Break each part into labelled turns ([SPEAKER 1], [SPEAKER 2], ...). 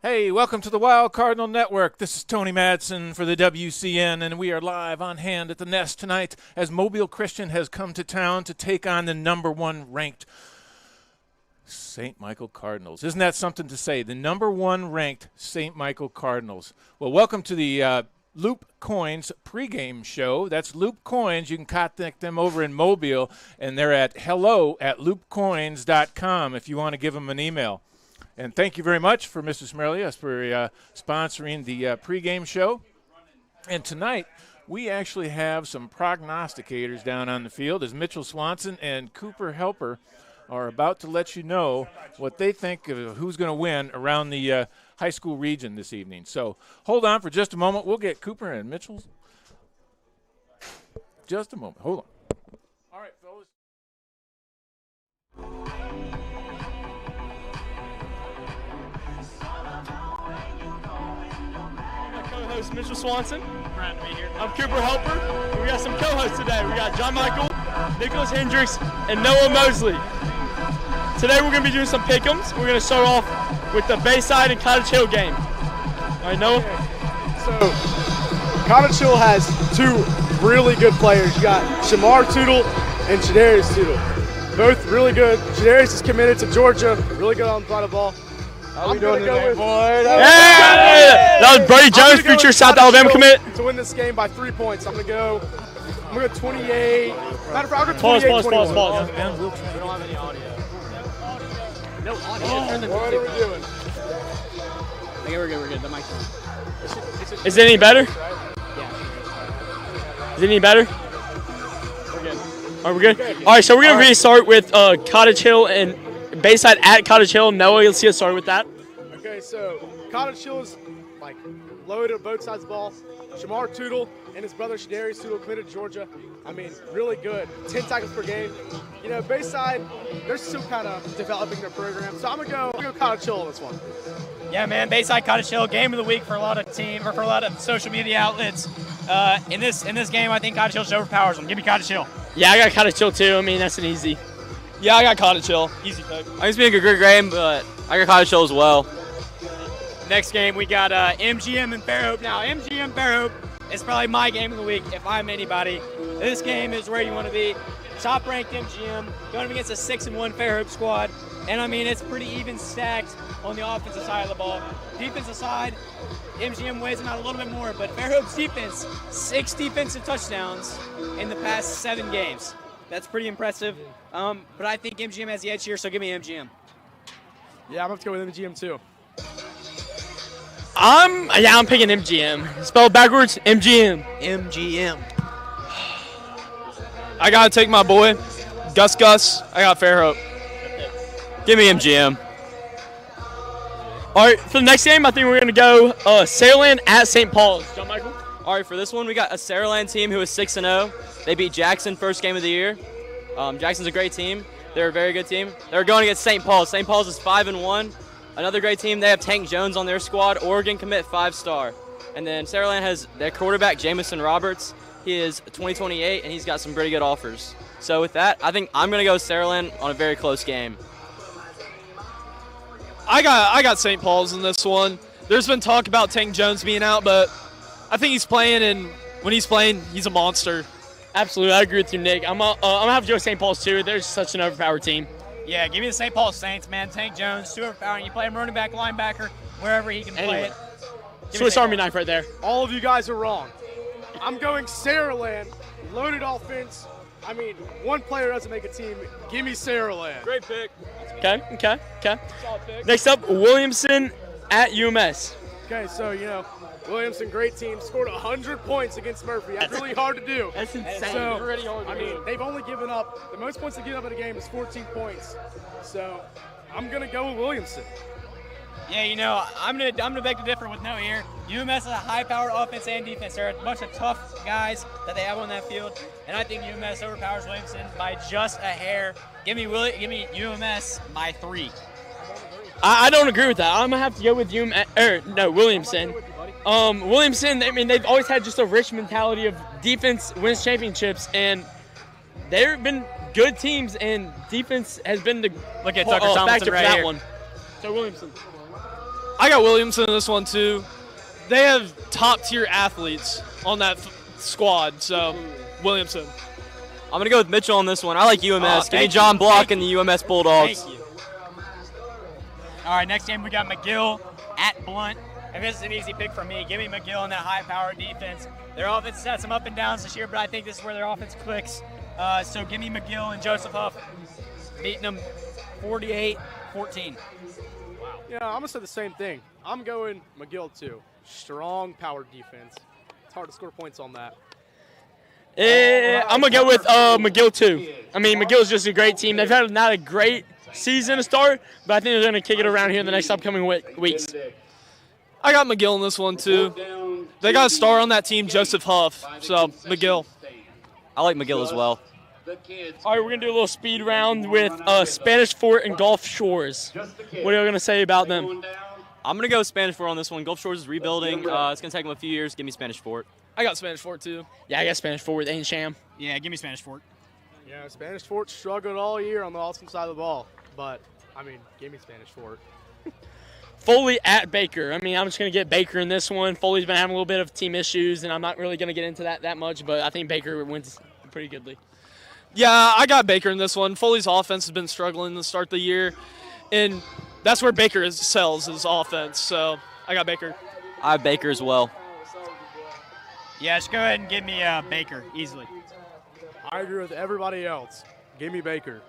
[SPEAKER 1] Hey, welcome to the Wild Cardinal Network. This is Tony Madsen for the WCN, and we are live on hand at the Nest tonight as Mobile Christian has come to town to take on the number one ranked St. Michael Cardinals. Isn't that something to say? The number one ranked St. Michael Cardinals. Well, welcome to the Loop Coins pregame show. That's Loop Coins. You can contact them over in Mobile, and they're at hello@loopcoins.com if you want to give them an email. And thank you very much for Mrs. Merlius for sponsoring the pregame show. And tonight, we actually have some prognosticators down on the field as Mitchell Swanson and Cooper Helper are about to let you know what they think of who's going to win around the high school region this evening. So hold on for just a moment. We'll get Cooper and Mitchell. Just a moment. Hold on. All right, fellas.
[SPEAKER 2] Co-host Mitchell Swanson. Glad to be here. I'm Cooper Helper. And we got some co-hosts today. We got John Michael, Nicholas Hendricks, and Noah Mosley. Today we're going to be doing some pick'ems. We're going to start off with the Bayside and Cottage Hill game. All right, Noah?
[SPEAKER 3] So, Cottage Hill has two really good players. You got Shamar Tootle and Jadarius Tootle. Both really good. Jadarius is committed to Georgia. Really good on the side of the ball. I'm going to go with
[SPEAKER 2] That was Brody Jones, future South Alabama commit.
[SPEAKER 3] To win this game by 3 points. I'm going to go 28. Matter of fact, I'll go 28.
[SPEAKER 2] Pause.
[SPEAKER 3] We don't have
[SPEAKER 2] any audio.
[SPEAKER 3] No audio. What are we doing?
[SPEAKER 4] Okay, we're good. The mic's on.
[SPEAKER 2] Is it any better?
[SPEAKER 4] Yeah.
[SPEAKER 2] Is it any better?
[SPEAKER 3] We're good.
[SPEAKER 2] Are we good? All right, so we're going to restart with Cottage Hill and Bayside at Cottage Hill. Noah, you'll see us start with that.
[SPEAKER 3] Okay, so Cottage Hill is like loaded on both sides of the ball. Shamar Tootle and his brother Shadarius Tootle committed to Georgia. I mean, really good. 10 tackles per game. You know, Bayside, they're still kind of developing their program. So I'm gonna go Cottage Hill on this one.
[SPEAKER 4] Yeah, man. Bayside Cottage Hill game of the week for a lot of social media outlets. In this game, I think Cottage Hill overpowers them. Give me Cottage Hill.
[SPEAKER 2] Yeah, I got Cottage Hill too. I mean, that's an easy. Yeah, I got Cottage Hill. Easy pick.
[SPEAKER 5] I think it's been a good game, but I got Cottage Hill as well.
[SPEAKER 4] Next game, we got MGM and Fairhope. Now, MGM Fairhope is probably my game of the week if I'm anybody. This game is where you want to be. Top-ranked MGM going against a 6-1 Fairhope squad. And, I mean, it's pretty even stacked on the offensive side of the ball. Defensive side, MGM weighs them out a little bit more. But Fairhope's defense, 6 defensive touchdowns in the past 7 games. That's pretty impressive. But I think MGM has the edge here, so give me MGM.
[SPEAKER 3] Yeah, I'm going to go with MGM too.
[SPEAKER 2] I'm picking MGM. Spelled backwards, MGM.
[SPEAKER 4] MGM.
[SPEAKER 5] I gotta take my boy, Gus. I got Fairhope. Give me MGM.
[SPEAKER 2] All right, for the next game, I think we're going to go Saraland at St. Paul's. John Michael?
[SPEAKER 5] All right, for this one, we got a Saraland team who is 6-0. They beat Jackson first game of the year. Jackson's a great team. They're a very good team. They're going against St. Paul's. St. Paul's is 5-1. Another great team. They have Tank Jones on their squad. Oregon commit 5-star. And then Saraland has their quarterback, Jamison Roberts. He is 2028, and he's got some pretty good offers. So with that, I think I'm going to go Saraland on a very close game.
[SPEAKER 6] I got St. Paul's in this one. There's been talk about Tank Jones being out, but I think he's playing, and when he's playing, he's a monster.
[SPEAKER 2] Absolutely, I agree with you, Nick. I'm going to have to go St. Paul's too. They're such an overpowered team.
[SPEAKER 4] Yeah, give me the St. Paul Saints, man. Tank Jones, too overpowering. You play him running back, linebacker, wherever he can play it.
[SPEAKER 2] Swiss Army knife right there.
[SPEAKER 3] All of you guys are wrong. I'm going Saraland, loaded offense. I mean, one player doesn't make a team. Give me Saraland.
[SPEAKER 5] Great pick.
[SPEAKER 2] Okay. Next up, Williamson at UMS.
[SPEAKER 3] Okay, so, you know, Williamson, great team, scored 100 points against Murphy. That's really hard to do.
[SPEAKER 2] That's insane.
[SPEAKER 3] So,
[SPEAKER 2] Pretty hard to do.
[SPEAKER 3] they've only given up, the most points they give up in a game is 14 points. So, I'm going to go with Williamson.
[SPEAKER 4] Yeah, you know, I'm gonna beg to differ with Noah here. UMS is a high-powered offense and defense. They're a bunch of tough guys that they have on that field, and I think UMS overpowers Williamson by just a hair. Give me UMS by 3.
[SPEAKER 2] I don't agree with that. I'm gonna have to go with Williamson. Williamson, I mean, they've always had just a rich mentality of defense wins championships, and they've been good teams, and defense has been the
[SPEAKER 4] Look at Tucker Tomlinson
[SPEAKER 2] factor
[SPEAKER 4] right
[SPEAKER 2] for that
[SPEAKER 4] here.
[SPEAKER 2] one. So Williamson.
[SPEAKER 6] I got Williamson in this one too. They have top-tier athletes on that squad, so Williamson.
[SPEAKER 5] I'm going to go with Mitchell on this one. I like UMS. Give me John Block and the UMS Bulldogs.
[SPEAKER 4] Thank you. All right, next game we got McGill at Blunt. And this is an easy pick for me. Give me McGill and that high-powered defense. Their offense has had some up and downs this year, but I think this is where their offense clicks. So give me McGill and Joseph Huff beating them 48-14.
[SPEAKER 3] Yeah, I'm going to say the same thing. I'm going McGill, too. Strong power defense. It's hard to score points on that.
[SPEAKER 2] I'm going to go with McGill, too. I mean, McGill's just a great team. They've had not a great season to start, but I think they're going to kick it around here in the next upcoming weeks.
[SPEAKER 6] I got McGill in this one, too. They got a star on that team, Joseph Huff, so McGill. I
[SPEAKER 5] like McGill as well.
[SPEAKER 2] All right, we're going to do a little speed round with Spanish Fort and Gulf Shores. What are you going to say about them?
[SPEAKER 5] I'm going to go Spanish Fort on this one. Gulf Shores is rebuilding. It's going to take them a few years. Give me Spanish Fort.
[SPEAKER 6] I got Spanish Fort, too.
[SPEAKER 2] Yeah, I got Spanish Fort with Ain Sham.
[SPEAKER 4] Yeah, give me Spanish Fort.
[SPEAKER 3] Yeah, Spanish Fort struggled all year on the offensive side of the ball. But, I mean, give me Spanish Fort.
[SPEAKER 2] Foley at Baker. I mean, I'm just going to get Baker in this one. Foley's been having a little bit of team issues, and I'm not really going to get into that much, but I think Baker wins pretty goodly.
[SPEAKER 6] Yeah, I got Baker in this one. Foley's offense has been struggling to start the year, and that's where Baker excels his offense, so I got Baker.
[SPEAKER 5] I have Baker as well.
[SPEAKER 4] Yeah, just go ahead and give me Baker easily.
[SPEAKER 3] I agree with everybody else. Give me Baker.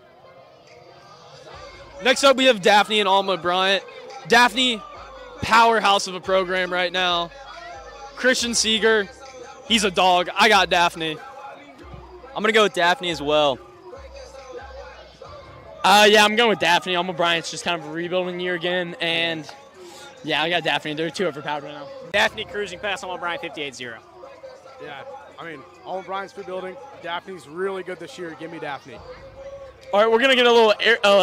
[SPEAKER 6] Next up, we have Daphne and Alma Bryant. Daphne, powerhouse of a program right now. Christian Seeger, he's a dog. I got Daphne.
[SPEAKER 5] I'm going to go with Daphne as well.
[SPEAKER 2] Yeah, I'm going with Daphne. Alma Bryant's just kind of a rebuilding year again, and yeah, I got Daphne. They're too overpowered right now.
[SPEAKER 4] Daphne cruising past Alma Bryant 58-0.
[SPEAKER 3] Yeah, I mean, Alma Bryant's rebuilding. Daphne's really good this year. Give me Daphne.
[SPEAKER 2] All right, we're going to get a little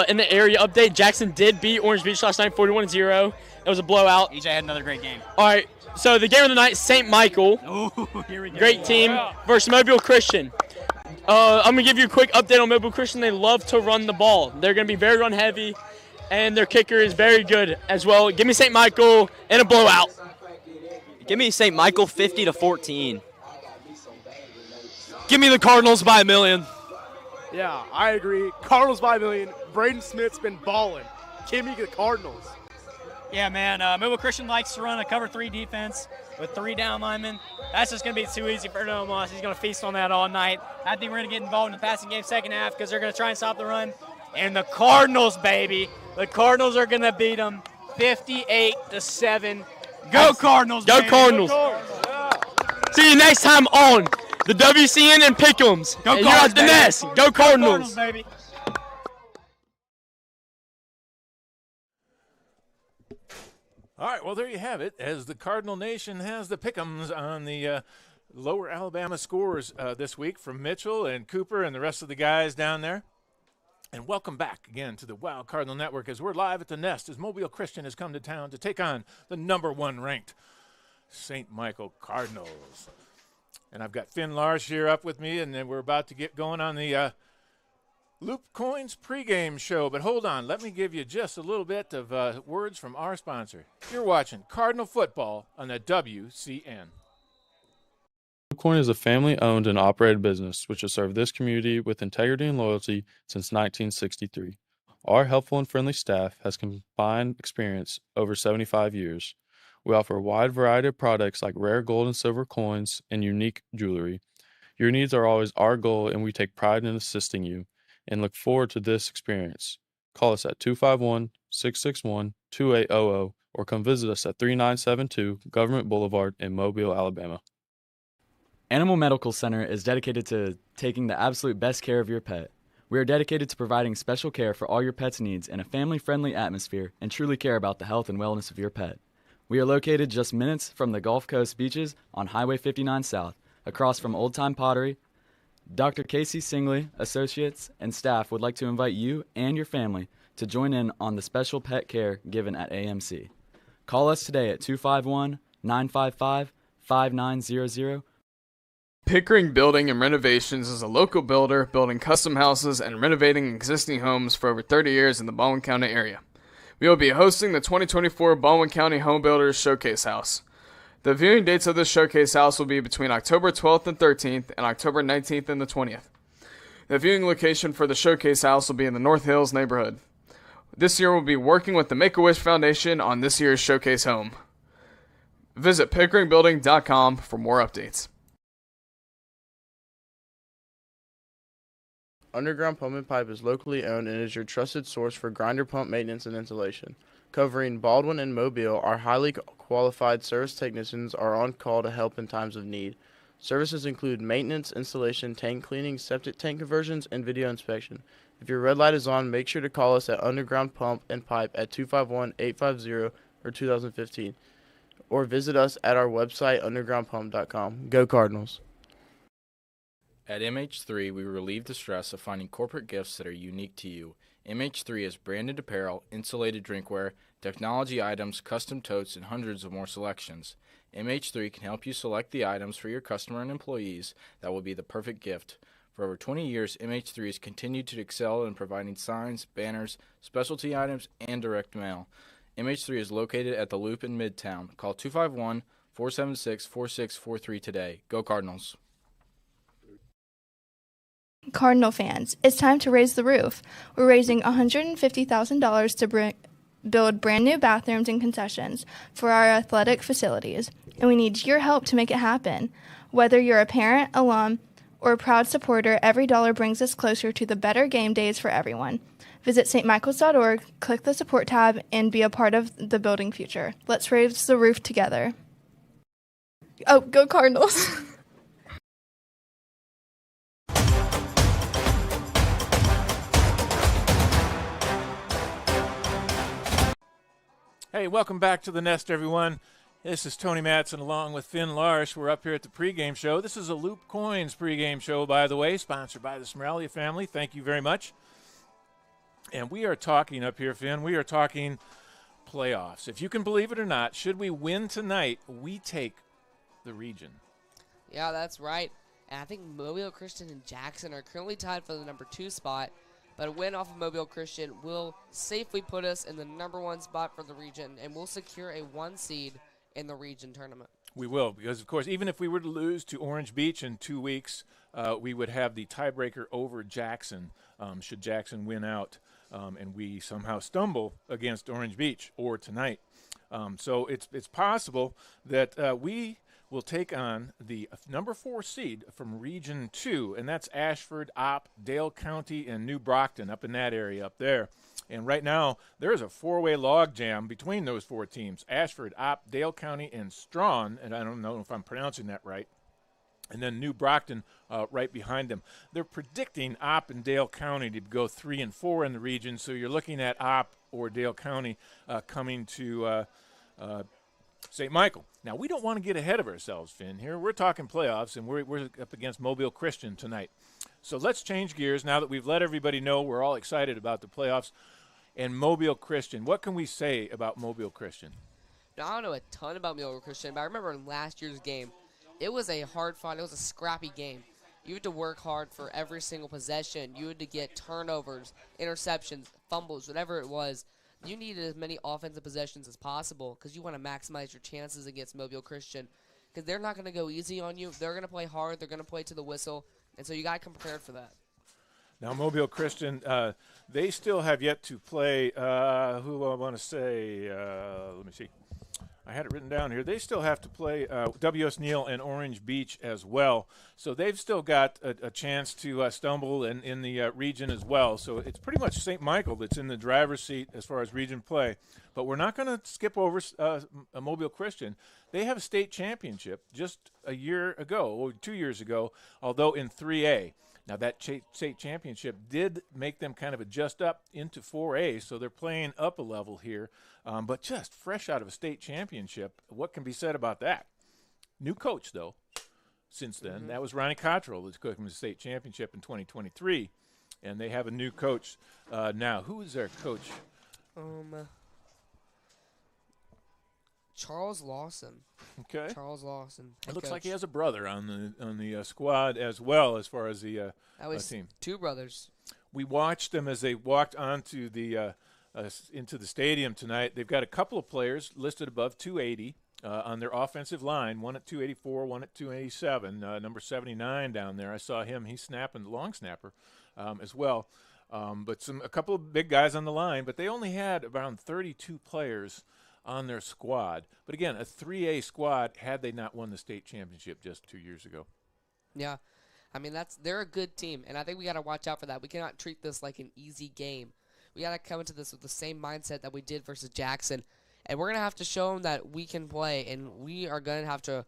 [SPEAKER 2] in the area update. Jackson did beat Orange Beach last night 41-0. It was a blowout.
[SPEAKER 4] EJ had another great game.
[SPEAKER 2] All right, so the game of the night, St. Michael.
[SPEAKER 4] Ooh, here we go.
[SPEAKER 2] Great team versus Mobile Christian. I'm going to give you a quick update on Mobile Christian. They love to run the ball. They're going to be very run heavy, and their kicker is very good as well. Give me St. Michael in a blowout.
[SPEAKER 5] Give me St. Michael 50-14.
[SPEAKER 6] Give me the Cardinals by 1 million.
[SPEAKER 3] Yeah, I agree. Cardinals by 1 million. Braden Smith's been balling. Give me the Cardinals.
[SPEAKER 4] Yeah, man. Mobile Christian likes to run a cover 3 defense with 3 down linemen. That's just going to be too easy for Noah Moss. He's going to feast on that all night. I think we're going to get involved in the passing game second half because they're going to try and stop the run. And the Cardinals, baby. The Cardinals are going to beat them 58-7. Go Cardinals,
[SPEAKER 2] Go
[SPEAKER 4] baby.
[SPEAKER 2] Cardinals. See you next time on the WCN and Pick'ems.
[SPEAKER 4] Go
[SPEAKER 2] You're
[SPEAKER 4] Cardinals,
[SPEAKER 2] at the
[SPEAKER 4] baby.
[SPEAKER 2] Nest. Go
[SPEAKER 4] Go
[SPEAKER 2] Cardinals.
[SPEAKER 4] baby.
[SPEAKER 1] All right, well, there you have it, as the Cardinal Nation has the pick'ems on the lower Alabama scores this week from Mitchell and Cooper and the rest of the guys down there. And welcome back again to the Wild Cardinal Network as we're live at the Nest as Mobile Christian has come to town to take on the #1 ranked St. Michael Cardinals. And I've got Finn Large here up with me, and then we're about to get going on the Loop Coins pregame show. But hold on, let me give you just a little bit of words from our sponsor. You're watching Cardinal Football on the WCN.
[SPEAKER 7] Coin is a family-owned and operated business which has served this community with integrity and loyalty since 1963. Our helpful and friendly staff has combined experience over 75 years. We offer a wide variety of products like rare gold and silver coins and unique jewelry. Your needs are always our goal, and we take pride in assisting you and look forward to this experience. Call us at 251-661-2800 or come visit us at 3972 Government Boulevard in Mobile, Alabama.
[SPEAKER 8] Animal Medical Center is dedicated to taking the absolute best care of your pet. We are dedicated to providing special care for all your pet's needs in a family-friendly atmosphere and truly care about the health and wellness of your pet. We are located just minutes from the Gulf Coast beaches on Highway 59 South, across from Old Time Pottery. Dr. Casey Singley, associates, and staff would like to invite you and your family to join in on the special pet care given at AMC. Call us today at 251-955-5900.
[SPEAKER 9] Pickering Building and Renovations is a local builder building custom houses and renovating existing homes for over 30 years in the Baldwin County area. We will be hosting the 2024 Baldwin County Home Builders Showcase House. The viewing dates of this showcase house will be between October 12th and 13th and October 19th and the 20th. The viewing location for the showcase house will be in the North Hills neighborhood. This year we'll be working with the Make-A-Wish Foundation on this year's showcase home. Visit pickeringbuilding.com for more updates.
[SPEAKER 10] Underground Pump and Pipe is locally owned and is your trusted source for grinder pump maintenance and installation. Covering Baldwin and Mobile, our highly qualified service technicians are on call to help in times of need. Services include maintenance, installation, tank cleaning, septic tank conversions, and video inspection. If your red light is on, make sure to call us at Underground Pump and Pipe at 251-850 or 2015, or visit us at our website, undergroundpump.com. Go Cardinals!
[SPEAKER 11] At MH3, we relieve the stress of finding corporate gifts that are unique to you. MH3 has branded apparel, insulated drinkware, technology items, custom totes, and hundreds of more selections. MH3 can help you select the items for your customer and employees that will be the perfect gift. For over 20 years, MH3 has continued to excel in providing signs, banners, specialty items, and direct mail. MH3 is located at the Loop in Midtown. Call 251-476-4643 today. Go Cardinals!
[SPEAKER 12] Cardinal fans, it's time to raise the roof. We're raising $150,000 to build brand new bathrooms and concessions for our athletic facilities, and we need your help to make it happen. Whether you're a parent, alum, or a proud supporter, every dollar brings us closer to the better game days for everyone. Visit stmichaels.org, click the support tab, and be a part of the building future. Let's raise the roof together. Oh, go Cardinals!
[SPEAKER 1] Hey, welcome back to the Nest, everyone. This is Tony Matson along with Finn Larsh. We're up here at the pregame show. This is a Loop Coins pregame show, by the way, sponsored by the Smeralia family. Thank you very much. And we are talking up here, Finn, we are talking playoffs. If you can believe it or not, should we win tonight, we take the region.
[SPEAKER 13] Yeah, that's right. And I think Mobile Christian and Jackson are currently tied for the number 2 spot. But a win off of Mobile Christian will safely put us in the number 1 spot for the region, and we'll secure a 1 seed in the region tournament.
[SPEAKER 1] We will, because, of course, even if we were to lose to Orange Beach in 2 weeks, we would have the tiebreaker over Jackson, should Jackson win out, and we somehow stumble against Orange Beach or tonight. So it's possible that we will take on the number 4 seed from Region 2, and that's Ashford, Opp, Dale County, and New Brockton up in that area up there. And right now, there's a 4-way log jam between those 4 teams, Ashford, Opp, Dale County, and Strawn, and I don't know if I'm pronouncing that right, and then New Brockton right behind them. They're predicting Opp and Dale County to go 3 and 4 in the region, so you're looking at Opp or Dale County coming to St. Michael. Now, we don't want to get ahead of ourselves, Finn. Here we're talking playoffs, and we're up against Mobile Christian tonight. So let's change gears now that we've let everybody know we're all excited about the playoffs and Mobile Christian. What can we say about Mobile Christian?
[SPEAKER 13] Now, I don't know a ton about Mobile Christian, but I remember in last year's game, it was a hard fought, it was a scrappy game. You had to work hard for every single possession. You had to get turnovers, interceptions, fumbles, whatever it was. You needed as many offensive possessions as possible because you want to maximize your chances against Mobile Christian because they're not going to go easy on you. They're going to play hard. They're going to play to the whistle, and so you got to come prepared for that.
[SPEAKER 1] Now, Mobile Christian, they still have yet to play, who I want to say, let me see. I had it written down here. They still have to play W.S. Neal and Orange Beach as well. So they've still got a chance to stumble in the region as well. So it's pretty much St. Michael that's in the driver's seat as far as region play. But we're not going to skip over a Mobile Christian. They have a state championship just a year ago, or 2 years ago, although in 3A. Now, that state championship did make them kind of adjust up into 4A, so they're playing up a level here. But just fresh out of a state championship, what can be said about that? New coach, though, since then. Mm-hmm. That was Ronnie Cottrell, who's cooking the state championship in 2023. And they have a new coach now. Who is their coach?
[SPEAKER 13] Charles Lawson.
[SPEAKER 1] Okay.
[SPEAKER 13] Charles Lawson.
[SPEAKER 1] It looks like he has a brother on the squad as well as far as the
[SPEAKER 13] that was
[SPEAKER 1] team.
[SPEAKER 13] 2 brothers.
[SPEAKER 1] We watched them as they walked onto the into the stadium tonight. They've got a couple of players listed above 280 on their offensive line, one at 284, one at 287, number 79 down there. I saw him. He's snapping, the long snapper as well. But a couple of big guys on the line, but they only had around 32 players on their squad. But again, a 3A squad had they not won the state championship just 2 years ago.
[SPEAKER 13] Yeah. I mean, they're a good team, and I think we got to watch out for that. We cannot treat this like an easy game. We got to come into this with the same mindset that we did versus Jackson. And we're going to have to show them that we can play, and we are going to have to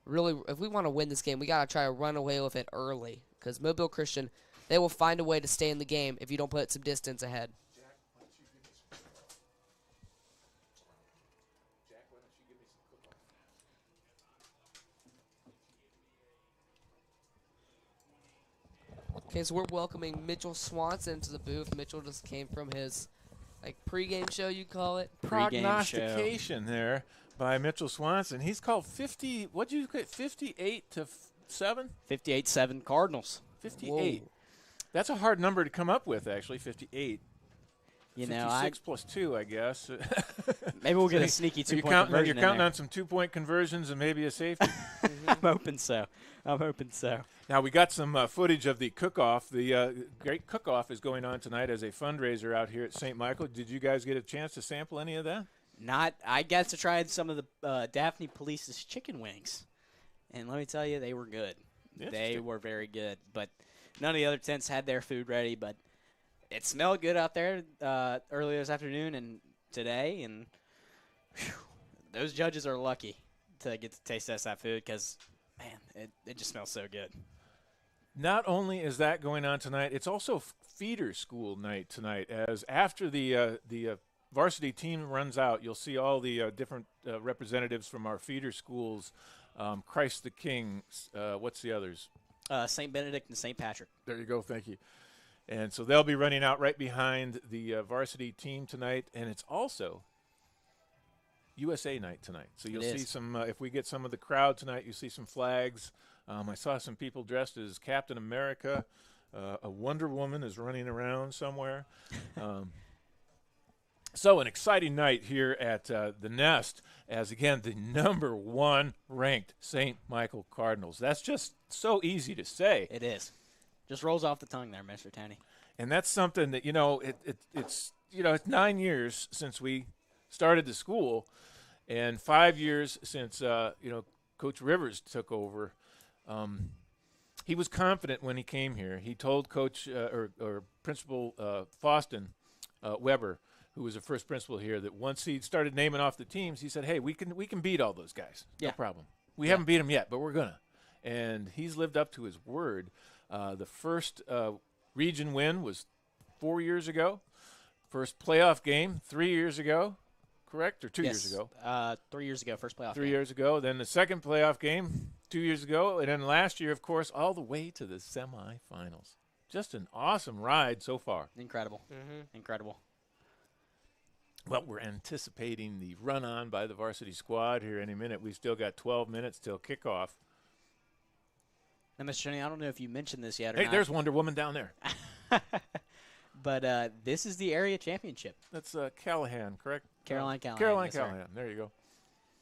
[SPEAKER 13] really, if we want to win this game, we got to try to run away with it early. Because Mobile Christian, they will find a way to stay in the game if you don't put some distance ahead. Okay, so we're welcoming Mitchell Swanson to the booth. Mitchell just came from his pregame show, you call it?
[SPEAKER 1] Prognostication there by Mitchell Swanson. He's called 58 to 7?
[SPEAKER 14] 58-7 Cardinals.
[SPEAKER 1] 58. Whoa. That's a hard number to come up with, actually, 58.
[SPEAKER 14] You know,
[SPEAKER 1] 56 plus 2, I guess.
[SPEAKER 14] Maybe we'll get a sneaky two-point conversion.
[SPEAKER 1] You're counting on some two-point conversions and maybe a safety.
[SPEAKER 14] I'm hoping so.
[SPEAKER 1] Now, we got some footage of the cook-off. The great cook-off is going on tonight as a fundraiser out here at St. Michael. Did you guys get a chance to sample any of that?
[SPEAKER 14] Not. I got to try some of the Daphne Police's chicken wings. And let me tell you, they were good. They were very good. But none of the other tents had their food ready, but it smelled good out there earlier this afternoon and today, and whew, those judges are lucky to get to taste that food because, man, it just smells so good.
[SPEAKER 1] Not only is that going on tonight, it's also feeder school night tonight, as after the varsity team runs out, you'll see all the different representatives from our feeder schools, Christ the King, what's the others?
[SPEAKER 14] St. Benedict and St. Patrick.
[SPEAKER 1] There you go, thank you. And so they'll be running out right behind the varsity team tonight, and it's also USA night tonight. So you'll see some, if we get some of the crowd tonight, you see some flags. I saw some people dressed as Captain America. A Wonder Woman is running around somewhere. So an exciting night here at the Nest as, again, the #1 ranked St. Michael Cardinals. That's just so easy to say.
[SPEAKER 14] It is. Just rolls off the tongue there, Mr. Tony.
[SPEAKER 1] And that's something that, it's 9 years since we started the school and 5 years since, Coach Rivers took over. He was confident when he came here. He told Coach or Principal Faustin Weber, who was the first principal here, that once he started naming off the teams, he said, hey, we can beat all those guys. No problem. We haven't beat them yet, but we're going to. And he's lived up to his word. The first region win was 4 years ago. First playoff game 3 years ago, correct? Or 2 years ago?
[SPEAKER 14] 3 years ago, first playoff game.
[SPEAKER 1] 3 years ago. Then the second playoff game 2 years ago. And then last year, of course, all the way to the semifinals. Just an awesome ride so far.
[SPEAKER 14] Incredible. Incredible.
[SPEAKER 1] Well, we're anticipating the run-on by the varsity squad here any minute. We've still got 12 minutes till kickoff.
[SPEAKER 14] Now, Mr. Tony, I don't know if you mentioned this yet or
[SPEAKER 1] not.
[SPEAKER 14] not.
[SPEAKER 1] Hey, there's Wonder Woman down there.
[SPEAKER 14] But this is the area championship.
[SPEAKER 1] That's Callahan, correct?
[SPEAKER 14] Caroline Callahan.
[SPEAKER 1] Caroline Callahan. There you go.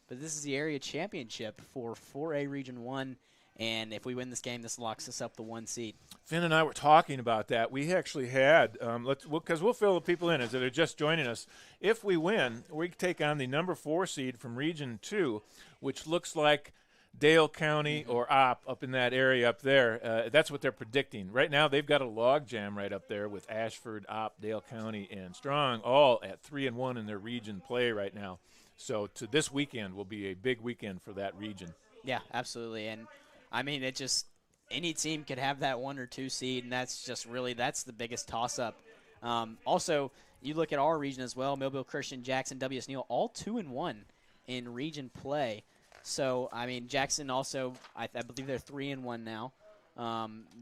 [SPEAKER 14] But this is the area championship for 4A Region 1, and if we win this game, this locks us up the 1 seed.
[SPEAKER 1] Finn and I were talking about that. We actually had, because we'll fill the people in as that are just joining us. If we win, we take on the #4 seed from Region 2, which looks like Dale County or up in that area up there. That's what they're predicting. Right now, they've got a log jam right up there with Ashford, Opp, Dale County, and Strong, all at 3-1 in their region play right now. So to this weekend will be a big weekend for that region.
[SPEAKER 14] Yeah, absolutely. And, I mean, it just any team could have that 1 or 2 seed, and that's just really that's the biggest toss-up. Also, you look at our region as well, Mobile Christian, Jackson, W.S. Neal, all 2-1 in region play. So, I mean, Jackson also, I believe they're 3-1 now.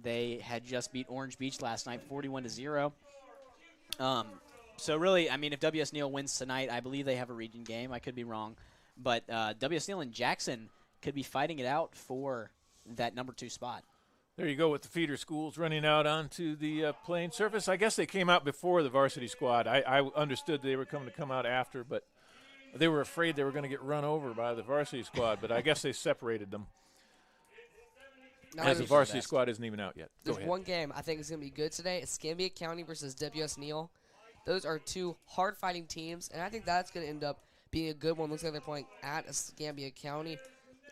[SPEAKER 14] They had just beat Orange Beach last night, 41-0. So, really, I mean, if W.S. Neal wins tonight, I believe they have a region game. I could be wrong. But W.S. Neal and Jackson could be fighting it out for that #2 spot.
[SPEAKER 1] There you go with the feeder schools running out onto the playing surface. I guess they came out before the varsity squad. I understood they were coming to come out after, but they were afraid they were going to get run over by the varsity squad, but I guess they separated them. As the varsity squad isn't even out yet.
[SPEAKER 13] There's one game I think is going to be good today. It's Escambia County versus W.S. Neal. Those are two hard-fighting teams, and I think that's going to end up being a good one. Looks like they're playing at Escambia County.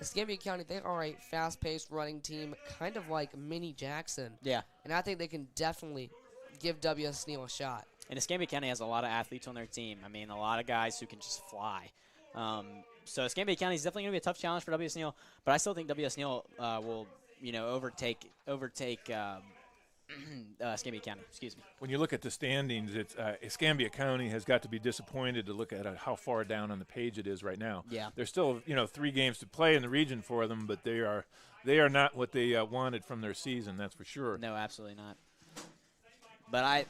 [SPEAKER 13] Escambia County, they are a fast-paced running team, kind of like mini Jackson.
[SPEAKER 14] Yeah.
[SPEAKER 13] And I think they can definitely give W.S. Neal a shot.
[SPEAKER 14] And Escambia County has a lot of athletes on their team. I mean, a lot of guys who can just fly. So Escambia County is definitely going to be a tough challenge for W.S. Neal, but I still think W.S. Neal will, overtake Escambia County. Excuse me.
[SPEAKER 1] When you look at the standings, it's Escambia County has got to be disappointed to look at how far down on the page it is right now.
[SPEAKER 14] Yeah.
[SPEAKER 1] There's still 3 games to play in the region for them, but they are not what they wanted from their season. That's for sure.
[SPEAKER 14] No, absolutely not. But I'm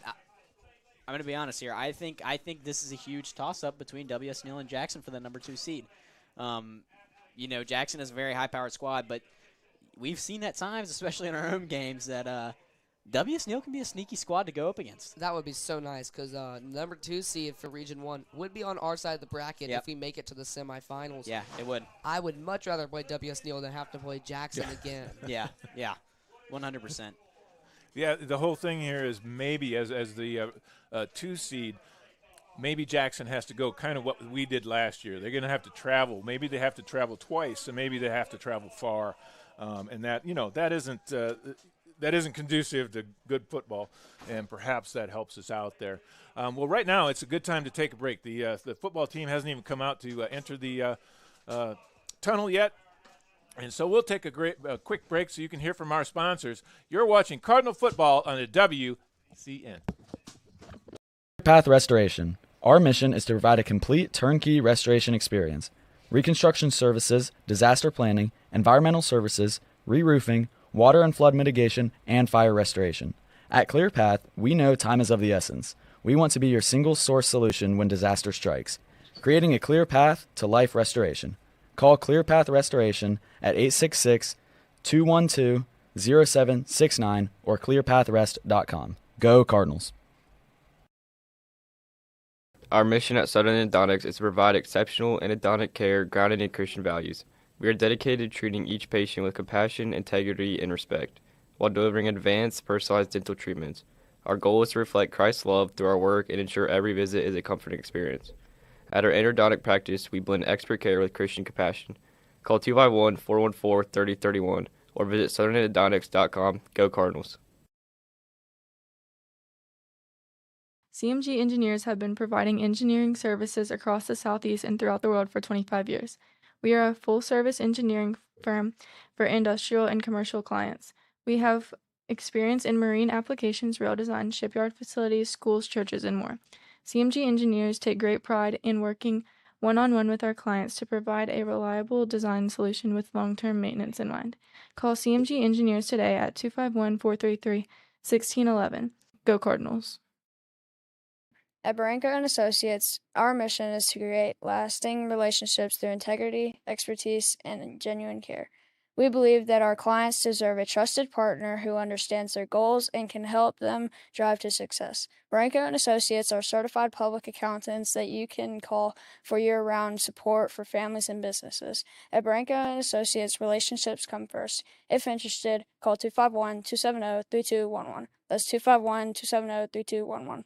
[SPEAKER 14] going to be honest here. I think this is a huge toss-up between W.S. Neal and Jackson for the number 2 seed. Jackson is a very high-powered squad, but we've seen at times, especially in our home games, that W.S. Neal can be a sneaky squad to go up against.
[SPEAKER 13] That would be so nice because number 2 seed for Region 1 would be on our side of the bracket if we make it to the semifinals.
[SPEAKER 14] Yeah, it would.
[SPEAKER 13] I would much rather play W.S. Neal than have to play Jackson again.
[SPEAKER 14] Yeah, 100%.
[SPEAKER 1] Yeah, the whole thing here is maybe as the 2 seed, maybe Jackson has to go kind of what we did last year. They're going to have to travel. Maybe they have to travel twice, and maybe they have to travel far. And that isn't conducive to good football, and perhaps that helps us out there. Well, right now it's a good time to take a break. The football team hasn't even come out to enter the tunnel yet, and so we'll take a quick break so you can hear from our sponsors. You're watching Cardinal football on the WCN.
[SPEAKER 8] Path Restoration. Our mission is to provide a complete turnkey restoration experience. Reconstruction services, disaster planning, environmental services, re-roofing, water and flood mitigation, and fire restoration. At ClearPath, we know time is of the essence. We want to be your single source solution when disaster strikes, creating a clear path to life restoration. Call ClearPath Restoration at 866-212-0769 or clearpathrest.com. Go Cardinals.
[SPEAKER 15] Our mission at Southern Endodontics is to provide exceptional endodontic care grounded in Christian values. We are dedicated to treating each patient with compassion, integrity, and respect, while delivering advanced, personalized dental treatments. Our goal is to reflect Christ's love through our work and ensure every visit is a comforting experience. At our endodontic practice, we blend expert care with Christian compassion. Call 251-414-3031 or visit southernendodontics.com. Go Cardinals.
[SPEAKER 16] CMG engineers have been providing engineering services across the Southeast and throughout the world for 25 years. We are a full-service engineering firm for industrial and commercial clients. We have experience in marine applications, rail design, shipyard facilities, schools, churches, and more. CMG engineers take great pride in working one-on-one with our clients to provide a reliable design solution with long-term maintenance in mind. Call CMG engineers today at 251-433-1611. Go Cardinals.
[SPEAKER 17] At Barranco & Associates, our mission is to create lasting relationships through integrity, expertise, and genuine care. We believe that our clients deserve a trusted partner who understands their goals and can help them drive to success. Barranco & Associates are certified public accountants that you can call for year-round support for families and businesses. At Barranco & Associates, relationships come first. If interested, call 251-270-3211. That's 251-270-3211.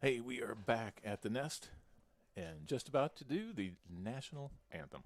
[SPEAKER 1] Hey, we are back at the Nest and just about to do the national anthem.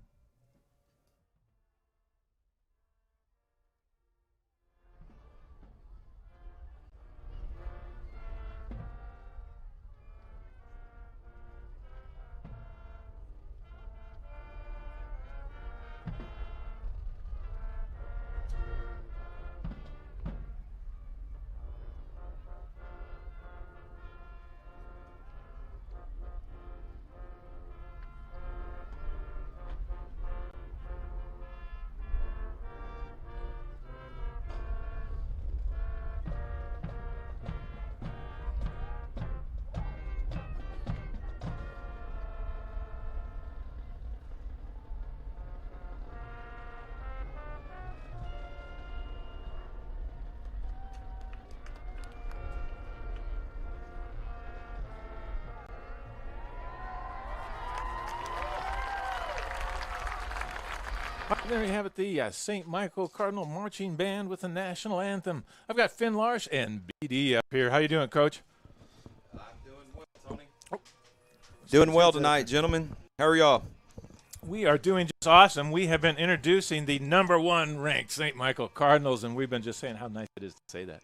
[SPEAKER 1] There you have it, the St. Michael Cardinal Marching Band with the national anthem. I've got Finn Larsh and BD up here. How you doing, Coach?
[SPEAKER 18] I'm doing well, Tony. Doing well tonight, gentlemen. How are y'all?
[SPEAKER 1] We are doing just awesome. We have been introducing the #1 ranked St. Michael Cardinals, and we've been just saying how nice it is to say that.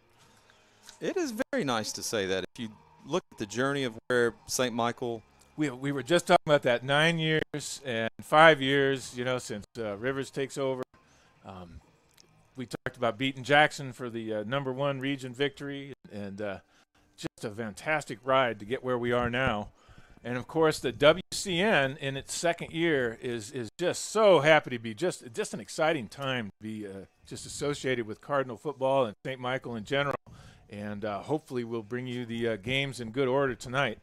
[SPEAKER 18] It is very nice to say that. If you look at the journey of where St. Michael –
[SPEAKER 1] We were just talking about that 9 years and 5 years, you know, since Rivers takes over. We talked about beating Jackson for the #1 region victory, and just a fantastic ride to get where we are now. And, of course, the WCN in its second year is just so happy to be just an exciting time to be just associated with Cardinal football and St. Michael in general. And hopefully we'll bring you the games in good order tonight.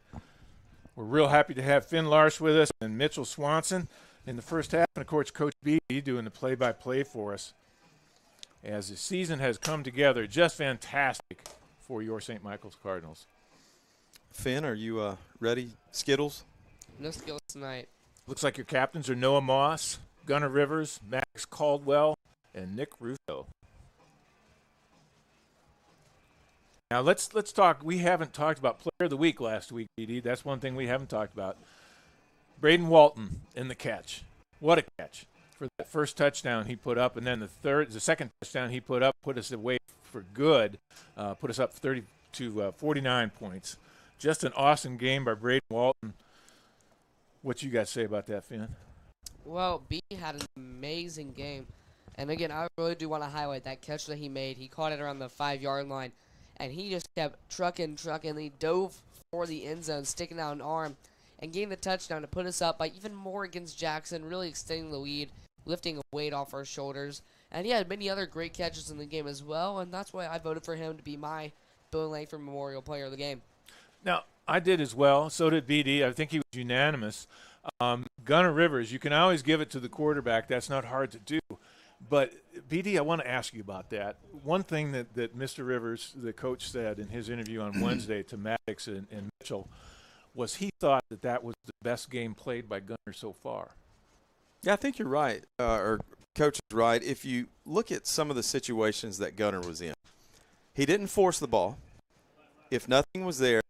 [SPEAKER 1] We're real happy to have Finn Larsh with us and Mitchell Swanson in the first half, and, of course, Coach B doing the play-by-play for us as the season has come together. Just fantastic for your St. Michael's Cardinals.
[SPEAKER 18] Finn, are you ready? Skittles?
[SPEAKER 13] No Skittles tonight.
[SPEAKER 1] Looks like your captains are Noah Moss, Gunnar Rivers, Max Caldwell, and Nick Russo. Now let's talk. We haven't talked about Player of the Week last week, BD. That's one thing we haven't talked about. Braden Walton in the catch. What a catch for that first touchdown he put up, and then the second touchdown he put up put us away for good, put us up 30 to 49 points. Just an awesome game by Braden Walton. What you got to say about that, Finn?
[SPEAKER 13] Well, B had an amazing game. And again, I really do want to highlight that catch that he made. He caught it around the 5-yard line, and he just kept trucking. He dove for the end zone, sticking out an arm, and getting the touchdown to put us up by even more against Jackson, really extending the lead, lifting a weight off our shoulders. And he had many other great catches in the game as well, and that's why I voted for him to be my Bill Langford Memorial Player of the Game.
[SPEAKER 1] Now, I did as well. So did BD. I think he was unanimous. Gunnar Rivers, you can always give it to the quarterback. That's not hard to do. But, BD, I want to ask you about that. One thing that Mr. Rivers, the coach, said in his interview on Wednesday to Maddox and Mitchell was he thought that was the best game played by Gunnar so far.
[SPEAKER 18] Yeah, I think you're right, or Coach is right. If you look at some of the situations that Gunnar was in, he didn't force the ball. If nothing was there,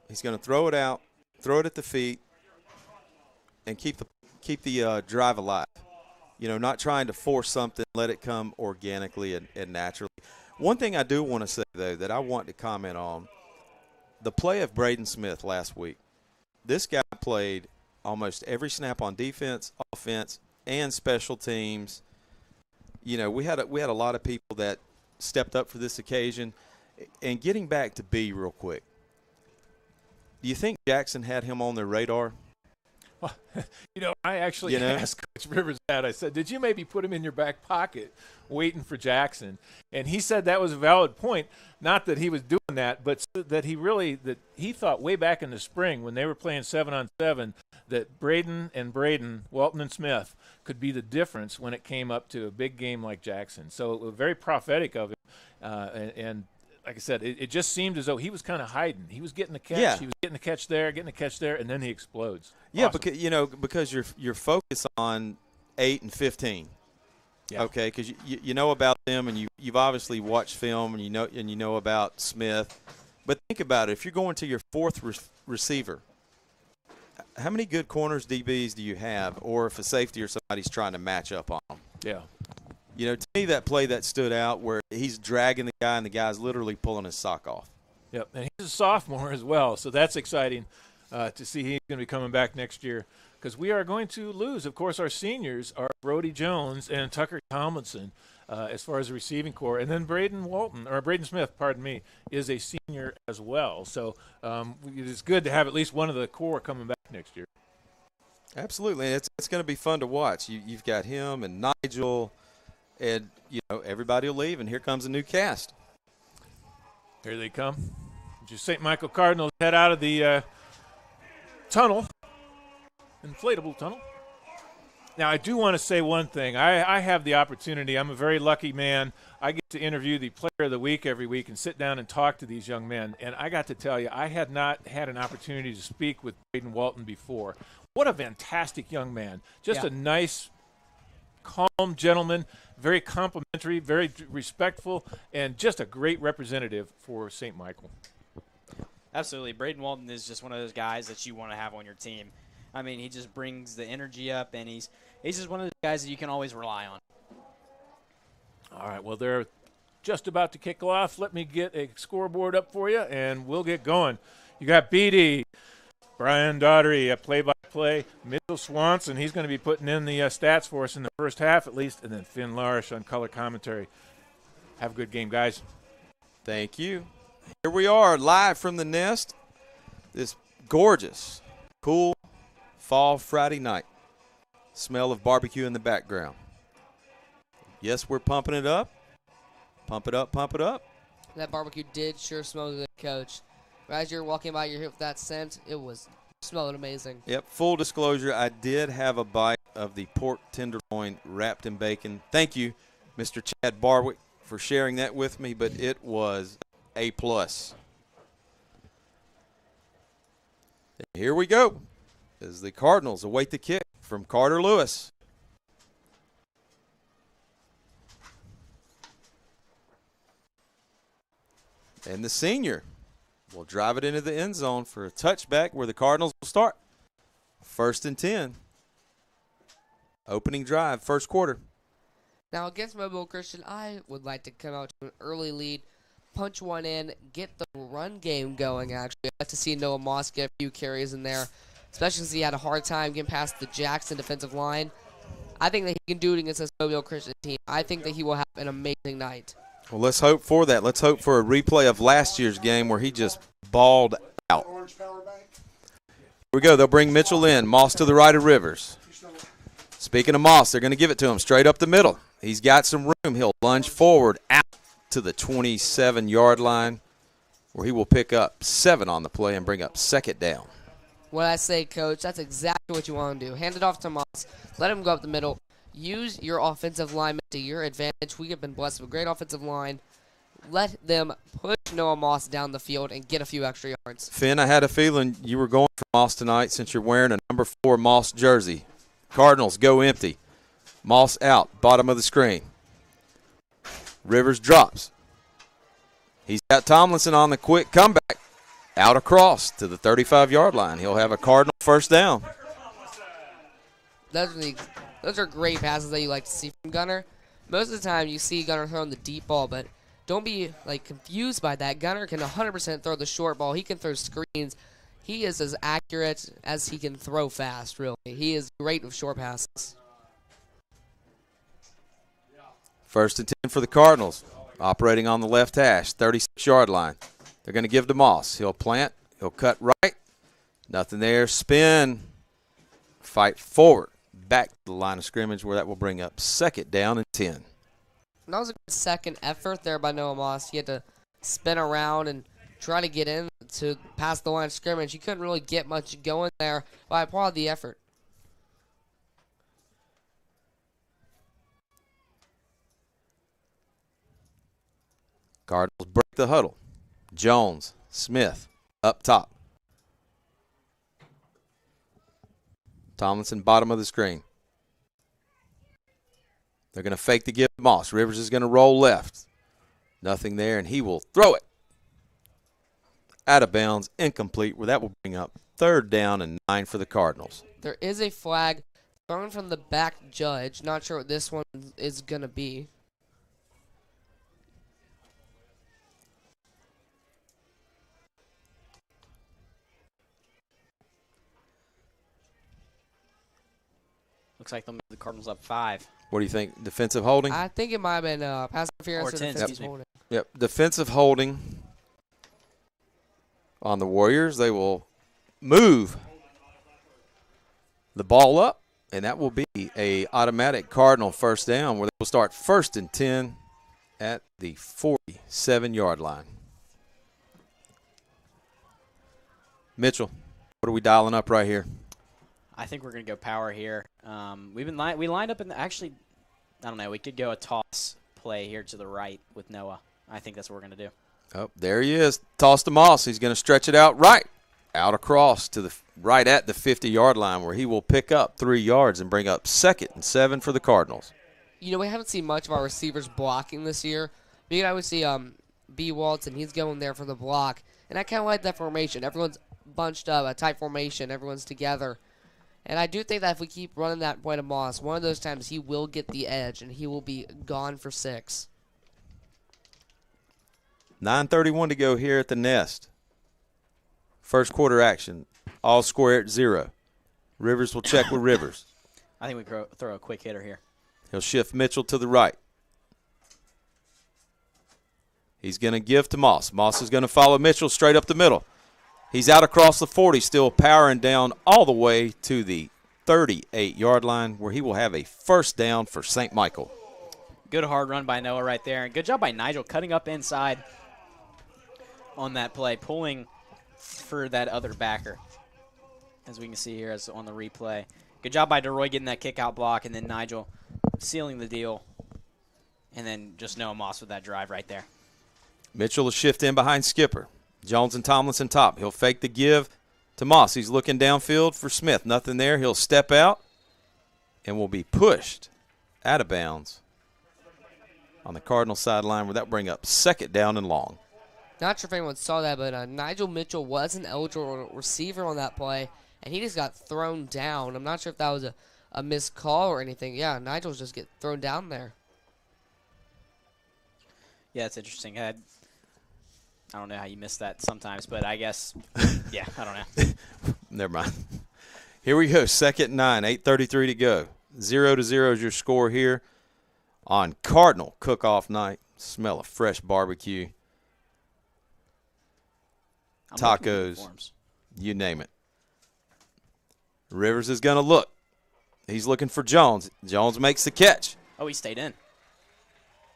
[SPEAKER 18] he's going to throw it out, throw it at the feet, and keep the drive alive. You know, not trying to force something, let it come organically and naturally. One thing I do want to say, though, that I want to comment on, the play of Braden Smith last week. This guy played almost every snap on defense, offense, and special teams. You know, we had a lot of people that stepped up for this occasion. And getting back to B real quick, do you think Jackson had him on their radar?
[SPEAKER 1] Well, you know, I actually asked Coach Rivers that. I said, did you maybe put him in your back pocket waiting for Jackson? And he said that was a valid point. Not that he was doing that, but that he thought way back in the spring when they were playing 7-on-7 that Braden, Walton and Smith could be the difference when it came up to a big game like Jackson. So it was very prophetic of him. And like I said, it just seemed as though he was kind of hiding. He was getting the catch. Yeah. He was getting the catch there, and then he explodes.
[SPEAKER 18] Yeah,
[SPEAKER 1] awesome.
[SPEAKER 18] because you're focused on 8 and 15.
[SPEAKER 1] Yeah.
[SPEAKER 18] Okay, because you know about them, and you've obviously watched film, and you know about Smith. But think about it: if you're going to your fourth receiver, how many good corners, DBs do you have, or if a safety or somebody's trying to match up on them?
[SPEAKER 1] Yeah.
[SPEAKER 18] You know, to me, that play that stood out where he's dragging the guy and the guy's literally pulling his sock off.
[SPEAKER 1] Yep, and he's a sophomore as well, so that's exciting to see he's going to be coming back next year because we are going to lose, of course, our seniors are Brody Jones and Tucker Tomlinson as far as the receiving core, and then Braden Smith, is a senior as well. So it's good to have at least one of the core coming back next year.
[SPEAKER 18] Absolutely, and it's going to be fun to watch. You've got him and Nigel. And, you know, everybody will leave, and here comes a new cast.
[SPEAKER 1] Here they come. Just St. Michael Cardinals head out of the tunnel, inflatable tunnel. Now, I do want to say one thing. I have the opportunity. I'm a very lucky man. I get to interview the Player of the Week every week and sit down and talk to these young men. And I got to tell you, I had not had an opportunity to speak with Braden Walton before. What a fantastic young man. Just a nice calm gentleman, very complimentary, very respectful, and just a great representative for St. Michael.
[SPEAKER 14] Absolutely. Braden Walton is just one of those guys that you want to have on your team. I mean, he just brings the energy up, and he's just one of those guys that you can always rely on.
[SPEAKER 1] All right, well, they're just about to kick off. Let me get a scoreboard up for you, and we'll get going. You got BD, Brian Daughtery at play-by-play, Mitchell Swanson. He's going to be putting in the stats for us in the first half at least, and then Finn Larish on color commentary. Have a good game, guys.
[SPEAKER 18] Thank you. Here we are live from the Nest. This gorgeous, cool fall Friday night. Smell of barbecue in the background. Yes, we're pumping it up. Pump it up, pump it up.
[SPEAKER 13] That barbecue did sure smell good, Coach. As you're walking by, you're hit with that scent. It smelled amazing.
[SPEAKER 18] Yep, full disclosure, I did have a bite of the pork tenderloin wrapped in bacon. Thank you, Mr. Chad Barwick, for sharing that with me, but it was A+. Here we go as the Cardinals await the kick from Carter Lewis. And the senior will drive it into the end zone for a touchback where the Cardinals will start. 1st and 10. Opening drive, first quarter.
[SPEAKER 13] Now against Mobile Christian, I would like to come out to an early lead, punch one in, get the run game going, actually. I'd like to see Noah Moss get a few carries in there, especially since he had a hard time getting past the Jackson defensive line. I think that he can do it against this Mobile Christian team. I think that he will have an amazing night.
[SPEAKER 18] Well, let's hope for that. Let's hope for a replay of last year's game where he just balled out. Here we go. They'll bring Mitchell in. Moss to the right of Rivers. Speaking of Moss, they're going to give it to him straight up the middle. He's got some room. He'll lunge forward out to the 27-yard line where he will pick up 7 on the play and bring up 2nd down.
[SPEAKER 13] What I say, Coach, that's exactly what you want to do. Hand it off to Moss. Let him go up the middle. Use your offensive linemen to your advantage. We have been blessed with a great offensive line. Let them push Noah Moss down the field and get a few extra yards.
[SPEAKER 18] Finn, I had a feeling you were going for Moss tonight since you're wearing a number 4 Moss jersey. Cardinals go empty. Moss out, bottom of the screen. Rivers drops. He's got Tomlinson on the quick comeback. Out across to the 35-yard line. He'll have a Cardinal first down.
[SPEAKER 13] Those are great passes that you like to see from Gunner. Most of the time you see Gunner throwing the deep ball, but don't be confused by that. Gunner can 100% throw the short ball. He can throw screens. He is as accurate as he can throw fast, really. He is great with short passes.
[SPEAKER 18] 1st and 10 for the Cardinals. Operating on the left hash, 36-yard line. They're going to give to Moss. He'll plant. He'll cut right. Nothing there. Spin. Fight forward. Back to the line of scrimmage where that will bring up 2nd down and 10.
[SPEAKER 13] That was a good second effort there by Noah Moss. He had to spin around and try to get in to pass the line of scrimmage. He couldn't really get much going there, but I applaud the effort.
[SPEAKER 18] Cardinals break the huddle. Jones, Smith, up top. Tomlinson, bottom of the screen. They're going to fake the give to Moss. Rivers is going to roll left. Nothing there, and he will throw it. Out of bounds, incomplete, where that will bring up 3rd down and 9 for the Cardinals.
[SPEAKER 13] There is a flag thrown from the back judge. Not sure what this one is going to be.
[SPEAKER 14] Looks like they'll move the Cardinals up 5.
[SPEAKER 18] What do you think? Defensive holding?
[SPEAKER 13] I think it might have been pass interference or
[SPEAKER 14] 10,
[SPEAKER 13] defensive holding.
[SPEAKER 18] Yep, defensive holding on the Warriors. They will move the ball up, and that will be a automatic Cardinal first down where they will start 1st and 10 at the 47-yard line. Mitchell, what are we dialing up right here?
[SPEAKER 14] I think we're going to go power here. We lined up in actually, I don't know, we could go a toss play here to the right with Noah. I think that's what we're going to do.
[SPEAKER 18] Oh, there he is. Toss to Moss. He's going to stretch it out right. out across to the right at the 50-yard line, where he will pick up 3 yards and bring up 2nd and 7 for the Cardinals.
[SPEAKER 13] You know, we haven't seen much of our receivers blocking this year. You know, I would see B. Walton, he's going there for the block. And I kind of like that formation. Everyone's bunched up, a tight formation. Everyone's together. And I do think that if we keep running that way to Moss, one of those times he will get the edge, and he will be gone for 6.
[SPEAKER 18] 9:31 to go here at the Nest. First quarter action. All square at 0. Rivers will check with Rivers.
[SPEAKER 14] I think we throw a quick hitter here.
[SPEAKER 18] He'll shift Mitchell to the right. He's going to give to Moss. Moss is going to follow Mitchell straight up the middle. He's out across the 40, still powering down all the way to the 38-yard line, where he will have a first down for St. Michael.
[SPEAKER 14] Good hard run by Noah right there. And good job by Nigel cutting up inside on that play, pulling for that other backer, as we can see here as on the replay. Good job by DeRoy getting that kick-out block, and then Nigel sealing the deal, and then just Noah Moss with that drive right there.
[SPEAKER 18] Mitchell will shift in behind Skipper. Jones and Tomlinson top. He'll fake the give to Moss. He's looking downfield for Smith. Nothing there. He'll step out and will be pushed out of bounds on the Cardinal sideline, where that will bring up 2nd down and long.
[SPEAKER 13] Not sure if anyone saw that, but Nigel Mitchell was an eligible receiver on that play, and he just got thrown down. I'm not sure if that was a missed call or anything. Yeah, Nigel's just get thrown down there.
[SPEAKER 14] Yeah, it's interesting. I don't know how you miss that sometimes, but I guess, yeah, I don't know.
[SPEAKER 18] Never mind. Here we go, 2nd and 9, 8:33 to go. 0-0 is your score here on Cardinal cook-off night. Smell of fresh barbecue, tacos, you name it. Rivers is going to look. He's looking for Jones. Jones makes the catch.
[SPEAKER 14] Oh, he stayed in.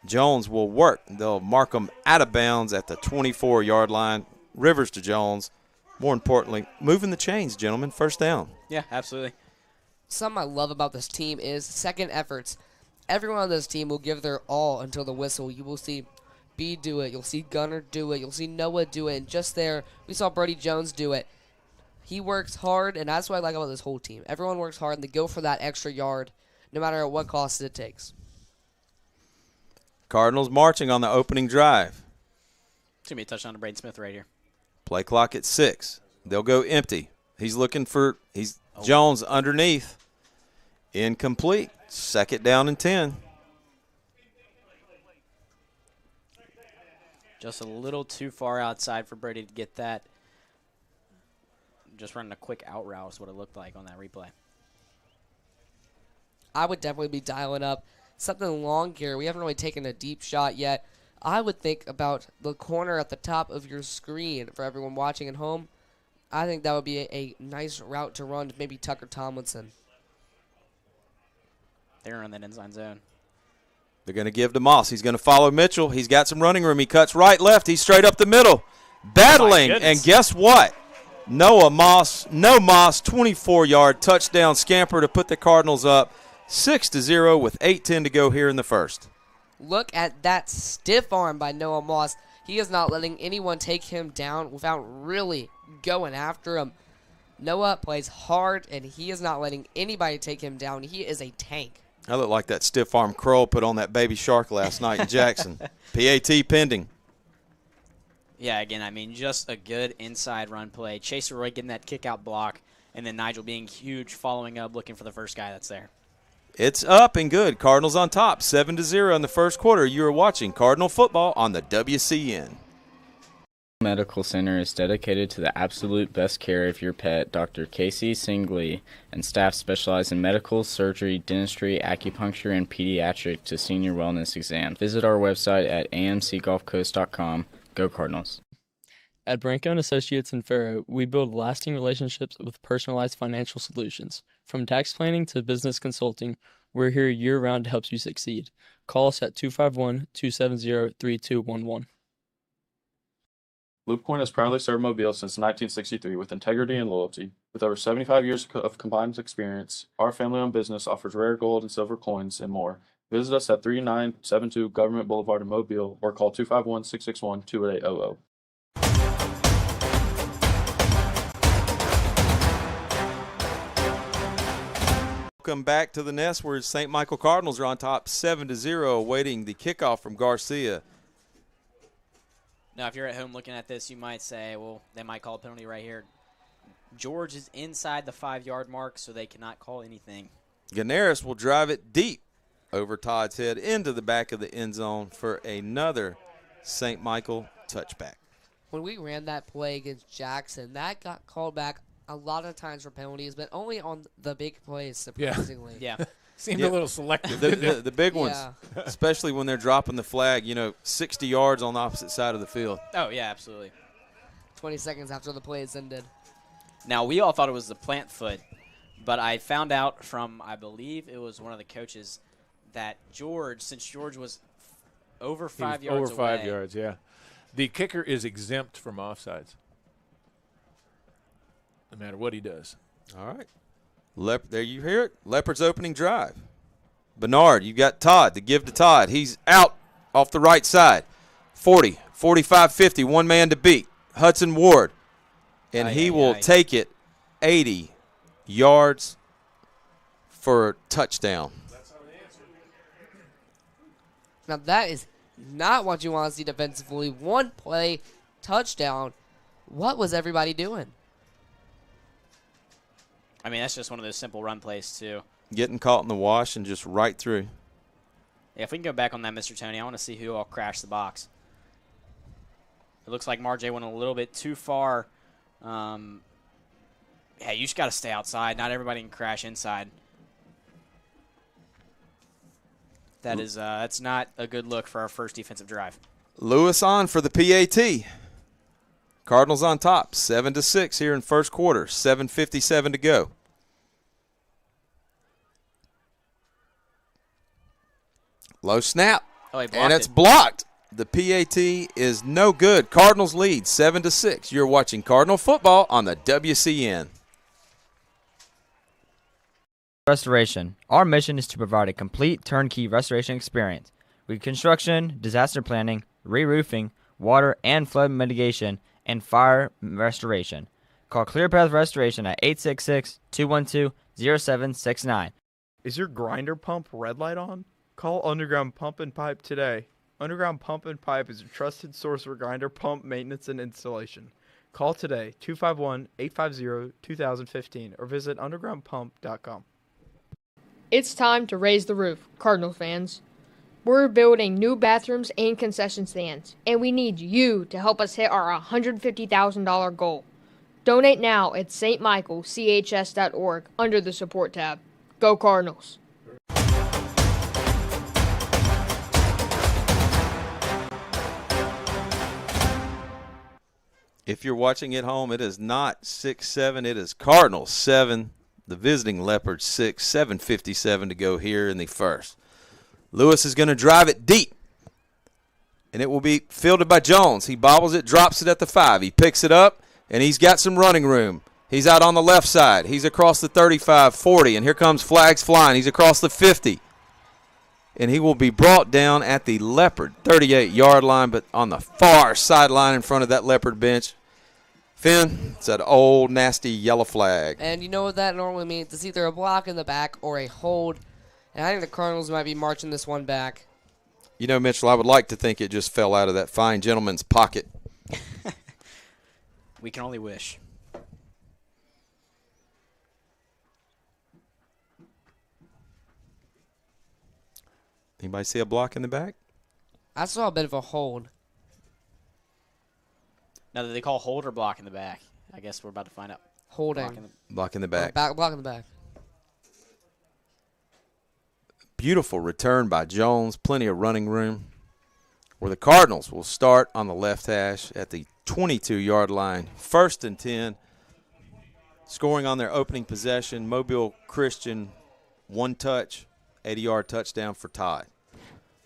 [SPEAKER 18] Jones will work. They'll mark him out of bounds at the 24-yard line. Rivers to Jones. More importantly, moving the chains, gentlemen. First down.
[SPEAKER 14] Yeah, absolutely.
[SPEAKER 13] Something I love about this team is second efforts. Everyone on this team will give their all until the whistle. You will see B do it. You'll see Gunner do it. You'll see Noah do it. And just there, we saw Brody Jones do it. He works hard, and that's what I like about this whole team. Everyone works hard, and they go for that extra yard, no matter at what cost it takes.
[SPEAKER 18] Cardinals marching on the opening drive.
[SPEAKER 14] It's going to be a touchdown to Braden Smith right here.
[SPEAKER 18] Play clock at 6. They'll go empty. He's looking for Jones underneath. Incomplete. 2nd down and 10.
[SPEAKER 14] Just a little too far outside for Brady to get that. Just running a quick out route is what it looked like on that replay.
[SPEAKER 13] I would definitely be dialing up something long here. We haven't really taken a deep shot yet. I would think about the corner at the top of your screen for everyone watching at home. I think that would be a nice route to run to maybe Tucker Tomlinson.
[SPEAKER 14] They're in that inside zone.
[SPEAKER 18] They're going to give to Moss. He's going to follow Mitchell. He's got some running room. He cuts right, left. He's straight up the middle. Battling. And guess what? No Moss, 24-yard touchdown scamper to put the Cardinals up 6-0 with 8:10 to go here in the first.
[SPEAKER 13] Look at that stiff arm by Noah Moss. He is not letting anyone take him down without really going after him. Noah plays hard, and he is not letting anybody take him down. He is a tank.
[SPEAKER 18] I look like that stiff arm Kroll put on that baby shark last night in Jackson. PAT pending.
[SPEAKER 14] Yeah, again, I mean, just a good inside run play. Chase Roy getting that kick-out block, and then Nigel being huge, following up, looking for the first guy that's there.
[SPEAKER 18] It's up and good. Cardinals on top, 7-0 in the first quarter. You are watching Cardinal football on the WCN.
[SPEAKER 19] Medical Center is dedicated to the absolute best care of your pet. Dr. Casey Singley and staff specialize in medical, surgery, dentistry, acupuncture, and pediatric to senior wellness exams. Visit our website at amcgulfcoast.com. Go Cardinals.
[SPEAKER 20] At Branco & Associates in Fairhope, we build lasting relationships with personalized financial solutions. From tax planning to business consulting, we're here year-round to help you succeed. Call us at 251-270-3211.
[SPEAKER 7] Loop Point has proudly served Mobile since 1963 with integrity and loyalty. With over 75 years of combined experience, our family-owned business offers rare gold and silver coins and more. Visit us at 3972 Government Boulevard in Mobile or call 251-661-2800.
[SPEAKER 18] Welcome back to the nest where St. Michael Cardinals are on top 7-0, awaiting the kickoff from Garcia.
[SPEAKER 14] Now, if you're at home looking at this, you might say, well, they might call a penalty right here. George is inside the 5-yard mark, so they cannot call anything.
[SPEAKER 18] Ganaris will drive it deep over Todd's head into the back of the end zone for another St. Michael touchback.
[SPEAKER 13] When we ran that play against Jackson, that got called back a lot of times for penalties, but only on the big plays, surprisingly.
[SPEAKER 14] Yeah.
[SPEAKER 1] Seemed a little selective.
[SPEAKER 18] The big ones,
[SPEAKER 13] Yeah.
[SPEAKER 18] especially when they're dropping the flag, 60 yards on the opposite side of the field.
[SPEAKER 14] Oh, yeah, absolutely.
[SPEAKER 13] 20 seconds after the play is ended.
[SPEAKER 14] Now, we all thought it was the plant foot, but I found out from, I believe it was one of the coaches, that since George was over 5 yards
[SPEAKER 1] over 5 yards, yeah. The kicker is exempt from offsides, no matter what he does.
[SPEAKER 18] All right. There you hear it. Leopard's opening drive. Bernard, you got Todd to give to Todd. He's out off the right side. 40, 45, 50, one man to beat. Hudson Ward. And he will take it 80 yards for a touchdown.
[SPEAKER 13] Now, that is not what you want to see defensively. One play, touchdown. What was everybody doing?
[SPEAKER 14] I mean, that's just one of those simple run plays, too.
[SPEAKER 18] Getting caught in the wash and just right through.
[SPEAKER 14] Yeah, if we can go back on that, Mr. Tony, I want to see who all crashed the box. It looks like Marjay went a little bit too far. Yeah, you just got to stay outside. Not everybody can crash inside. That's not a good look for our first defensive drive.
[SPEAKER 18] Lewis on for the PAT. Cardinals on top, 7-6 here in first quarter, 7:57 to go. Low snap, and it's blocked. The PAT is no good. Cardinals lead 7-6. You're watching Cardinal football on the WCN.
[SPEAKER 21] Restoration. Our mission is to provide a complete turnkey restoration experience with construction, disaster planning, re-roofing, water and flood mitigation, and fire restoration. Call ClearPath Restoration at 866-212-0769.
[SPEAKER 10] Is your grinder pump red light on? Call Underground Pump and Pipe today. Underground Pump and Pipe is a trusted source for grinder pump maintenance and installation. Call today, 251-850-2015, or visit undergroundpump.com.
[SPEAKER 22] It's time to raise the roof, Cardinal fans. We're building new bathrooms and concession stands, and we need you to help us hit our $150,000 goal. Donate now at stmichaelchs.org under the support tab. Go Cardinals!
[SPEAKER 18] If you're watching at home, it is not 6-7. It is Cardinals 7, the visiting Leopards 6, 7:57 to go here in the first. Lewis is going to drive it deep, and it will be fielded by Jones. He bobbles it, drops it at the 5. He picks it up, and he's got some running room. He's out on the left side. He's across the 35, 40, and here comes flags flying. He's across the 50, and he will be brought down at the Leopard 38-yard line, but on the far sideline in front of that Leopard bench. Finn, it's that old, nasty yellow flag.
[SPEAKER 13] And you know what that normally means? It's either a block in the back or a hold. And I think the Cardinals might be marching this one back.
[SPEAKER 18] You know, Mitchell, I would like to think it just fell out of that fine gentleman's pocket.
[SPEAKER 14] We can only wish.
[SPEAKER 18] Anybody see a block in the back?
[SPEAKER 13] I saw a bit of a hold.
[SPEAKER 14] Now, do they call hold or block in the back? I guess we're about to find out.
[SPEAKER 13] Holding.
[SPEAKER 18] Block in the back.
[SPEAKER 13] Block in the back.
[SPEAKER 18] Beautiful return by Jones. Plenty of running room. Where the Cardinals will start on the left hash at the 22-yard line. 1st and 10. Scoring on their opening possession. Mobile Christian, 1 touch, 80-yard touchdown for Todd.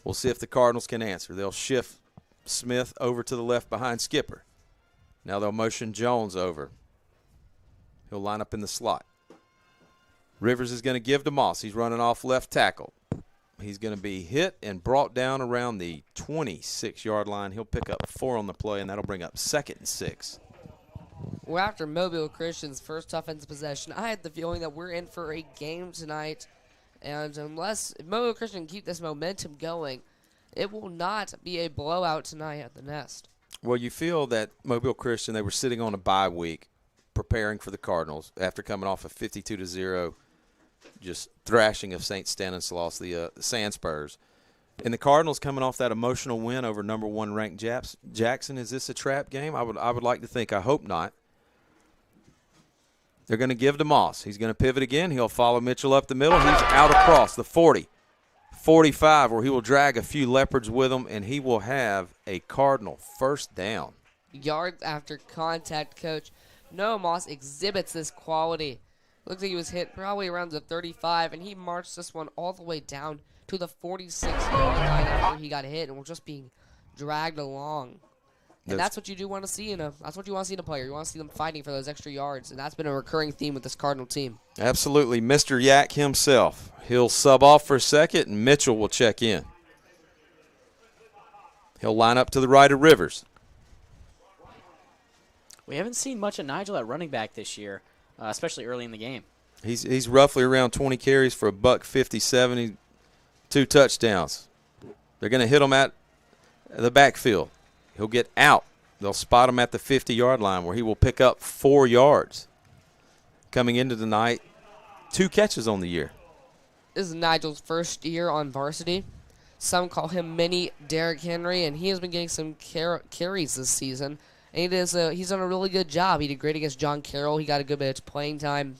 [SPEAKER 18] We'll see if the Cardinals can answer. They'll shift Smith over to the left behind Skipper. Now they'll motion Jones over. He'll line up in the slot. Rivers is going to give to Moss. He's running off left tackle. He's going to be hit and brought down around the 26-yard line. He'll pick up 4 on the play, and that'll bring up 2nd and 6.
[SPEAKER 13] Well, after Mobile Christian's first offensive possession, I had the feeling that we're in for a game tonight. And unless Mobile Christian can keep this momentum going, it will not be a blowout tonight at the Nest.
[SPEAKER 18] Well, you feel that Mobile Christian, they were sitting on a bye week preparing for the Cardinals after coming off a 52-0 just thrashing of St. Stanislaus, the Sandspurs. And the Cardinals coming off that emotional win over number 1 ranked Jackson. Is this a trap game? I would like to think. I hope not. They're going to give to Moss. He's going to pivot again. He'll follow Mitchell up the middle. He's out across the 40, 45, where he will drag a few Leopards with him, and he will have a Cardinal first down.
[SPEAKER 13] Yards after contact, Coach. Noah Moss exhibits this quality. Looks like he was hit probably around the 35, and he marched this one all the way down to the 46-yard line after he got hit, and was just being dragged along. And that's what you do want to see in a player. You want to see them fighting for those extra yards, and that's been a recurring theme with this Cardinal team.
[SPEAKER 18] Absolutely. Mr. Yak himself. He'll sub off for a second, and Mitchell will check in. He'll line up to the right of Rivers.
[SPEAKER 14] We haven't seen much of Nigel at running back this year, especially early in the game.
[SPEAKER 18] He's roughly around 20 carries for $157, 2 touchdowns. They're going to hit him at the backfield. He'll get out. They'll spot him at the 50-yard line where he will pick up 4 yards. Coming into tonight, 2 catches on the year.
[SPEAKER 13] This is Nigel's first year on varsity. Some call him mini Derrick Henry, and he has been getting some carries this season. And he's done a really good job. He did great against John Carroll. He got a good bit of playing time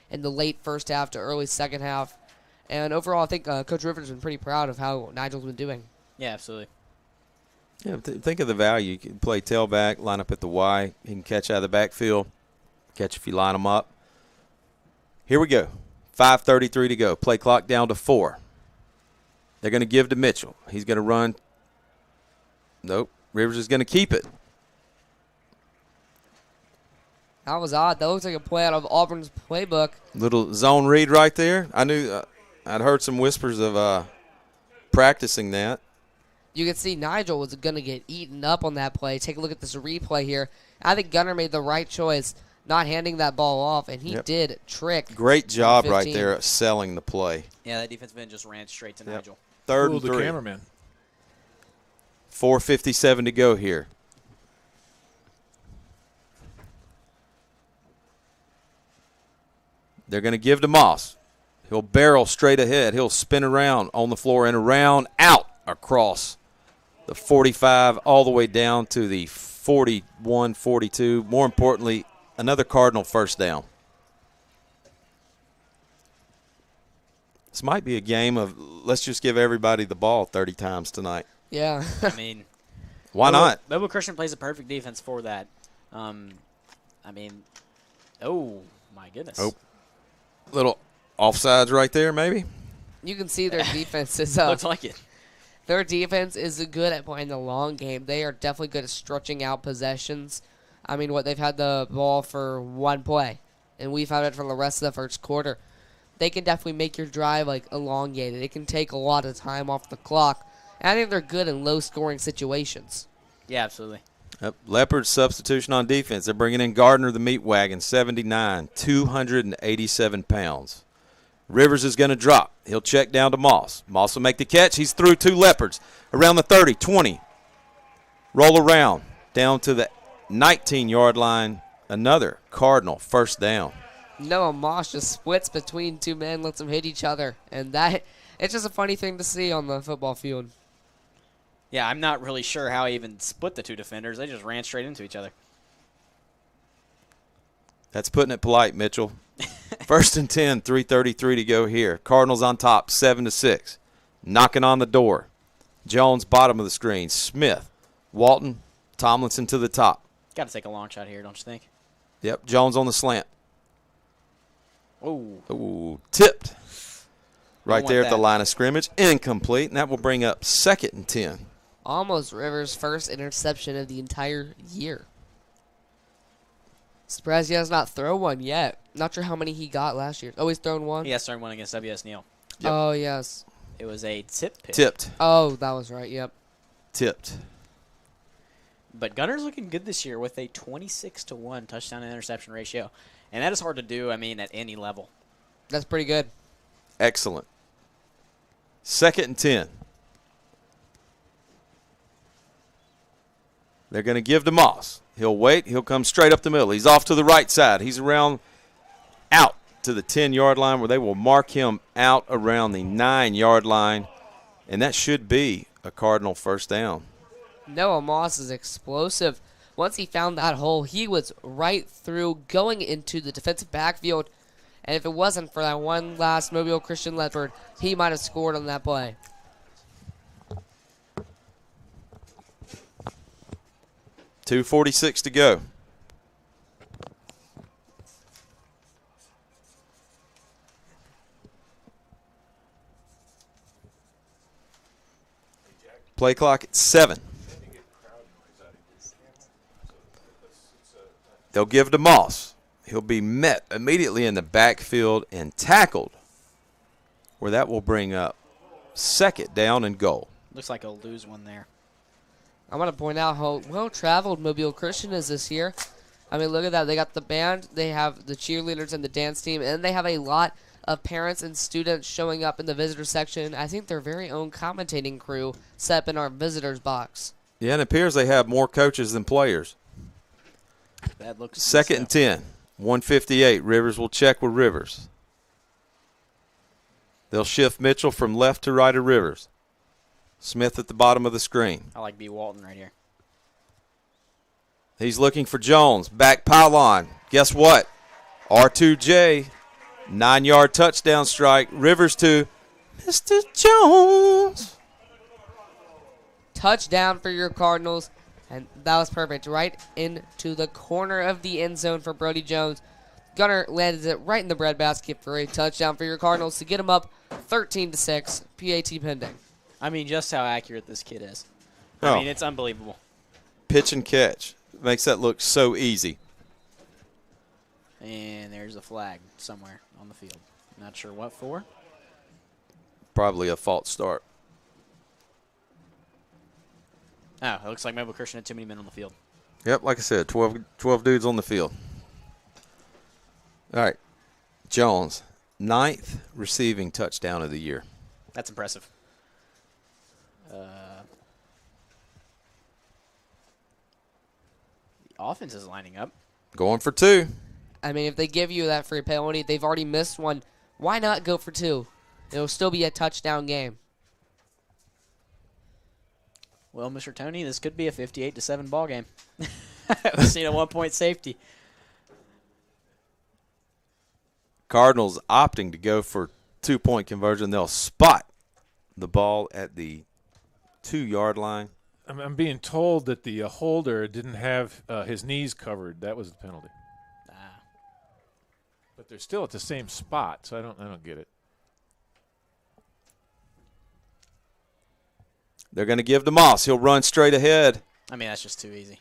[SPEAKER 13] in the late first half to early second half. And overall, I think Coach Rivers has been pretty proud of how Nigel's been doing.
[SPEAKER 14] Yeah, absolutely.
[SPEAKER 18] Yeah, think of the value. You can play tailback, line up at the Y. He can catch out of the backfield, catch if you line him up. Here we go. 5:33 to go. Play clock down to 4. They're going to give to Mitchell. He's going to run. Nope. Rivers is going to keep it.
[SPEAKER 13] That was odd. That looks like a play out of Auburn's playbook.
[SPEAKER 18] Little zone read right there. I knew I'd heard some whispers of practicing that.
[SPEAKER 13] You can see Nigel was going to get eaten up on that play. Take a look at this replay here. I think Gunner made the right choice not handing that ball off, and he did trick.
[SPEAKER 18] Great job right there at selling the play.
[SPEAKER 14] Yeah, that defensive end just ran straight to Nigel.
[SPEAKER 18] 3rd and 3.
[SPEAKER 1] The cameraman.
[SPEAKER 18] 4:57 to go here. They're going to give to Moss. He'll barrel straight ahead. He'll spin around on the floor and around, out across the 45 all the way down to the 41, 42. More importantly, another Cardinal first down. This might be a game of let's just give everybody the ball 30 times tonight.
[SPEAKER 13] Yeah.
[SPEAKER 14] I mean,
[SPEAKER 18] why not?
[SPEAKER 14] Mobile Christian plays a perfect defense for that. I mean, oh, my goodness.
[SPEAKER 18] Oh, little offsides right there, maybe.
[SPEAKER 13] You can see their defense is
[SPEAKER 14] looks like it.
[SPEAKER 13] Their defense is good at playing the long game. They are definitely good at stretching out possessions. I mean, they've had the ball for 1 play, and we've had it for the rest of the first quarter. They can definitely make your drive elongated. It can take a lot of time off the clock. And I think they're good in low-scoring situations.
[SPEAKER 14] Yeah, absolutely.
[SPEAKER 18] Yep. Leopards substitution on defense. They're bringing in Gardner the meat wagon, 79, 287 pounds. Rivers is going to drop. He'll check down to Moss. Moss will make the catch. He's through 2 Leopards. Around the 30, 20. Roll around. Down to the 19-yard line. Another Cardinal first down.
[SPEAKER 13] Noah Moss just splits between 2 men, lets them hit each other. And it's just a funny thing to see on the football field.
[SPEAKER 14] Yeah, I'm not really sure how he even split the 2 defenders. They just ran straight into each other.
[SPEAKER 18] That's putting it polite, Mitchell. 1st and 10, 3:33 to go here. Cardinals on top, 7-6. Knocking on the door. Jones, bottom of the screen. Smith, Walton, Tomlinson to the top.
[SPEAKER 14] Got to take a long shot here, don't you think?
[SPEAKER 18] Yep, Jones on the slant.
[SPEAKER 14] Oh.
[SPEAKER 18] Ooh, tipped. Right there at the
[SPEAKER 14] that.
[SPEAKER 18] line of scrimmage. Incomplete, and that will bring up 2nd and 10.
[SPEAKER 13] Almost Rivers' first interception of the entire year. Surprised he has not thrown one yet. Not sure how many he got last year. Oh, he's thrown one?
[SPEAKER 14] He has thrown one against W.S. Neal.
[SPEAKER 18] Yep.
[SPEAKER 13] Oh, yes.
[SPEAKER 14] It was a tip pick.
[SPEAKER 18] Tipped.
[SPEAKER 13] Oh, that was right, yep.
[SPEAKER 18] Tipped.
[SPEAKER 14] But Gunner's looking good this year with a 26-1 touchdown to interception ratio. And that is hard to do, I mean, at any level.
[SPEAKER 13] That's pretty good.
[SPEAKER 18] Excellent. 2nd and 10. They're going to give to Moss. He'll wait. He'll come straight up the middle. He's off to the right side. He's around out to the 10-yard line where they will mark him out around the 9-yard line. And that should be a Cardinal first down.
[SPEAKER 13] Noah Moss is explosive. Once he found that hole, he was right through going into the defensive backfield. And if it wasn't for that one last Mobile Christian Leopard, he might have scored on that play.
[SPEAKER 18] .246 to go. Play clock at 7. They'll give to Moss. He'll be met immediately in the backfield and tackled, where that will bring up 2nd down and goal.
[SPEAKER 14] Looks like he'll lose one there.
[SPEAKER 13] I want to point out how well-traveled Mobile Christian is this year. I mean, look at that. They got the band, they have the cheerleaders and the dance team, and they have a lot of parents and students showing up in the visitor section. I think their very own commentating crew set up in our visitors box.
[SPEAKER 18] Yeah, and it appears they have more coaches than players.
[SPEAKER 14] That looks
[SPEAKER 18] 2nd and 10. 158. Rivers will check with Rivers. They'll shift Mitchell from left to right of Rivers. Smith at the bottom of the screen.
[SPEAKER 14] I like B. Walton right here.
[SPEAKER 18] He's looking for Jones. Back pylon. Guess what? R2J. 9-yard touchdown strike. Rivers to Mr. Jones.
[SPEAKER 13] Touchdown for your Cardinals. And that was perfect. Right into the corner of the end zone for Brody Jones. Gunner landed it right in the breadbasket for a touchdown for your Cardinals to get them up 13-6. PAT pending.
[SPEAKER 14] I mean, just how accurate this kid is. I mean, it's unbelievable.
[SPEAKER 18] Pitch and catch. Makes that look so easy.
[SPEAKER 14] And there's a flag somewhere on the field. Not sure what for.
[SPEAKER 18] Probably a false start.
[SPEAKER 14] Oh, it looks like Mobile Christian had too many men on the field.
[SPEAKER 18] Yep, like I said, 12 dudes on the field. All right. Jones, 9th receiving touchdown of the year.
[SPEAKER 14] That's impressive. The offense is lining up.
[SPEAKER 18] Going for 2.
[SPEAKER 13] I mean, if they give you that free penalty, they've already missed one. Why not go for 2? It'll still be a touchdown game.
[SPEAKER 14] Well, Mr. Tony, this could be a 58-7 ball game. We've seen a 1-point safety.
[SPEAKER 18] Cardinals opting to go for 2-point conversion. They'll spot the ball at the 2-yard line.
[SPEAKER 1] I'm being told that the holder didn't have his knees covered. That was the penalty. But they're still at the same spot, so I don't get it.
[SPEAKER 18] They're going to give to Moss. He'll run straight ahead.
[SPEAKER 14] I mean, that's just too easy.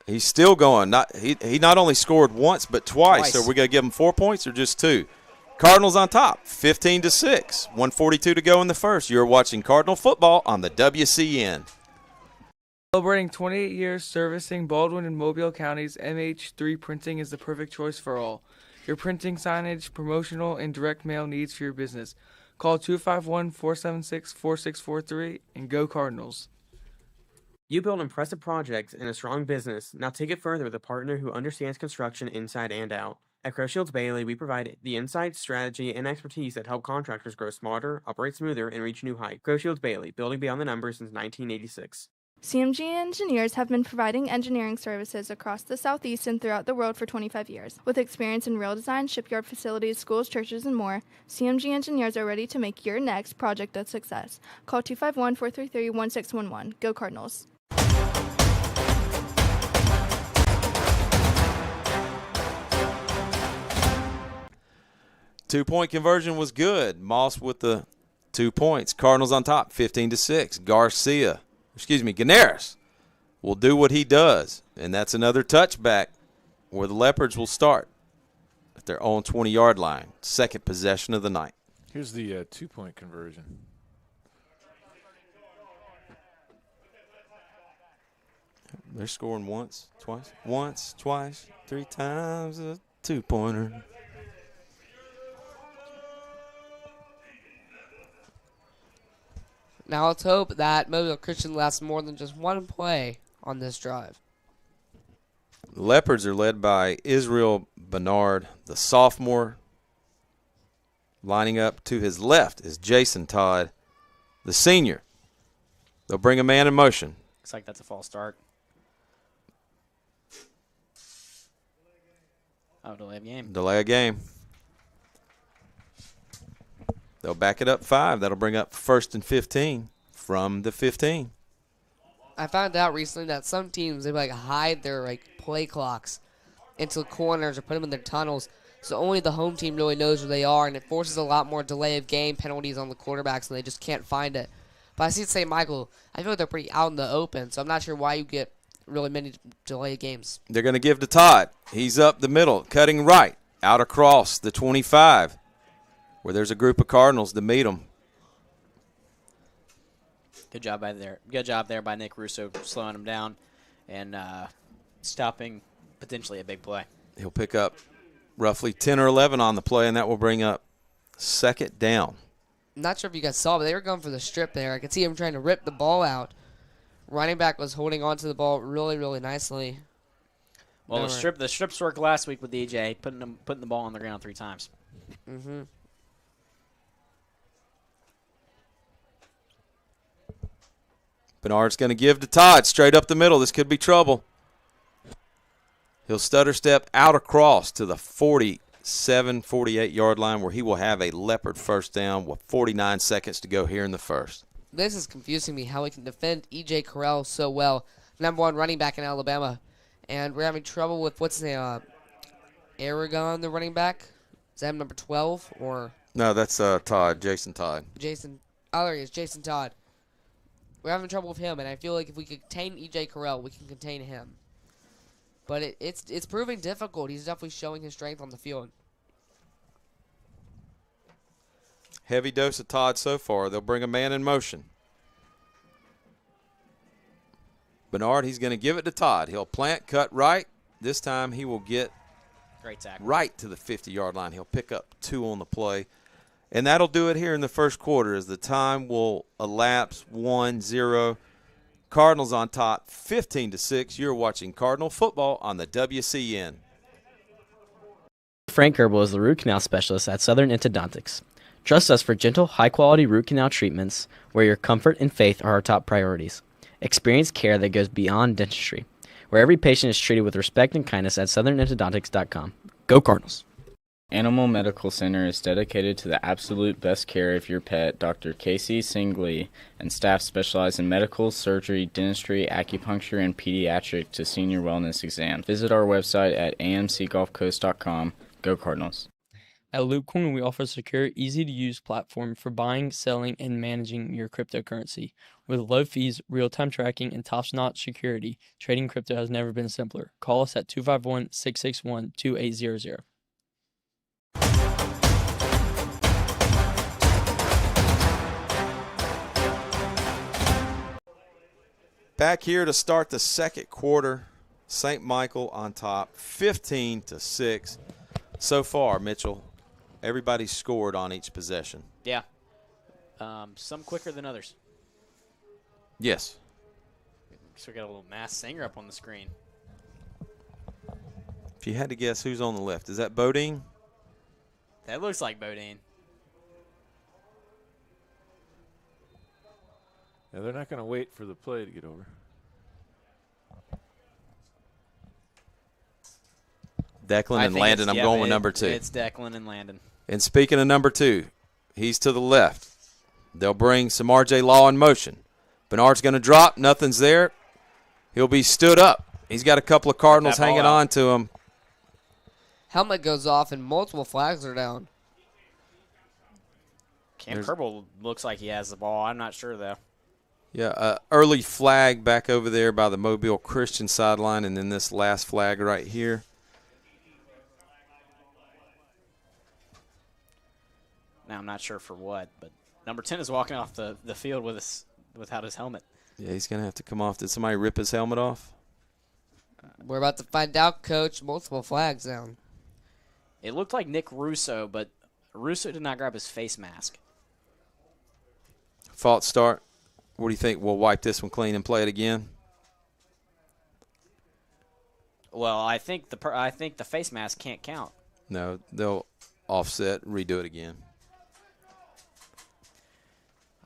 [SPEAKER 18] He's still going. He not only scored once, but twice. So we're going to give him 4 points or just 2. Cardinals on top, 15-6. 1:42 to go in the first. You're watching Cardinal football on the WCN.
[SPEAKER 5] Celebrating 28 years servicing Baldwin and Mobile counties, MH3 Printing is the perfect choice for all. Your printing, signage, promotional, and direct mail needs for your business. Call 251-476-4643 and go Cardinals.
[SPEAKER 6] You build impressive projects in a strong business. Now take it further with a partner who understands construction inside and out. At Crowshields Bailey, we provide the insight, strategy, and expertise that help contractors grow smarter, operate smoother, and reach new heights. Crowshields Bailey, building beyond the numbers since 1986.
[SPEAKER 12] CMG engineers have been providing engineering services across the Southeast and throughout the world for 25 years. With experience in rail design, shipyard facilities, schools, churches, and more, CMG engineers are ready to make your next project a success. Call 251-433-1611. Go Cardinals.
[SPEAKER 18] Two-point conversion was good. Moss with the 2 points. Cardinals on top, 15-6. Ganaris will do what he does, and that's another touchback where the Leopards will start at their own 20-yard line. Second possession of the night.
[SPEAKER 1] Here's the 2-point conversion.
[SPEAKER 18] They're scoring once, twice, 3 times a 2-pointer.
[SPEAKER 13] Now let's hope that Mobile Christian lasts more than just one play on this drive.
[SPEAKER 18] Leopards are led by Israel Bernard, the sophomore. Lining up to his left is Jason Todd, the senior. They'll bring a man in motion.
[SPEAKER 14] Looks like that's a false start. Oh, delay of game.
[SPEAKER 18] Delay a game. They'll back it up 5. That'll bring up 1st and 15 from the 15.
[SPEAKER 13] I found out recently that some teams, they like hide their play clocks into the corners or put them in their tunnels, so only the home team really knows where they are, and it forces a lot more delay of game penalties on the quarterbacks, and they just can't find it. But I see St. Michael, I feel like they're pretty out in the open, so I'm not sure why you get really many delay games.
[SPEAKER 18] They're going to give to Todd. He's up the middle, cutting right, out across the 25, where there's a group of Cardinals to meet them.
[SPEAKER 14] Good job there by Nick Russo, slowing him down and stopping potentially a big play.
[SPEAKER 18] He'll pick up roughly 10 or 11 on the play, and that will bring up 2nd down.
[SPEAKER 13] I'm not sure if you guys saw, but they were going for the strip there. I could see him trying to rip the ball out. Running back was holding on to the ball really, really nicely.
[SPEAKER 14] Well, the strips worked last week with DJ, putting the ball on the ground 3 times.
[SPEAKER 13] Mm-hmm.
[SPEAKER 18] Bernard's going to give to Todd straight up the middle. This could be trouble. He'll stutter step out across to the 48-yard line where he will have a Leopard 1st down with 49 seconds to go here in the 1st.
[SPEAKER 13] This is confusing me how we can defend E.J. Corral so well. #1 running back in Alabama. And we're having trouble with, what's his name, Aragon, the running back? Is that number 12? Or
[SPEAKER 18] No, that's Todd, Jason Todd.
[SPEAKER 13] There he is, Jason Todd. We're having trouble with him, and I feel like if we could contain E.J. Corral, we can contain him. But it's proving difficult. He's definitely showing his strength on the field.
[SPEAKER 18] Heavy dose of Todd so far. They'll bring a man in motion. Bernard, he's going to give it to Todd. He'll plant, cut right. This time he will get
[SPEAKER 14] great tackle
[SPEAKER 18] right to the 50-yard line. He'll pick up 2 on the play. And that'll do it here in the 1st quarter as the time will elapse 1-0. Cardinals on top, 15-6. You're watching Cardinal football on the WCN.
[SPEAKER 2] Frank Gerbel is the root canal specialist at Southern Endodontics. Trust us for gentle, high-quality root canal treatments where your comfort and faith are our top priorities. Experience care that goes beyond dentistry, where every patient is treated with respect and kindness at southernendodontics.com. Go Cardinals!
[SPEAKER 19] Animal Medical Center is dedicated to the absolute best care of your pet. Dr. Casey Singley and staff specialize in medical, surgery, dentistry, acupuncture, and pediatric to senior wellness exams. Visit our website at amcgolfcoast.com. Go Cardinals!
[SPEAKER 20] At LoopCoin, we offer a secure, easy-to-use platform for buying, selling, and managing your cryptocurrency. With low fees, real-time tracking, and top-notch security, trading crypto has never been simpler. Call us at 251-661-2800.
[SPEAKER 18] Back here to start the 2nd quarter. St. Michael on top, 15-6. So far, Mitchell, everybody's scored on each possession.
[SPEAKER 14] Yeah. Some quicker than others.
[SPEAKER 18] Yes.
[SPEAKER 14] So we got a little mass singer up on the screen.
[SPEAKER 18] If you had to guess who's on the left, is that Bodine?
[SPEAKER 14] That looks like Bodine.
[SPEAKER 1] Yeah, they're not going to wait for the play to get over.
[SPEAKER 18] Declan and Landon. I'm going with number 2.
[SPEAKER 14] It's Declan and Landon.
[SPEAKER 18] And speaking of number 2, he's to the left. They'll bring some R.J. Law in motion. Bernard's going to drop. Nothing's there. He'll be stood up. He's got a couple of Cardinals hanging on to him.
[SPEAKER 13] Helmet goes off and multiple flags are down.
[SPEAKER 14] Cam Kerbel looks like he has the ball. I'm not sure, though.
[SPEAKER 18] Yeah, early flag back over there by the Mobile Christian sideline, and then this last flag right here.
[SPEAKER 14] Now, I'm not sure for what, but number 10 is walking off the field without his helmet.
[SPEAKER 18] Yeah, he's going to have to come off. Did somebody rip his helmet off?
[SPEAKER 13] We're about to find out, Coach. Multiple flags down.
[SPEAKER 14] It looked like Nick Russo, but Russo did not grab his face mask.
[SPEAKER 18] False start. What do you think? We'll wipe this one clean and play it again?
[SPEAKER 14] Well, I think the face mask can't count.
[SPEAKER 18] No, they'll offset, redo it again.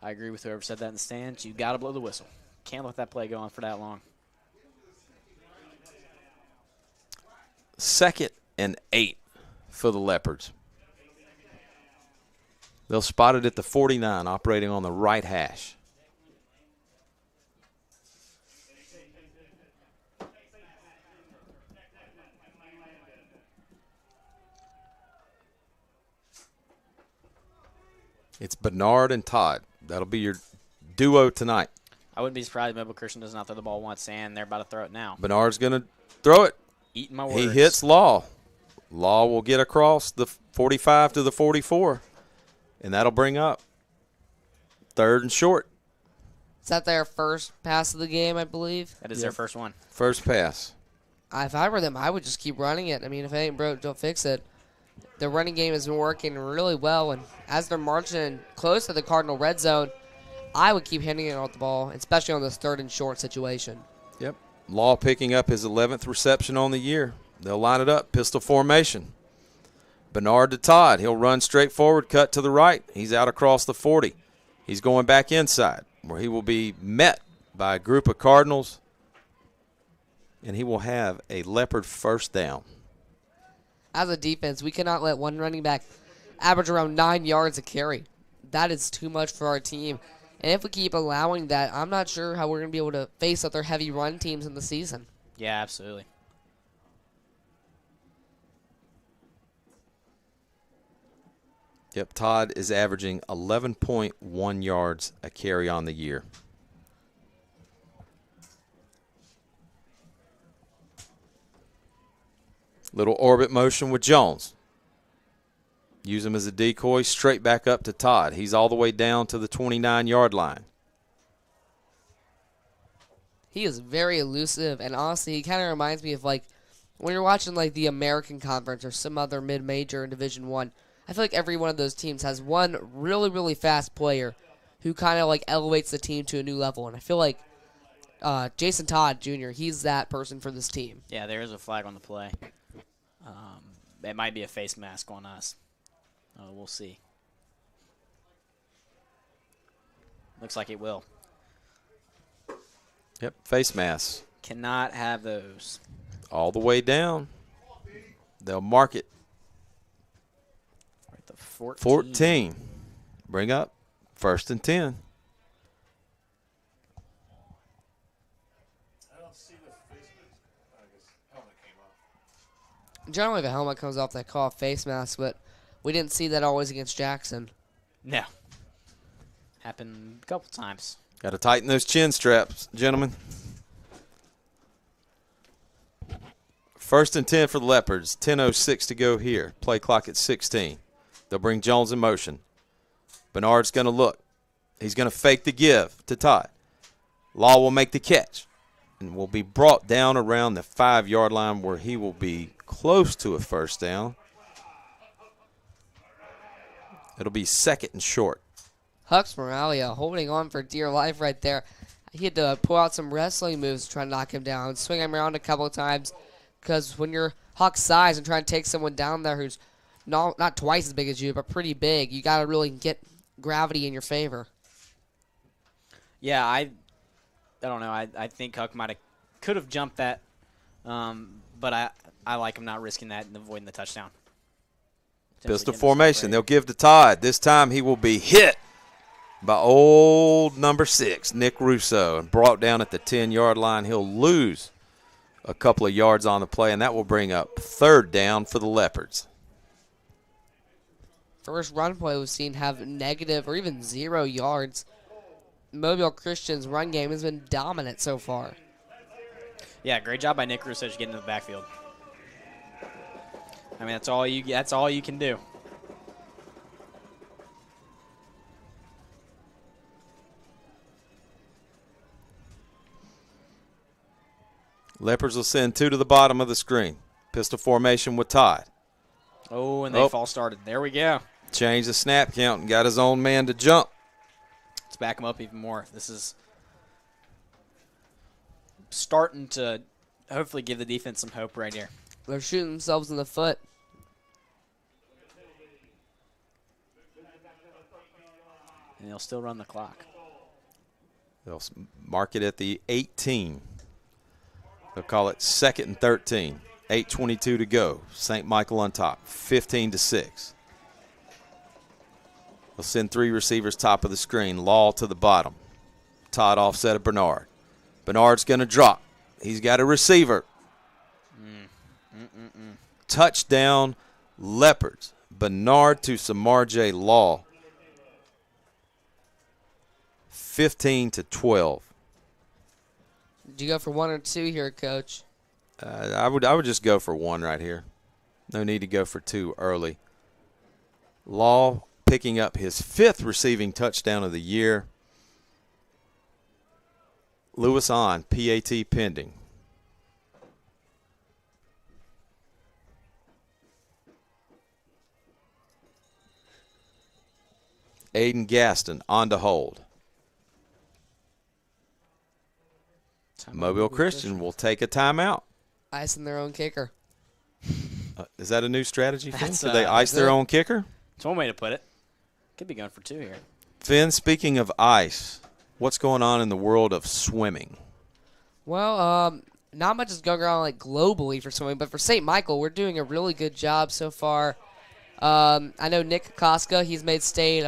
[SPEAKER 14] I agree with whoever said that in the stands. You got to blow the whistle. Can't let that play go on for that long.
[SPEAKER 18] 2nd and 8 for the Leopards. They'll spot it at the 49, operating on the right hash. It's Bernard and Todd. That'll be your duo tonight.
[SPEAKER 14] I wouldn't be surprised if Mobile Christian does not throw the ball once, and they're about to throw it now.
[SPEAKER 18] Bernard's going to throw it.
[SPEAKER 14] Eating my words.
[SPEAKER 18] He hits Law. Law will get across the 45 to the 44, and that'll bring up 3rd and short.
[SPEAKER 13] Is that their first pass of the game, I believe?
[SPEAKER 14] That is their first one.
[SPEAKER 18] First pass.
[SPEAKER 13] If I were them, I would just keep running it. I mean, if it ain't broke, don't fix it. The running game has been working really well, and as they're marching close to the Cardinal red zone, I would keep hitting it off the ball, especially on this 3rd and short situation.
[SPEAKER 18] Yep. Law picking up his 11th reception on the year. They'll line it up, pistol formation. Bernard to Todd. He'll run straight forward, cut to the right. He's out across the 40. He's going back inside, where he will be met by a group of Cardinals, and he will have a Leopard first down.
[SPEAKER 13] As a defense, we cannot let one running back average around 9 yards a carry. That is too much for our team. And if we keep allowing that, I'm not sure how we're going to be able to face other heavy run teams in the season.
[SPEAKER 14] Yeah, absolutely.
[SPEAKER 18] Yep, Todd is averaging 11.1 yards a carry on the year. Little orbit motion with Jones. Use him as a decoy, straight back up to Todd. He's all the way down to the 29-yard line.
[SPEAKER 13] He is very elusive, and honestly, he kind of reminds me of, like, when you're watching, like, the American Conference or some other mid-major in Division I. I feel like every one of those teams has one really, really fast player who kind of, like, elevates the team to a new level, and I feel like Jason Todd, Jr., he's that person for this team.
[SPEAKER 14] Yeah, there is a flag on the play. It might be a face mask on us. We'll see. Looks like it will.
[SPEAKER 18] Yep, face mask.
[SPEAKER 14] Cannot have those.
[SPEAKER 18] All the way down. They'll mark it.
[SPEAKER 14] Right, the 14.
[SPEAKER 18] 14. Bring up 1st and 10.
[SPEAKER 13] Generally, the helmet comes off that call face mask, but we didn't see that always against Jackson.
[SPEAKER 14] No. Happened a couple times.
[SPEAKER 18] Got to tighten those chin straps, gentlemen. 1st and 10 for the Leopards. 10:06 to go here. Play clock at 16. They'll bring Jones in motion. Bernard's going to look. He's going to fake the give to Todd. Law will make the catch and will be brought down around the 5-yard line where he will be close to a first down. It'll be 2nd and short.
[SPEAKER 13] Hux Moralia holding on for dear life right there. He had to pull out some wrestling moves to try to knock him down, swing him around a couple of times, because when you're Huck's size and trying to take someone down there who's not twice as big as you, but pretty big, you got to really get gravity in your favor.
[SPEAKER 14] Yeah, I don't know. I think Huck could have jumped that, but I like him not risking that and avoiding the touchdown.
[SPEAKER 18] Pistol formation. They'll give to Todd. This time he will be hit by old number 6, Nick Russo, and brought down at the 10-yard line. He'll lose a couple of yards on the play, and that will bring up 3rd down for the Leopards.
[SPEAKER 13] First run play we've seen have negative or even 0 yards. Mobile Christian's run game has been dominant so far.
[SPEAKER 14] Yeah, great job by Nick Russo to get into the backfield. I mean, that's all you can do.
[SPEAKER 18] Leopards will send 2 to the bottom of the screen. Pistol formation with Todd.
[SPEAKER 14] Oh, and they false started. There we go.
[SPEAKER 18] Changed the snap count and got his own man to jump.
[SPEAKER 14] Let's back him up even more. This is starting to hopefully give the defense some hope right here.
[SPEAKER 13] They're shooting themselves in the foot.
[SPEAKER 14] And they'll still run the clock.
[SPEAKER 18] They'll mark it at the 18. They'll call it 2nd and 13. 8:22 to go. St. Michael on top, 15-6. They'll send 3 receivers top of the screen. Law to the bottom. Todd offset of Bernard. Bernard's going to drop. He's got a receiver. Touchdown, Leopards. Bernard to Samar J. Law. 15-12.
[SPEAKER 13] Do you go for 1 or 2 here, Coach?
[SPEAKER 18] I would just go for 1 right here. No need to go for 2 early. Law picking up his 5th receiving touchdown of the year. Lewis on, PAT pending. Aiden Gaston on to hold. Mobile Christian will take a timeout.
[SPEAKER 13] Icing their own kicker.
[SPEAKER 18] Is that a new strategy, Finn?
[SPEAKER 14] That's,
[SPEAKER 18] Could they ice their own kicker?
[SPEAKER 14] That's one way to put it. Could be going for 2 here.
[SPEAKER 18] Finn, speaking of ice, what's going on in the world of swimming?
[SPEAKER 13] Well, not much is going on like globally for swimming, but for St. Michael, we're doing a really good job so far. I know Nick Koska, he's made state.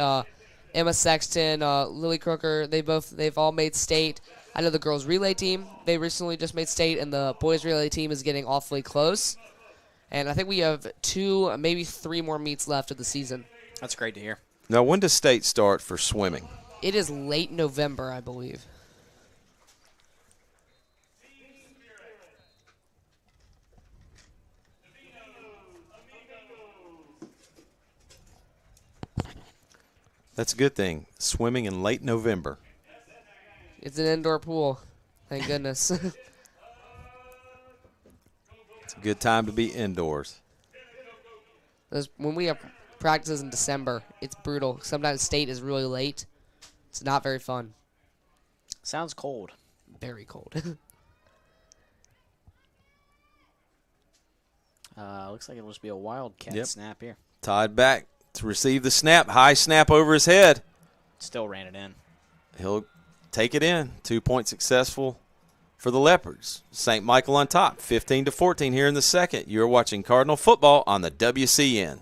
[SPEAKER 13] Emma Sexton, Lily Crooker, they've all made state. I know the girls' relay team, they recently just made state, and the boys' relay team is getting awfully close. And I think we have 2, maybe 3 more meets left of the season.
[SPEAKER 14] That's great to hear.
[SPEAKER 18] Now, when does state start for swimming?
[SPEAKER 13] It is late November, I believe.
[SPEAKER 18] That's a good thing. Swimming in late November.
[SPEAKER 13] It's an indoor pool. Thank goodness.
[SPEAKER 18] It's a good time to be indoors.
[SPEAKER 13] When we have practices in December, it's brutal. Sometimes state is really late. It's not very fun.
[SPEAKER 14] Sounds cold.
[SPEAKER 13] Very cold.
[SPEAKER 14] Looks like it'll just be a Wildcat snap here.
[SPEAKER 18] Todd back to receive the snap. High snap over his head.
[SPEAKER 14] Still ran it in.
[SPEAKER 18] He'll take it in. 2-point successful for the Leopards. St. Michael on top, 15-14 here in the second. You're watching Cardinal football on the WCN.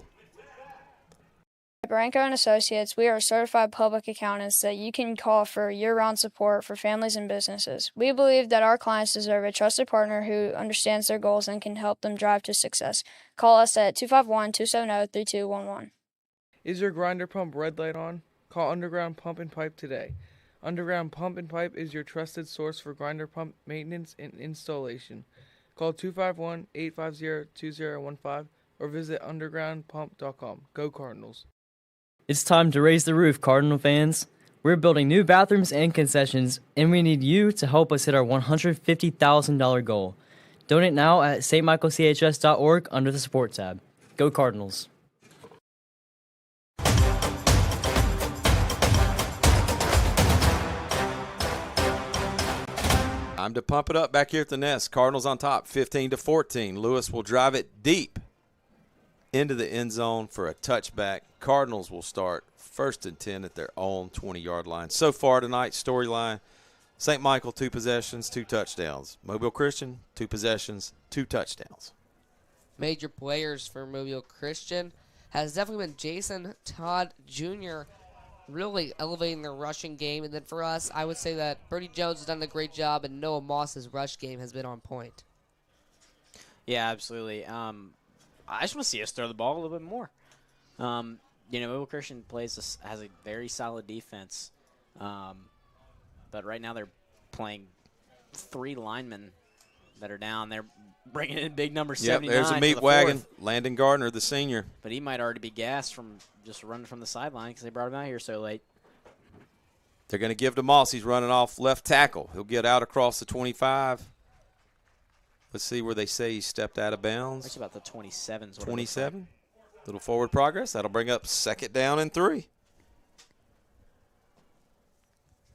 [SPEAKER 17] At Branco and Associates, we are certified public accountants that you can call for year-round support for families and businesses. We believe that our clients deserve a trusted partner who understands their goals and can help them drive to success. Call us at 251-270-3211.
[SPEAKER 5] Is your grinder pump red light on? Call Underground Pump and Pipe today. Underground Pump and Pipe is your trusted source for grinder pump maintenance and installation. Call 251-850-2015 or visit undergroundpump.com. Go Cardinals.
[SPEAKER 3] It's time to raise the roof, Cardinal fans. We're building new bathrooms and concessions, and we need you to help us hit our $150,000 goal. Donate now at stmichaelchs.org under the support tab. Go Cardinals.
[SPEAKER 18] Time to pump it up back here at the nest. Cardinals on top, 15-14. Lewis will drive it deep into the end zone for a touchback. Cardinals will start 1st and 10 at their own 20-yard line. So far tonight, storyline, St. Michael, 2 possessions, 2 touchdowns. Mobile Christian, 2 possessions, 2 touchdowns.
[SPEAKER 13] Major players for Mobile Christian has definitely been Jason Todd Jr., really elevating their rushing game. And then for us, I would say that Brody Jones has done a great job, and Noah Moss's rush game has been on point.
[SPEAKER 14] Yeah, absolutely. I just want to see us throw the ball a little bit more. Mobile Christian has a very solid defense. But right now they're playing 3 linemen that are down. They're bringing in big number 79.
[SPEAKER 18] There's a meat wagon. Landon Gardner, the senior.
[SPEAKER 14] But he might already be gassed from just running from the sideline because they brought him out here so late.
[SPEAKER 18] They're going to give to Moss. He's running off left tackle. He'll get out across the 25. Let's see where they say he stepped out of bounds.
[SPEAKER 14] That's about the 27s.
[SPEAKER 18] 27. Little forward progress. That'll bring up 2nd down and 3.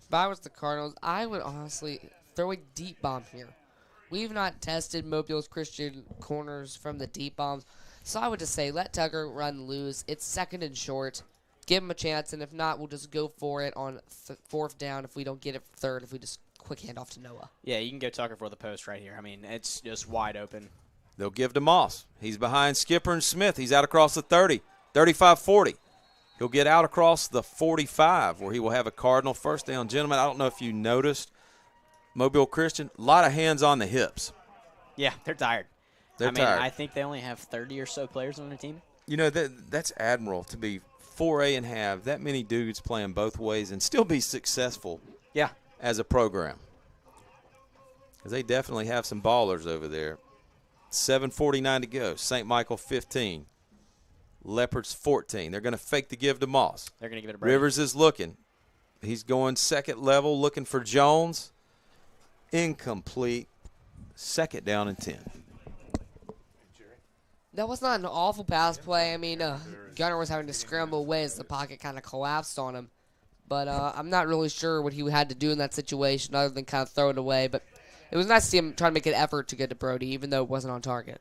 [SPEAKER 13] If I was the Cardinals, I would honestly throw a deep bomb here. We've not tested Mobile's Christian corners from the deep bombs, so I would just say let Tucker run loose. It's 2nd and short. Give him a chance, and if not, we'll just go for it on 4th down if we don't get it 3rd, if we just quick handoff to Noah.
[SPEAKER 14] Yeah, you can go Tucker for the post right here. I mean, it's just wide open.
[SPEAKER 18] They'll give to Moss. He's behind Skipper and Smith. He's out across the 30, 35-40. He'll get out across the 45 where he will have a Cardinal first down. Gentlemen, I don't know if you noticed, Mobile Christian, a lot of hands on the hips.
[SPEAKER 14] Yeah, they're tired.
[SPEAKER 18] They're tired.
[SPEAKER 14] I think they only have 30 or so players on their team.
[SPEAKER 18] You know, that's admirable to be 4A and have that many dudes playing both ways and still be successful as a program. Because they definitely have some ballers over there. 7:49 to go. St. Michael 15. Leopards 14. They're going to fake the give to Moss.
[SPEAKER 14] They're going to give it to Brady.
[SPEAKER 18] Rivers is looking. He's going 2nd level, looking for Jones. Incomplete. 2nd down and 10.
[SPEAKER 13] That was not an awful pass play. I mean, Gunner was having to scramble away as the pocket kind of collapsed on him. But I'm not really sure what he had to do in that situation other than kind of throw it away. But it was nice to see him try to make an effort to get to Brody, even though it wasn't on target.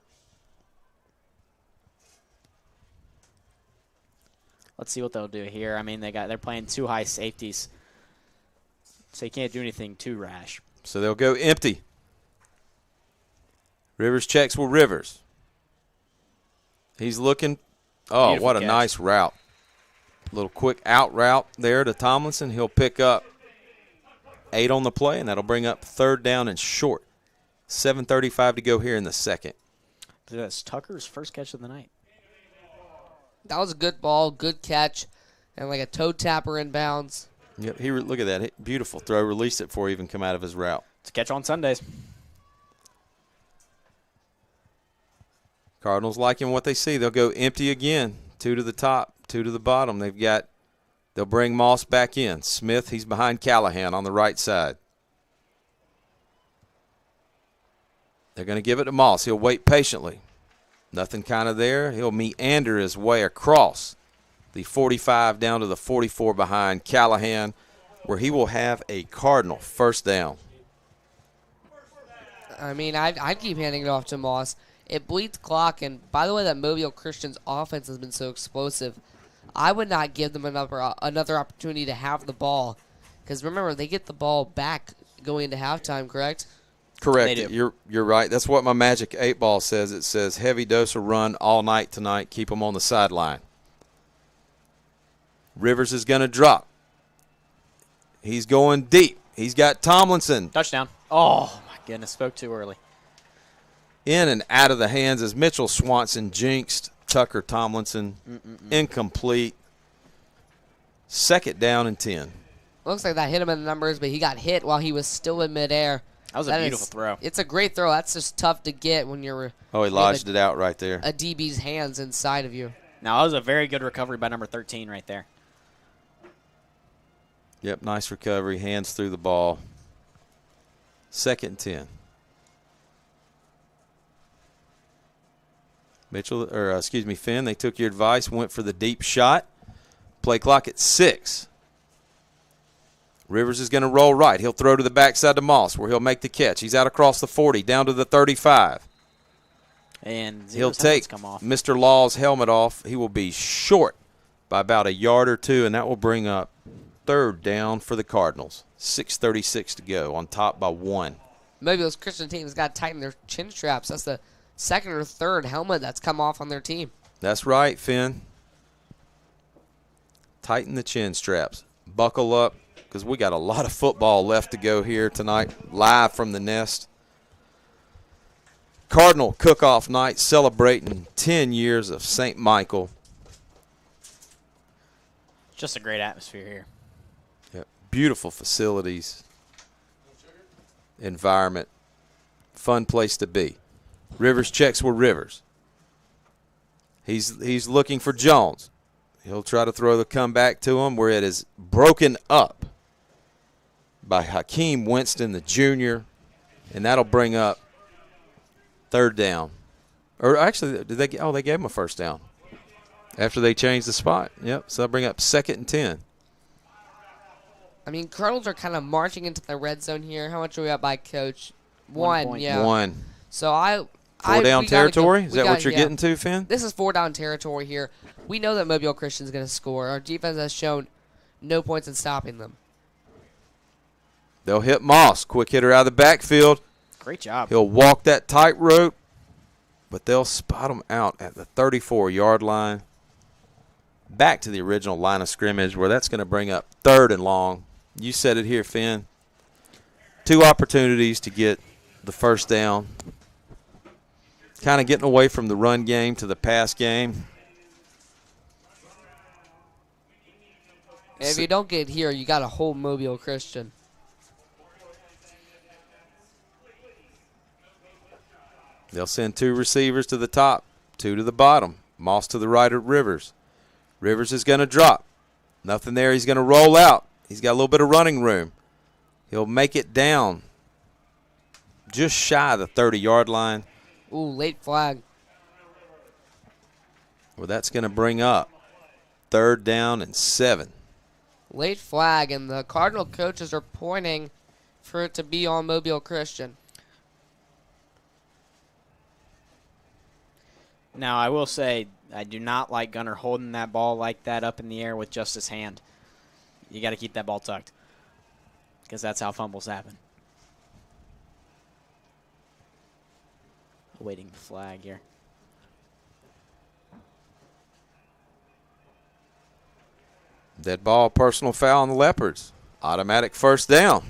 [SPEAKER 14] Let's see what they'll do here. I mean, they're playing 2 high safeties, so you can't do anything too rash.
[SPEAKER 18] So they'll go empty. Rivers checks with Rivers. He's looking. Oh,
[SPEAKER 14] Beautiful
[SPEAKER 18] what a
[SPEAKER 14] catch.
[SPEAKER 18] nice route. Little quick out route there to Tomlinson. He'll pick up 8 on the play, and that'll bring up 3rd down and short. 7:35 to go here in the 2nd.
[SPEAKER 14] That's Tucker's first catch of the night.
[SPEAKER 13] That was a good ball, good catch, and like a toe tapper inbounds.
[SPEAKER 18] Yep, look at that. Beautiful throw. Released it before he even come out of his route.
[SPEAKER 14] It's a catch on Sundays.
[SPEAKER 18] Cardinals liking what they see. They'll go empty again. 2 to the top, 2 to the bottom. They'll bring Moss back in. Smith, he's behind Callahan on the right side. They're going to give it to Moss. He'll wait patiently. Nothing kind of there. He'll meander his way across the 45 down to the 44 behind Callahan, where he will have a Cardinal first down.
[SPEAKER 13] I mean, I'd keep handing it off to Moss. It bleeds clock, and by the way, that Mobile Christian's offense has been so explosive, I would not give them another opportunity to have the ball. Because remember, they get the ball back going into halftime, correct?
[SPEAKER 18] Correct. You're right. That's what my Magic 8 Ball says. It says heavy dose of run all night tonight. Keep them on the sideline. Rivers is going to drop. He's going deep. He's got Tomlinson.
[SPEAKER 14] Touchdown. Oh, my goodness. Spoke too early.
[SPEAKER 18] In and out of the hands as Mitchell Swanson jinxed Tucker Tomlinson. Incomplete. 2nd down and 10.
[SPEAKER 13] Looks like that hit him in the numbers, but he got hit while he was still in midair.
[SPEAKER 14] That was a beautiful throw.
[SPEAKER 13] It's a great throw. That's just tough to get when you're.
[SPEAKER 18] Oh, he lodged it out right there.
[SPEAKER 13] A DB's hands inside of you.
[SPEAKER 14] Now, that was a very good recovery by number 13 right there.
[SPEAKER 18] Yep, nice recovery. Hands through the ball. 2nd and 10. Finn, they took your advice, went for the deep shot. Play clock at 6. Rivers is going to roll right. He'll throw to the backside to Moss, where he'll make the catch. He's out across the 40, down to the 35.
[SPEAKER 14] And
[SPEAKER 18] he'll take Mr. Law's helmet off. He will be short by about a yard or 2, and that will bring up 3rd down for the Cardinals. 6:36 to go, on top by 1.
[SPEAKER 13] Maybe those Christian teams got to tighten their chin straps. That's the 2nd or 3rd helmet that's come off on their team.
[SPEAKER 18] That's right, Finn. Tighten the chin straps. Buckle up, because we got a lot of football left to go here tonight, live from the nest. Cardinal cook-off night, celebrating 10 years of St. Michael.
[SPEAKER 14] Just a great atmosphere here.
[SPEAKER 18] Yep. Beautiful facilities, environment, fun place to be. Rivers checks with Rivers. He's looking for Jones. He'll try to throw the comeback to him, where it is broken up by Hakeem Winston, the junior, and that'll bring up Third down. Or actually, they gave him a first down after they changed the spot. Yep, so they'll bring up 2nd and 10.
[SPEAKER 13] I mean, Cardinals are kind of marching into the red zone here. How much are we up by, Coach? One, yeah.
[SPEAKER 18] 1.
[SPEAKER 13] So
[SPEAKER 18] Four down territory?
[SPEAKER 13] Is
[SPEAKER 18] that what you're getting to, Finn?
[SPEAKER 13] This is 4 down territory here. We know that Mobile Christian's going to score. Our defense has shown no points in stopping them.
[SPEAKER 18] They'll hit Moss. Quick hitter out of the backfield.
[SPEAKER 14] Great job.
[SPEAKER 18] He'll walk that tightrope, but they'll spot him out at the 34-yard line. Back to the original line of scrimmage where that's going to bring up 3rd and long. You said it here, Finn. 2 opportunities to get the first down. Kind of getting away from the run game to the pass game.
[SPEAKER 13] And if you don't get here, you got to hold Mobile Christian.
[SPEAKER 18] They'll send 2 receivers to the top, 2 to the bottom. Moss to the right of Rivers. Rivers is going to drop. Nothing there. He's going to roll out. He's got a little bit of running room. He'll make it down just shy of the 30-yard line.
[SPEAKER 13] Ooh, late flag.
[SPEAKER 18] Well, that's going to bring up 3rd down and 7.
[SPEAKER 13] Late flag, and the Cardinal coaches are pointing for it to be on Mobile Christian.
[SPEAKER 14] Now, I will say, I do not like Gunner holding that ball like that up in the air with just his hand. You got to keep that ball tucked because that's how fumbles happen. Awaiting the flag here.
[SPEAKER 18] Dead ball, personal foul on the Leopards. Automatic first down.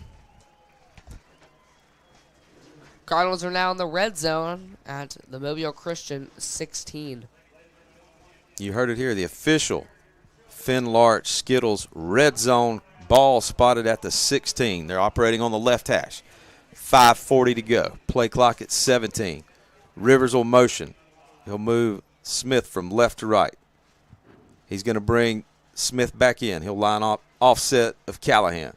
[SPEAKER 13] Cardinals are now in the red zone at the Mobile Christian 16.
[SPEAKER 18] You heard it here. The official Finn Larch Skittles red zone ball spotted at the 16. They're operating on the left hash. 5:40 to go. Play clock at 17. Rivers will motion. He'll move Smith from left to right. He's going to bring Smith back in. He'll line up offset of Callahan.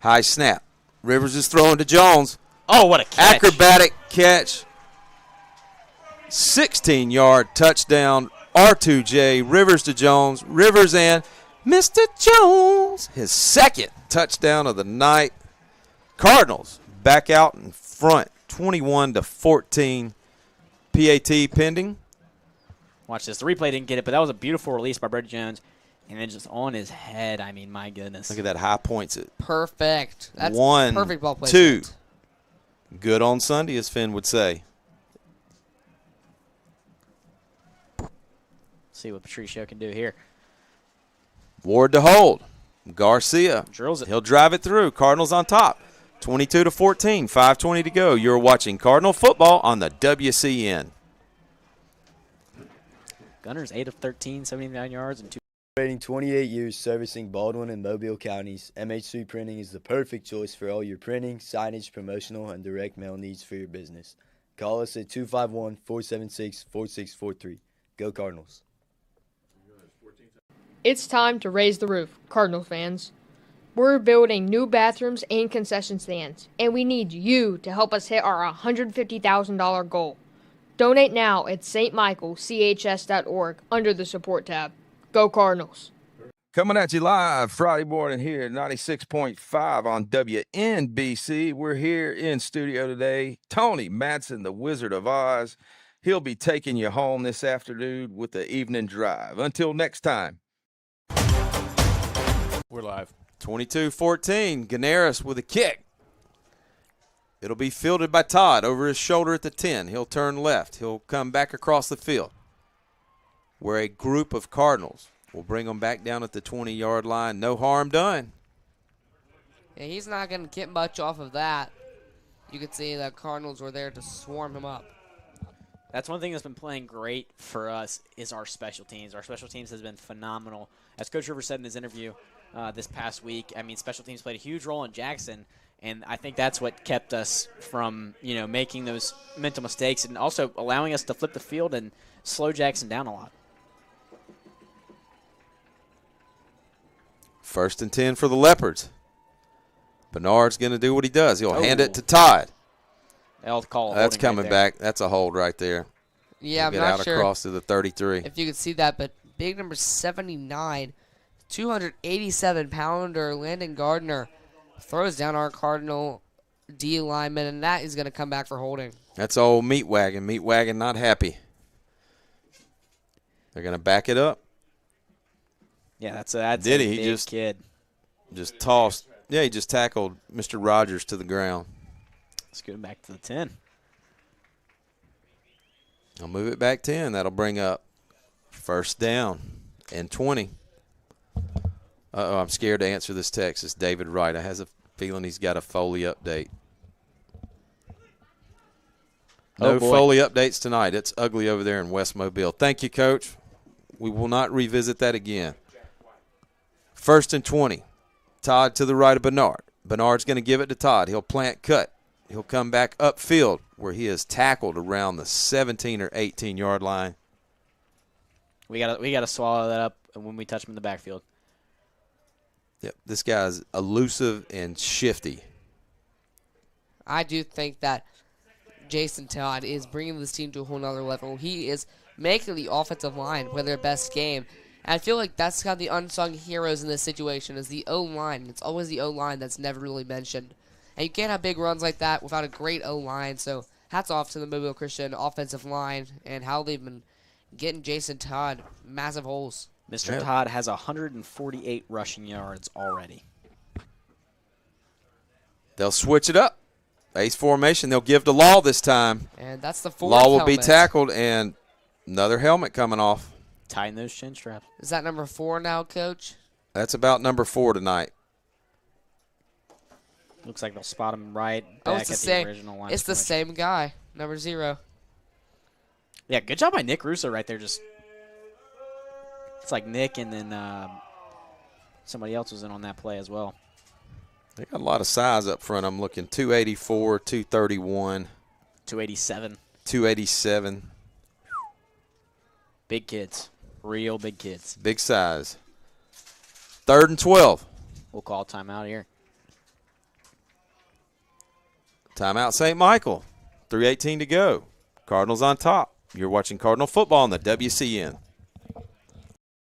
[SPEAKER 18] High snap. Rivers is throwing to Jones.
[SPEAKER 14] Oh, what a catch.
[SPEAKER 18] Acrobatic catch. 16-yard touchdown. R2J. Rivers to Jones. Rivers and Mr. Jones. His 2nd touchdown of the night. Cardinals back out in front. 21-14. PAT pending.
[SPEAKER 14] Watch this. The replay didn't get it, but that was a beautiful release by Brett Jones. And then just on his head. I mean, my goodness.
[SPEAKER 18] Look at that high points.
[SPEAKER 13] Perfect. That's
[SPEAKER 18] 1,
[SPEAKER 13] perfect ball placement.
[SPEAKER 18] 2. Good on Sunday, as Finn would say.
[SPEAKER 14] See what Patricio can do here.
[SPEAKER 18] Ward to hold. Garcia
[SPEAKER 14] drills it.
[SPEAKER 18] He'll drive it through. Cardinals on top. 22-14. 5:20 to go. You're watching Cardinal football on the WCN.
[SPEAKER 14] Gunners 8 of 13, 79 yards and 2.
[SPEAKER 4] Celebrating 28 years servicing Baldwin and Mobile counties, MH3 Printing is the perfect choice for all your printing, signage, promotional, and direct mail needs for your business. Call us at 251-476-4643. Go Cardinals.
[SPEAKER 22] It's time to raise the roof, Cardinal fans. We're building new bathrooms and concession stands, and we need you to help us hit our $150,000 goal. Donate now at stmichaelchs.org under the support tab. Go Cardinals.
[SPEAKER 9] Coming at you live Friday morning here at 96.5 on WNBC. We're here in studio today. Tony Madsen, the Wizard of Oz. He'll be taking you home this afternoon with the evening drive. Until next time.
[SPEAKER 1] We're live.
[SPEAKER 18] 22-14. Ganaris with a kick. It'll be fielded by Todd over his shoulder at the 10. He'll turn left. He'll come back across the field, where a group of Cardinals will bring them back down at the 20-yard line. No harm done.
[SPEAKER 13] Yeah, he's not going to get much off of that. You can see the Cardinals were there to swarm him up.
[SPEAKER 14] That's one thing that's been playing great for us is our special teams. Our special teams has been phenomenal. As Coach Rivers said in his interview this past week, I mean, special teams played a huge role in Jackson, and I think that's what kept us from, making those mental mistakes and also allowing us to flip the field and slow Jackson down a lot.
[SPEAKER 18] 1st and 10 for the Leopards. Bernard's going to do what he does. He'll hand it to Todd.
[SPEAKER 14] They'll call a
[SPEAKER 18] That's
[SPEAKER 14] holding
[SPEAKER 18] coming
[SPEAKER 14] right there.
[SPEAKER 18] back. That's a hold right there.
[SPEAKER 13] Yeah, I'm
[SPEAKER 18] Get
[SPEAKER 13] not
[SPEAKER 18] out
[SPEAKER 13] sure
[SPEAKER 18] across to the 33.
[SPEAKER 13] if you could see that, but big number 79, 287-pounder Landon Gardner throws down our Cardinal D lineman, and that is going to come back for holding.
[SPEAKER 18] That's old Meat Wagon. Meat Wagon not happy. They're going to back it up.
[SPEAKER 14] Yeah, that's a
[SPEAKER 18] Did he?
[SPEAKER 14] big
[SPEAKER 18] He just
[SPEAKER 14] kid.
[SPEAKER 18] Just tossed. Yeah, he just tackled Mr. Rogers to the ground.
[SPEAKER 14] Let's go back to the 10.
[SPEAKER 18] I'll move it back 10. That'll bring up first down and 20. Uh-oh, I'm scared to answer this text. It's David Wright. I has a feeling he's got a Foley update. No Foley updates tonight. It's ugly over there in West Mobile. Thank you, Coach. We will not revisit that again. First and 20. Todd to the right of Bernard. Bernard's going to give it to Todd. He'll plant cut. He'll come back upfield where he is tackled around the 17 or 18-yard line.
[SPEAKER 14] We gotta swallow that up when we touch him in the backfield.
[SPEAKER 18] Yep, this guy's elusive and shifty.
[SPEAKER 13] I do think that Jason Todd is bringing this team to a whole nother level. He is making the offensive line play their best game. And I feel like that's kind of the unsung heroes in this situation is the O-line. It's always the O-line that's never really mentioned. And you can't have big runs like that without a great O-line. So hats off to the Mobile Christian offensive line and how they've been getting Jason Todd massive holes.
[SPEAKER 14] Mr. Todd has 148 rushing yards already.
[SPEAKER 18] They'll switch it up. Ace formation. They'll give to Law this time.
[SPEAKER 13] And that's the fourth
[SPEAKER 18] Law will
[SPEAKER 13] helmet.
[SPEAKER 18] be tackled, and another helmet coming off.
[SPEAKER 14] Tighten those chin straps.
[SPEAKER 13] Is that number 4 now, Coach?
[SPEAKER 18] That's about number 4 tonight.
[SPEAKER 14] Looks like they'll spot him right
[SPEAKER 13] Oh,
[SPEAKER 14] back
[SPEAKER 13] it's the
[SPEAKER 14] at
[SPEAKER 13] same.
[SPEAKER 14] the original line.
[SPEAKER 13] It's the same guy, number 0.
[SPEAKER 14] Yeah, good job by Nick Russo right there. Just it's like Nick and then somebody else was in on that play as well.
[SPEAKER 18] They got a lot of size up front. I'm looking 284, 231.
[SPEAKER 14] 287.
[SPEAKER 18] 287.
[SPEAKER 14] Big kids. Real big kids.
[SPEAKER 18] Big size. 3rd and 12.
[SPEAKER 14] We'll call timeout here.
[SPEAKER 18] Timeout St. Michael. 3:18 to go. Cardinals on top. You're watching Cardinal football on the WCN.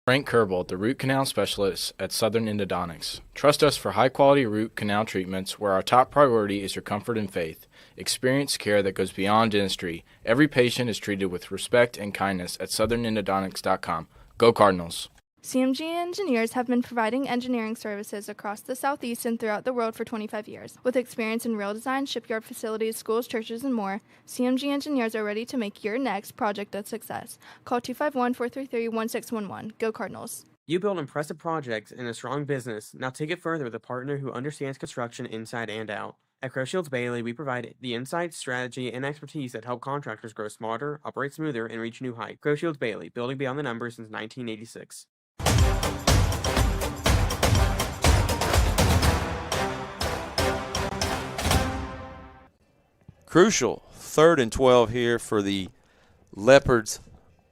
[SPEAKER 8] Frank Kerbel, the root canal specialist at Southern Endodontics. Trust us for high-quality root canal treatments where our top priority is your comfort and faith. Experience care that goes beyond dentistry. Every patient is treated with respect and kindness at southernendodontics.com. Go Cardinals!
[SPEAKER 12] CMG engineers have been providing engineering services across the Southeast and throughout the world for 25 years. With experience in rail design, shipyard facilities, schools, churches, and more, CMG engineers are ready to make your next project a success. Call 251-433-1611. Go Cardinals!
[SPEAKER 6] You build impressive projects in a strong business. Now take it further with a partner who understands construction inside and out. At Crowshields Bailey, we provide the insight, strategy, and expertise that help contractors grow smarter, operate smoother, and reach new heights. Crowshields Bailey, building beyond the numbers since 1986.
[SPEAKER 18] Crucial. 3rd and 12 here for the Leopards.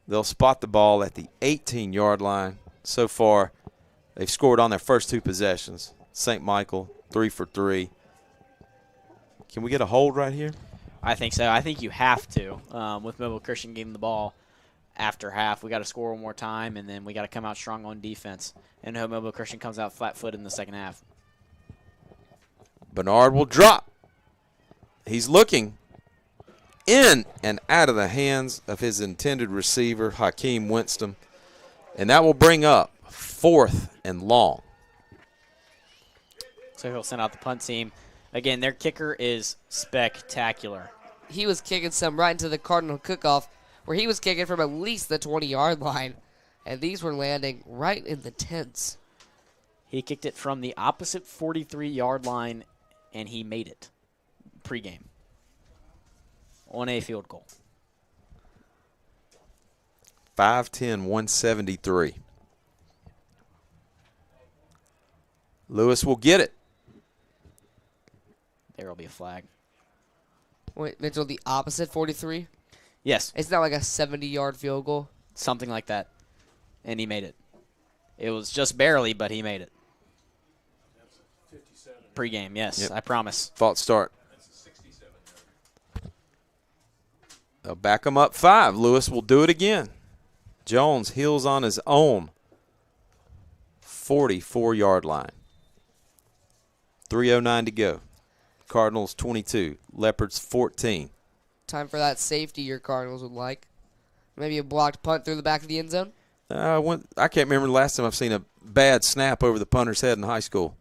[SPEAKER 18] They'll spot the ball at the 18-yard line. So far, they've scored on their first 2 possessions. St. Michael, 3 for 3. Can we get a hold right here?
[SPEAKER 14] I think so. I think you have to. With Mobile Christian getting the ball after half, we got to score one more time, and then we got to come out strong on defense. And hope Mobile Christian comes out flat-footed in the second half.
[SPEAKER 18] Bernard will drop. He's looking in and out of the hands of his intended receiver, Hakeem Winston. And that will bring up 4th and long.
[SPEAKER 14] So he'll send out the punt team. Again, their kicker is spectacular.
[SPEAKER 13] He was kicking some right into the Cardinal cook-off where he was kicking from at least the 20-yard line. And these were landing right in the tents.
[SPEAKER 14] He kicked it from the opposite 43-yard line, and he made it pregame on a field goal.
[SPEAKER 18] 5'10", 173. Lewis will get it.
[SPEAKER 14] There will be a flag.
[SPEAKER 13] Wait, Mitchell, the opposite 43?
[SPEAKER 14] Yes.
[SPEAKER 13] It's not like a 70-yard field goal?
[SPEAKER 14] Something like that. And he made it. It was just barely, but he made it. Pre-game, yes,
[SPEAKER 18] Yep.
[SPEAKER 14] I promise.
[SPEAKER 18] False start. They'll back them up 5. Lewis will do it again. Jones heels on his own 44-yard line. 3:09 to go. Cardinals 22, Leopards 14.
[SPEAKER 13] Time for that safety your Cardinals would like. Maybe a blocked punt through the back of the end zone.
[SPEAKER 18] I can't remember the last time I've seen a bad snap over the punter's head in high school.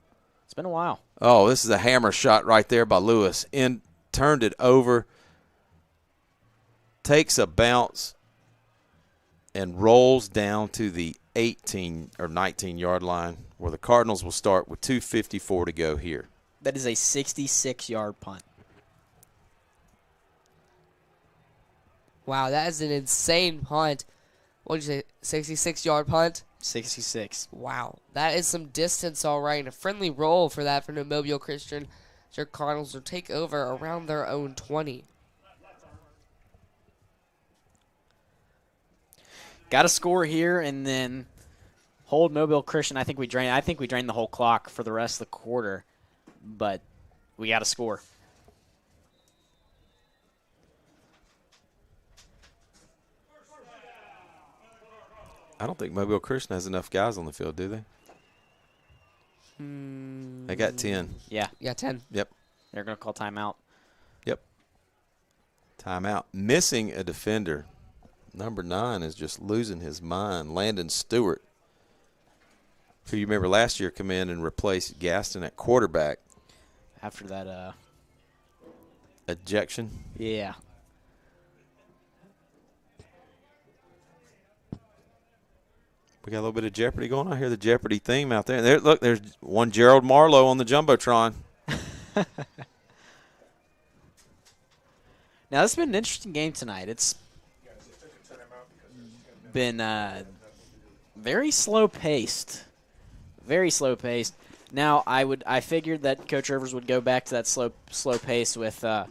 [SPEAKER 14] It's been a while.
[SPEAKER 18] Oh, this is a hammer shot right there by Lewis. Turned it over, takes a bounce, and rolls down to the 18 or 19-yard line where the Cardinals will start with 2:54 to go here.
[SPEAKER 14] That is a 66-yard punt.
[SPEAKER 13] Wow, that is an insane punt. What did you say, 66-yard punt?
[SPEAKER 14] 66.
[SPEAKER 13] Wow, that is some distance, all right. And a friendly roll for that for New Mobile Christian. Your Cardinals will take over around their own 20.
[SPEAKER 14] Got to score here and then hold Mobile Christian. I think we drain the whole clock for the rest of the quarter, but we got to score.
[SPEAKER 18] I don't think Mobile Christian has enough guys on the field, do they? They got 10.
[SPEAKER 14] Yeah.
[SPEAKER 13] Yeah, 10.
[SPEAKER 18] Yep.
[SPEAKER 14] They're going to call timeout.
[SPEAKER 18] Yep. Timeout. Missing a defender. Number 9 is just losing his mind. Landon Stewart, who you remember last year come in and replaced Gaston at quarterback.
[SPEAKER 14] After that
[SPEAKER 18] ejection.
[SPEAKER 14] Yeah.
[SPEAKER 18] We got a little bit of Jeopardy going on. I hear the Jeopardy theme out there. Look, there's one Gerald Marlowe on the Jumbotron.
[SPEAKER 14] Now, this has been an interesting game tonight. It's been very slow-paced. Very slow-paced. Now, I figured that Coach Rivers would go back to that slow pace with the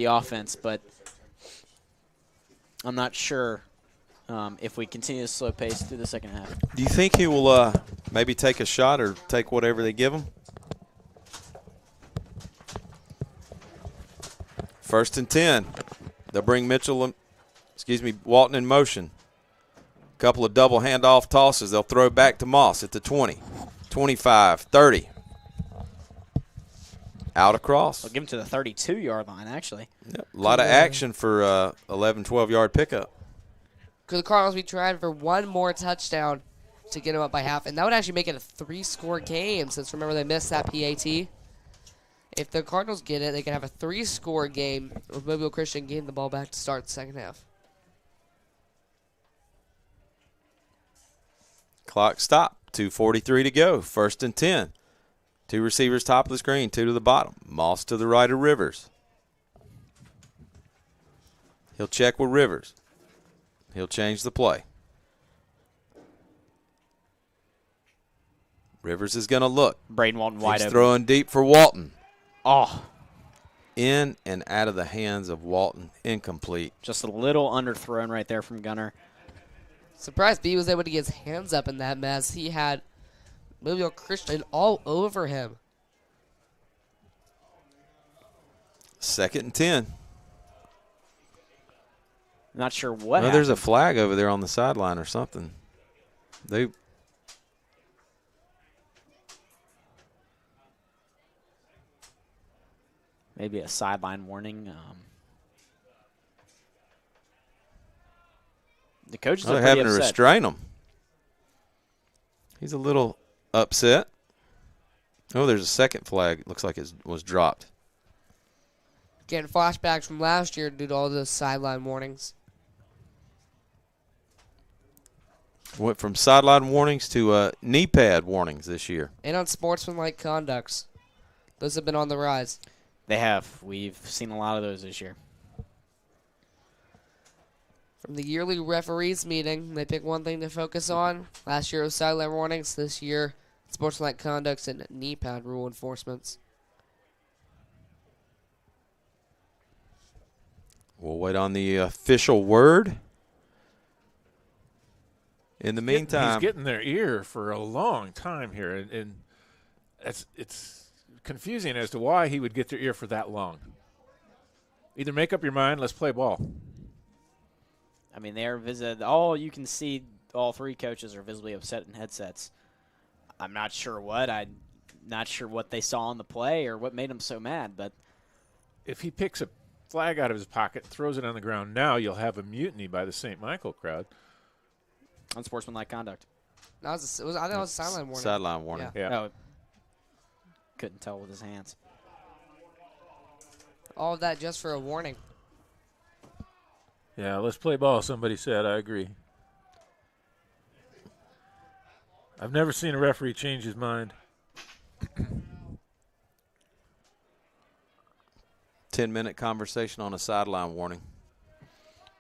[SPEAKER 14] offense, but I'm not sure if we continue this slow pace through the second half.
[SPEAKER 18] Do you think he will maybe take a shot or take whatever they give him? 1st and 10. They'll bring Walton in motion. Couple of double handoff tosses. They'll throw back to Moss at the 20, 25, 30. Out across.
[SPEAKER 14] I'll give him to the 32-yard line, actually.
[SPEAKER 18] Yep. A lot of action for 11, 12-yard pickup.
[SPEAKER 13] Could the Cardinals be trying for one more touchdown to get them up by half? And that would actually make it a 3-score game since, remember, they missed that PAT. If the Cardinals get it, they can have a 3-score game with Mobile Christian getting the ball back to start the second half.
[SPEAKER 18] Clock stopped. 2:43 to go. 1st and 10. 2 receivers top of the screen, 2 to the bottom. Moss to the right of Rivers. He'll check with Rivers. He'll change the play. Rivers is going to look.
[SPEAKER 14] Braden Walton wide
[SPEAKER 18] He's
[SPEAKER 14] open.
[SPEAKER 18] Throwing deep for Walton.
[SPEAKER 14] Oh.
[SPEAKER 18] In and out of the hands of Walton. Incomplete.
[SPEAKER 14] Just a little underthrown right there from Gunner.
[SPEAKER 13] Surprised B was able to get his hands up in that mess. He had Mobile Christian all over him.
[SPEAKER 18] 2nd and 10.
[SPEAKER 14] Not sure what
[SPEAKER 18] There's a flag over there on the sideline or something.
[SPEAKER 14] Maybe a sideline warning. The coaches are
[SPEAKER 18] they're having
[SPEAKER 14] upset.
[SPEAKER 18] to restrain him. He's a little upset. Oh, there's a second flag. It looks like it was dropped.
[SPEAKER 13] Getting flashbacks from last year due to all those sideline warnings.
[SPEAKER 18] Went from sideline warnings to knee pad warnings this year.
[SPEAKER 13] And unsportsmanlike conducts. Those have been on the rise.
[SPEAKER 14] They have. We've seen a lot of those this year.
[SPEAKER 13] From the yearly referees meeting, they pick one thing to focus on. Last year was sideline warnings. This year, sportsmanlike conducts and knee pad rule enforcements.
[SPEAKER 18] We'll wait on the official word. In the meantime,
[SPEAKER 1] he's getting their ear for a long time here, and it's confusing as to why he would get their ear for that long. Either make up your mind, let's play ball.
[SPEAKER 14] I mean, all you can see, all three coaches are visibly upset in headsets. I'm not sure what. I'm not sure what they saw on the play or what made them so mad. But
[SPEAKER 1] if he picks a flag out of his pocket, throws it on the ground now, you'll have a mutiny by the St. Michael crowd.
[SPEAKER 14] Unsportsmanlike conduct.
[SPEAKER 13] No, I think it was a sideline warning.
[SPEAKER 18] Sideline warning.
[SPEAKER 1] Yeah.
[SPEAKER 14] No, couldn't tell with his hands.
[SPEAKER 13] All of that just for a warning.
[SPEAKER 1] Yeah, let's play ball, somebody said. I agree. I've never seen a referee change his mind.
[SPEAKER 18] 10-minute conversation on a sideline warning.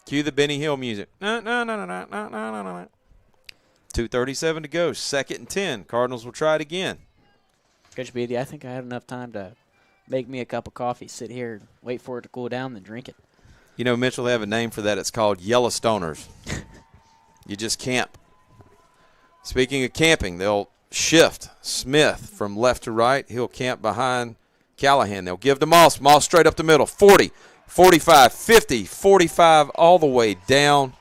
[SPEAKER 18] Cue the Benny Hill music. 2:37 to go. 2nd and 10. Cardinals will try it again.
[SPEAKER 14] Coach Beatty, I think I had enough time to make me a cup of coffee, sit here, and wait for it to cool down, then drink it.
[SPEAKER 18] You know, Mitchell, they have a name for that. It's called Yellowstoners. You just camp. Speaking of camping, they'll shift Smith from left to right. He'll camp behind Callahan. They'll give to Moss. Moss straight up the middle. 40, 45, 50, 45, all the way down.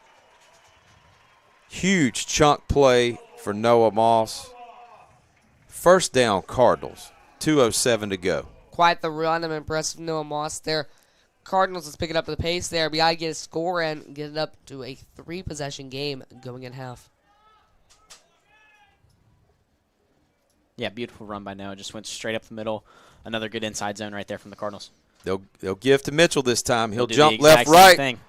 [SPEAKER 18] Huge chunk play for Noah Moss. First down, Cardinals. 2:07 to go.
[SPEAKER 13] Quite the run. I'm impressed with Noah Moss there. Cardinals is picking up the pace there. We got to get a score and get it up to a 3-possession game going in half.
[SPEAKER 14] Yeah, beautiful run by Noah. Just went straight up the middle. Another good inside zone right there from the Cardinals.
[SPEAKER 18] They'll give to Mitchell this time. He'll
[SPEAKER 14] do
[SPEAKER 18] jump
[SPEAKER 14] the exact
[SPEAKER 18] left, right,
[SPEAKER 14] thing.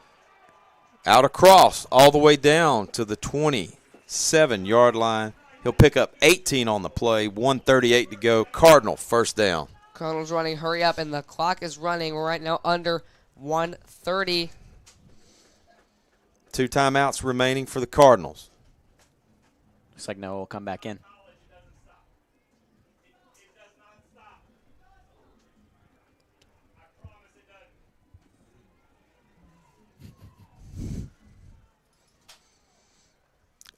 [SPEAKER 18] out across, all the way down to the 27-yard line. He'll pick up 18 on the play, 1:38 to go. Cardinal, first down.
[SPEAKER 13] Cardinals running, hurry up, and the clock is running. We're right now under 1:30.
[SPEAKER 18] 2 timeouts remaining for the Cardinals.
[SPEAKER 14] Looks like Noah will come back in.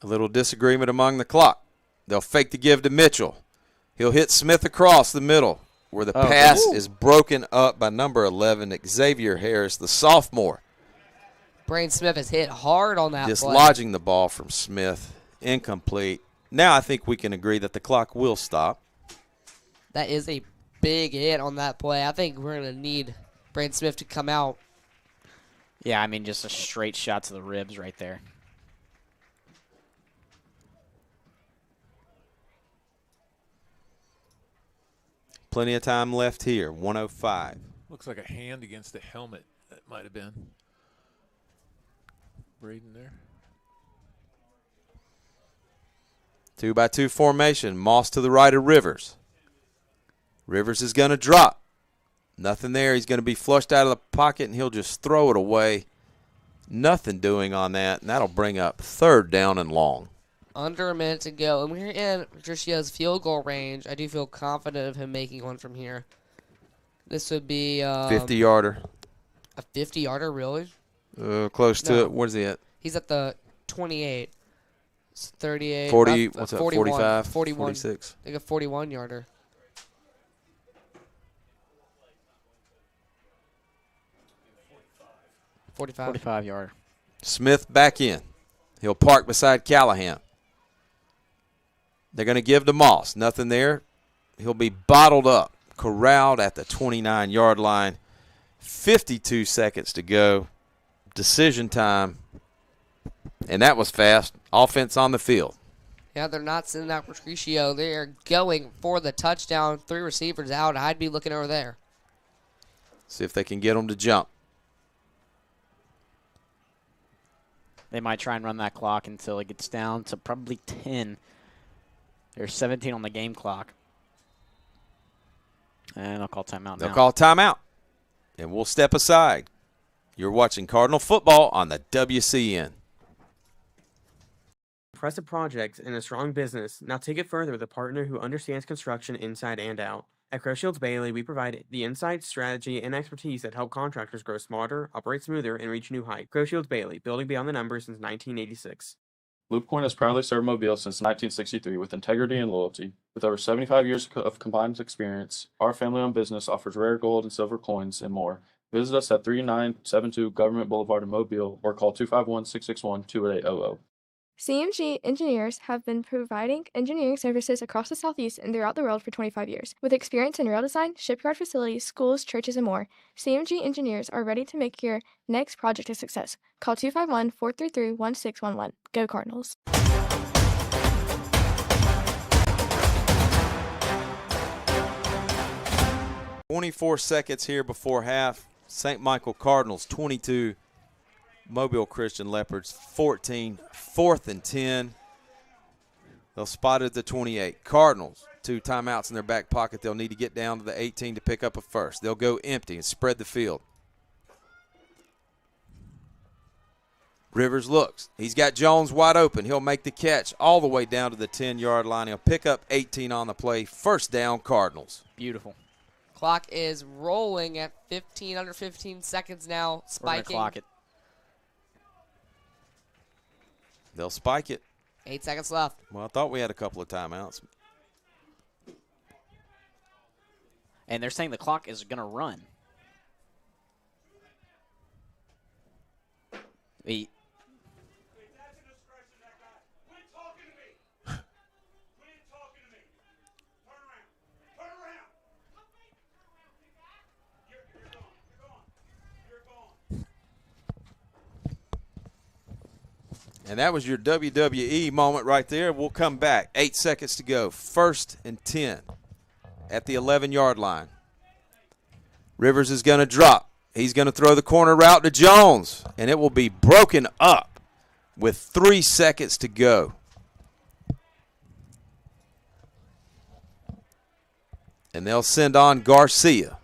[SPEAKER 18] A little disagreement among the clock. They'll fake the give to Mitchell. He'll hit Smith across the middle where the pass is broken up by number 11, Xavier Harris, the sophomore.
[SPEAKER 13] Brain Smith has hit hard on that play.
[SPEAKER 18] Dislodging the ball from Smith. Incomplete. Now I think we can agree that the clock will stop.
[SPEAKER 13] That is a big hit on that play. I think we're going to need Brain Smith to come out.
[SPEAKER 14] Yeah, I mean, just a straight shot to the ribs right there.
[SPEAKER 18] Plenty of time left here, 1:05.
[SPEAKER 1] Looks like a hand against the helmet. That might have been Braden there.
[SPEAKER 18] 2-by-2 formation. Moss to the right of Rivers. Rivers is going to drop. Nothing there. He's going to be flushed out of the pocket, and he'll just throw it away. Nothing doing on that, and that'll bring up 3rd down and long.
[SPEAKER 13] Under a minute to go, and we're in Patricia's field goal range. I do feel confident of him making one from here. This would be
[SPEAKER 18] 50-yarder.
[SPEAKER 13] A 50-yarder, really?
[SPEAKER 18] Close to it. Where's he at?
[SPEAKER 13] He's at the 28. It's 38.
[SPEAKER 18] 40. What's that?
[SPEAKER 13] 41,
[SPEAKER 18] 45.
[SPEAKER 13] 41.
[SPEAKER 18] 46.
[SPEAKER 13] I think a 41-yarder. $45.
[SPEAKER 14] 45-yarder.
[SPEAKER 18] Smith back in. He'll park beside Callahan. They're going to give to Moss. Nothing there. He'll be bottled up, corralled at the 29-yard line. 52 seconds to go. Decision time. And that was fast. Offense on the field.
[SPEAKER 13] Yeah, they're not sending out Patricio. They are going for the touchdown. 3 receivers out. I'd be looking over there.
[SPEAKER 18] See if they can get them to jump.
[SPEAKER 14] They might try and run that clock until it gets down to probably 10. There's 17 on the game clock. And I'll call timeout now.
[SPEAKER 18] They'll call timeout. And we'll step aside. You're watching Cardinal football on the WCN.
[SPEAKER 6] Impressive project and a strong business. Now take it further with a partner who understands construction inside and out. At Crowshields Bailey, we provide the insight, strategy, and expertise that help contractors grow smarter, operate smoother, and reach new heights. Crowshields Bailey, building beyond the numbers since 1986.
[SPEAKER 7] Blue Point has proudly served Mobile since 1963 with integrity and loyalty. With over 75 years of combined experience, our family-owned business offers rare gold and silver coins and more, Visit us at 3972 Government Boulevard in Mobile or call 251-661-2800.
[SPEAKER 16] CMG engineers have been providing engineering services across the Southeast and throughout the world for 25 years. With experience in rail design, shipyard facilities, schools, churches, and more, CMG engineers are ready to make your next project a success. Call 251-433-1611. Go Cardinals.
[SPEAKER 18] 24 seconds here before half. St. Michael Cardinals 22, Mobile Christian Leopards 14, 4th and 10. They'll spot it at the 28. Cardinals, 2 timeouts in their back pocket. They'll need to get down to the 18 to pick up a first. They'll go empty and spread the field. Rivers looks. He's got Jones wide open. He'll make the catch all the way down to the 10-yard line. He'll pick up 18 on the play. First down, Cardinals.
[SPEAKER 14] Beautiful.
[SPEAKER 13] Clock is rolling at under 15 seconds now. Spiking.
[SPEAKER 14] We're gonna clock it.
[SPEAKER 18] They'll spike it.
[SPEAKER 13] 8 seconds left.
[SPEAKER 18] Well, I thought we had a couple of timeouts.
[SPEAKER 14] And they're saying the clock is going to run.
[SPEAKER 18] And that was your WWE moment right there. We'll come back. 8 seconds to go. 1st and 10 at the 11-yard line. Rivers is going to drop. He's going to throw the corner route to Jones, and it will be broken up with 3 seconds to go. And they'll send on Garcia.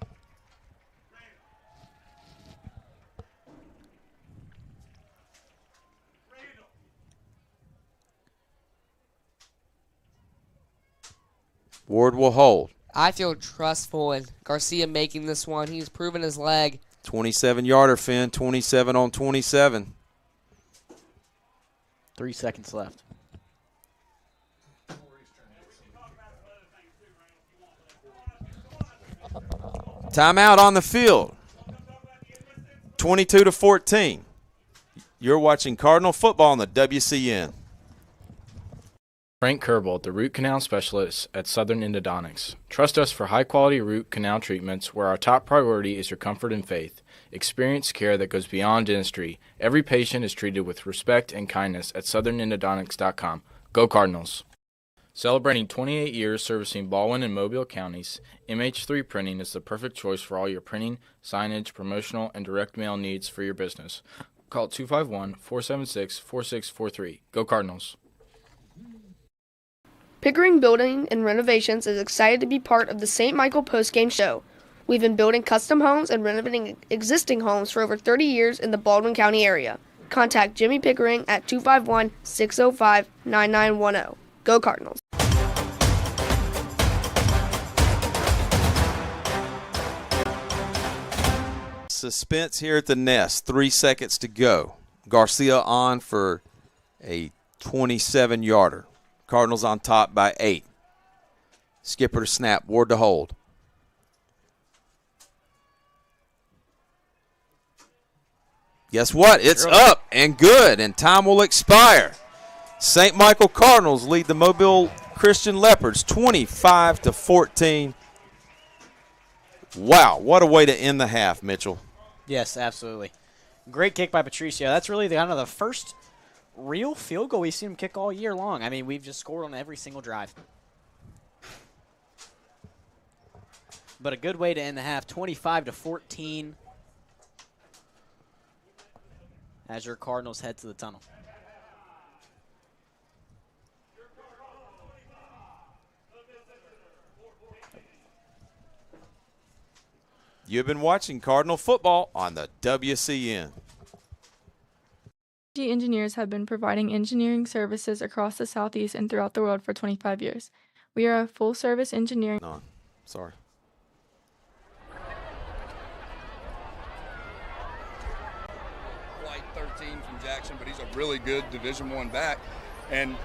[SPEAKER 18] Ward will hold.
[SPEAKER 13] I feel trustful in Garcia making this one. He's proven his leg.
[SPEAKER 18] 27-yarder, Finn. 27 on 27.
[SPEAKER 14] 3 seconds left.
[SPEAKER 18] Timeout on the field. 22-14. You're watching Cardinal football on the WCN.
[SPEAKER 8] Frank Kerbel, the root canal specialist at Southern Endodontics. Trust us for high-quality root canal treatments where our top priority is your comfort and faith. Experience care that goes beyond dentistry. Every patient is treated with respect and kindness at southernendodontics.com. Go Cardinals! Celebrating 28 years servicing Baldwin and Mobile counties, MH3 Printing is the perfect choice for all your printing, signage, promotional, and direct mail needs for your business. Call 251-476-4643. Go Cardinals!
[SPEAKER 11] Pickering Building and Renovations is excited to be part of the St. Michael Postgame Show. We've been building custom homes and renovating existing homes for over 30 years in the Baldwin County area. Contact Jimmy Pickering at 251-605-9910. Go Cardinals!
[SPEAKER 18] Suspense here at the Nest. 3 seconds to go. Garcia on for a 27-yarder. Cardinals on top by 8. Skipper to snap. Ward to hold. Guess what? It's up and good, and time will expire. St. Michael Cardinals lead the Mobile Christian Leopards 25-14. Wow, what a way to end the half, Mitchell.
[SPEAKER 14] Yes, absolutely. Great kick by Patricio. That's really kind of the first real field goal we've seen him kick all year long. I mean, we've just scored on every single drive. But a good way to end the half, 25-14, as your Cardinals head to the tunnel.
[SPEAKER 18] You've been watching Cardinal football on the WCN.
[SPEAKER 16] Engineers have been providing engineering services across the Southeast and throughout the world for 25 years. We are a full-service engineering...
[SPEAKER 18] No, sorry.
[SPEAKER 15] Flight 13 from Jackson, but he's a really good Division I back. And,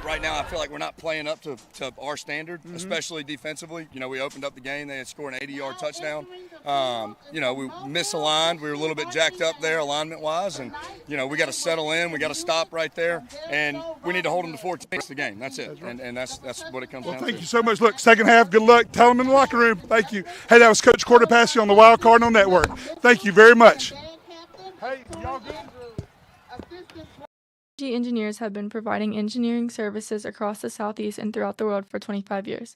[SPEAKER 15] right now I feel like we're not playing up to our standard, especially defensively. We opened up the game. They had scored an 80-yard touchdown. We misaligned. We were a little bit jacked up there alignment-wise. And, we got to settle in. We got to stop right there. And we need to hold them to 14 the game. That's it. And that's what it comes down to.
[SPEAKER 21] Thank you so much. Look, second half, good luck. Tell them in the locker room. Thank you. Hey, that was Coach Quarterpassi on the Wild Cardinal Network. Thank you very much. Hey, y'all good?
[SPEAKER 16] Engineers have been providing engineering services across the Southeast and throughout the world for 25 years.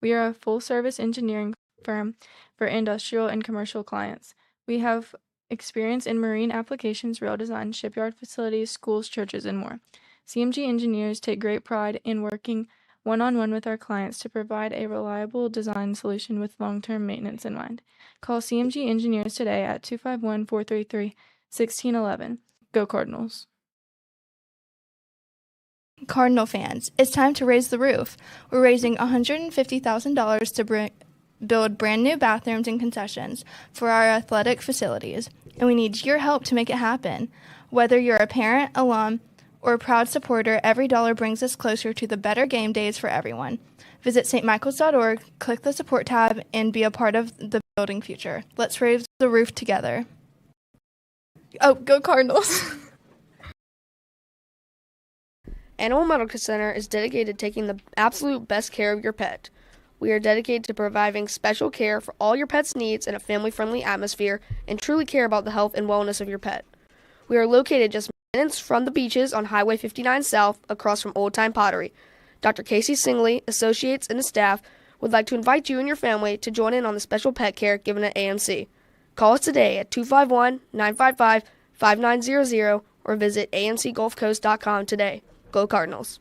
[SPEAKER 16] We are a full-service engineering firm for industrial and commercial clients. We have experience in marine applications, rail design, shipyard facilities, schools, churches, and more. CMG engineers take great pride in working one-on-one with our clients to provide a reliable design solution with long-term maintenance in mind. Call CMG engineers today at 251-433-1611. Go Cardinals.
[SPEAKER 12] Cardinal fans, it's time to raise the roof. We're raising $150,000 to build brand new bathrooms and concessions for our athletic facilities, and we need your help to make it happen. Whether you're a parent, alum, or a proud supporter, every dollar brings us closer to the better game days for everyone. Visit stmichaels.org, click the support tab, and be a part of the building future. Let's raise the roof together. Oh, go Cardinals!
[SPEAKER 11] Animal Medical Center is dedicated to taking the absolute best care of your pet. We are dedicated to providing special care for all your pet's needs in a family-friendly atmosphere and truly care about the health and wellness of your pet. We are located just minutes from the beaches on Highway 59 South across from Old Time Pottery. Dr. Casey Singley, associates, and his staff would like to invite you and your family to join in on the special pet care given at AMC. Call us today at 251-955-5900 or visit amcgulfcoast.com today. Go Cardinals.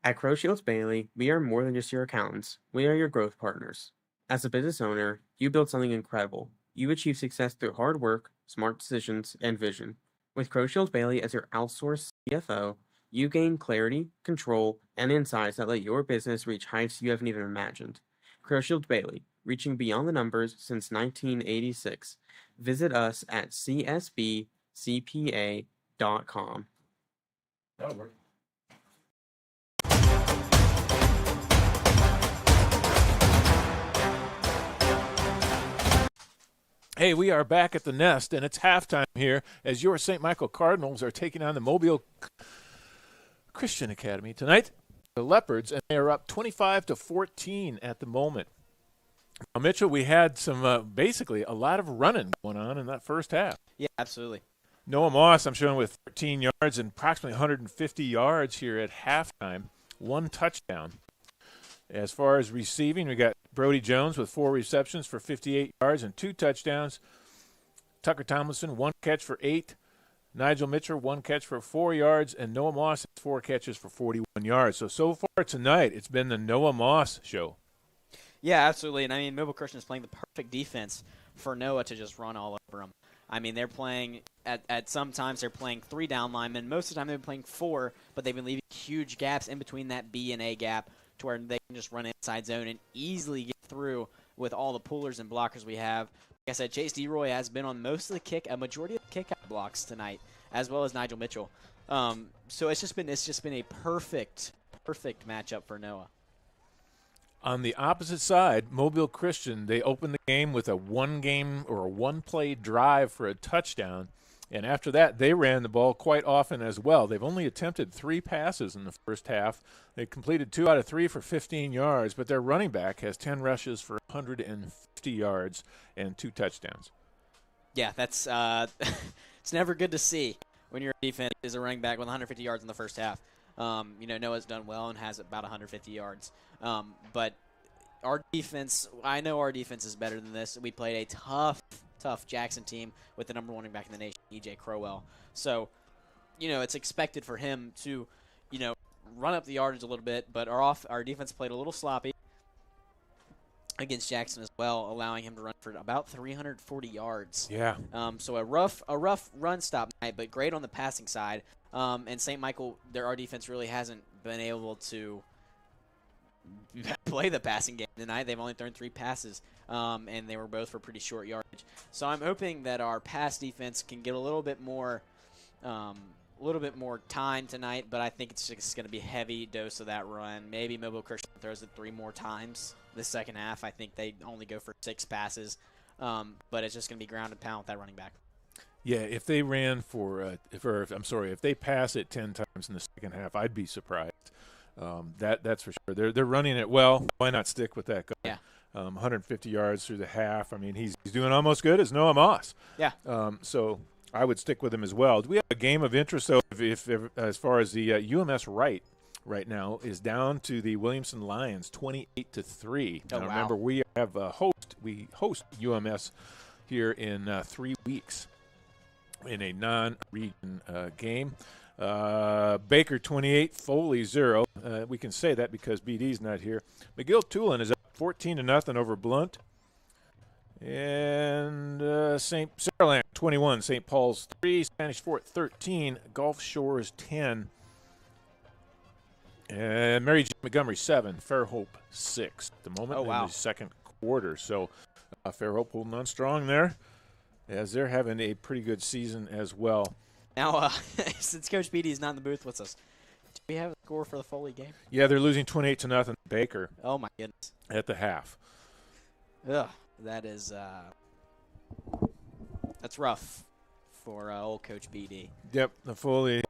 [SPEAKER 6] At Crow Shields Bailey, we are more than just your accountants. We are your growth partners. As a business owner, you build something incredible. You achieve success through hard work, smart decisions, and vision. With Crow Shields Bailey as your outsourced CFO, you gain clarity, control, and insights that let your business reach heights you haven't even imagined. Crow Shields Bailey, reaching beyond the numbers since 1986. Visit us at csbcpa.com.
[SPEAKER 1] That'll work. Hey, we are back at the Nest, and it's halftime here as your St. Michael Cardinals are taking on the Mobile Christian Academy tonight. The Leopards, and they are up 25-14 at the moment. Now, Mitchell, we had some basically a lot of running going on in that first half.
[SPEAKER 14] Yeah, absolutely.
[SPEAKER 1] Noah Moss, I'm showing with 13 yards and approximately 150 yards here at halftime. One touchdown. As far as receiving, we got Brody Jones with 4 receptions for 58 yards and 2 touchdowns. Tucker Tomlinson, 1 catch for 8. Nigel Mitchell, 1 catch for 4 yards. And Noah Moss, 4 catches for 41 yards. So far tonight, it's been the Noah Moss show.
[SPEAKER 14] Yeah, absolutely. And, I mean, Mobile Christian is playing the perfect defense for Noah to just run all over him. I mean, they're playing at some times they're playing 3 down linemen. Most of the time they've been playing 4, but they've been leaving huge gaps in between that B and A gap to where they can just run inside zone and easily get through with all the pullers and blockers we have. Like I said, Chase DeRoy has been on most of the a majority of the kick-out blocks tonight, as well as Nigel Mitchell. So it's just been a perfect matchup for Noah.
[SPEAKER 1] On the opposite side, Mobile Christian, they opened the game with a one-play drive for a touchdown. And after that, they ran the ball quite often as well. They've only attempted 3 passes in the first half. They completed 2 out of 3 for 15 yards, but their running back has 10 rushes for 150 yards and 2 touchdowns.
[SPEAKER 14] Yeah, that's it's never good to see when your defense is a running back with 150 yards in the first half. Noah's done well and has about 150 yards. But our defense, I know our defense is better than this. We played a tough Jackson team with the number 1 running back in the nation, E.J. Crowell. So, it's expected for him to, run up the yardage a little bit, but our defense played a little sloppy against Jackson as well, allowing him to run for about 340 yards.
[SPEAKER 1] Yeah.
[SPEAKER 14] So a rough run stop night, but great on the passing side. And St. Michael, our defense really hasn't been able to play the passing game tonight. They've only thrown 3 passes, and they were both for pretty short yardage. So I'm hoping that our pass defense can get a little bit more a little bit more time tonight, but I think it's just going to be a heavy dose of that run. Maybe Mobile Christian throws it 3 more times this second half. I think they only go for 6 passes, but it's just going to be ground and pound with that running back.
[SPEAKER 1] Yeah, if they ran if they pass it 10 times in the second half, I'd be surprised. That's for sure. They're running it well. Why not stick with that guy?
[SPEAKER 14] Yeah.
[SPEAKER 1] 150 yards through the half. I mean, he's doing almost good as Noah Moss.
[SPEAKER 14] Yeah.
[SPEAKER 1] So I would stick with him as well. Do we have a game of interest, though, if as far as the UMS right now is down to the Williamson Lions, 28-3.
[SPEAKER 14] Oh,
[SPEAKER 1] now,
[SPEAKER 14] wow.
[SPEAKER 1] remember, we host UMS here in 3 weeks in a non-region game. Baker 28, Foley 0. We can say that because BD's not here. McGill-Tulane is up 14-0 over Blount. And St. Saraland 21, St. Paul's 3, Spanish Fort 13, Gulf Shores 10. And Mary J. Montgomery 7, Fairhope 6 at the moment in the second quarter. So Fairhope holding on strong there as they're having a pretty good season as well.
[SPEAKER 14] Now, since Coach BD is not in the booth with us, do we have a score for the Foley game?
[SPEAKER 1] Yeah, they're losing 28-0 to Baker.
[SPEAKER 14] Oh, my goodness.
[SPEAKER 1] At the half.
[SPEAKER 14] Ugh, that is that's rough for old Coach BD.
[SPEAKER 1] Yep, the Foley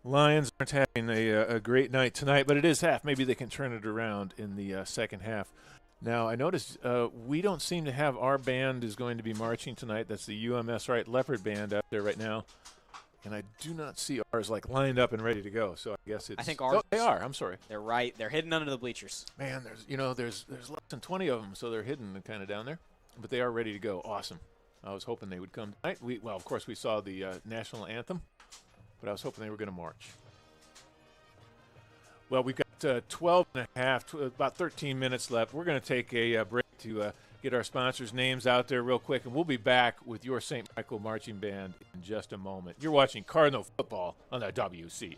[SPEAKER 1] Lions aren't having a great night tonight, but it is half. Maybe they can turn it around in the second half. Now, I noticed we don't seem to have our band is going to be marching tonight. That's the UMS Right Leopard Band out there right now. And I do not see ours lined up and ready to go. So I guess it's.
[SPEAKER 14] I think ours.
[SPEAKER 1] Oh, they are. I'm sorry.
[SPEAKER 14] They're right. They're hidden under the bleachers.
[SPEAKER 1] Man, there's less than 20 of them, so they're hidden kind of down there. But they are ready to go. Awesome. I was hoping they would come tonight. Of course, we saw the national anthem, but I was hoping they were going to march. Well, we've got 12 and a half, about 13 minutes left. We're going to take a break to get our sponsors' names out there real quick, and we'll be back with your St. Michael Marching Band in just a moment. You're watching Cardinal football on the WCN.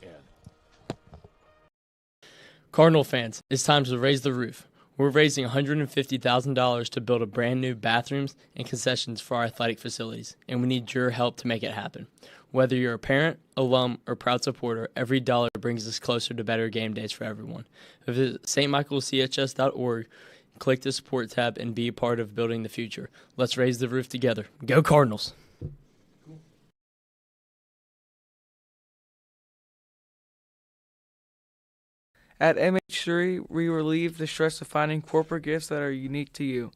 [SPEAKER 20] Cardinal fans, it's time to raise the roof. We're raising $150,000 to build a brand new bathrooms and concessions for our athletic facilities, and we need your help to make it happen. Whether you're a parent, alum, or proud supporter, every dollar brings us closer to better game days for everyone. Visit stmichaelchs.org, click the support tab, and be a part of building the future. Let's raise the roof together. Go Cardinals!
[SPEAKER 5] At MH3, we relieve the stress of finding corporate gifts that are unique to you.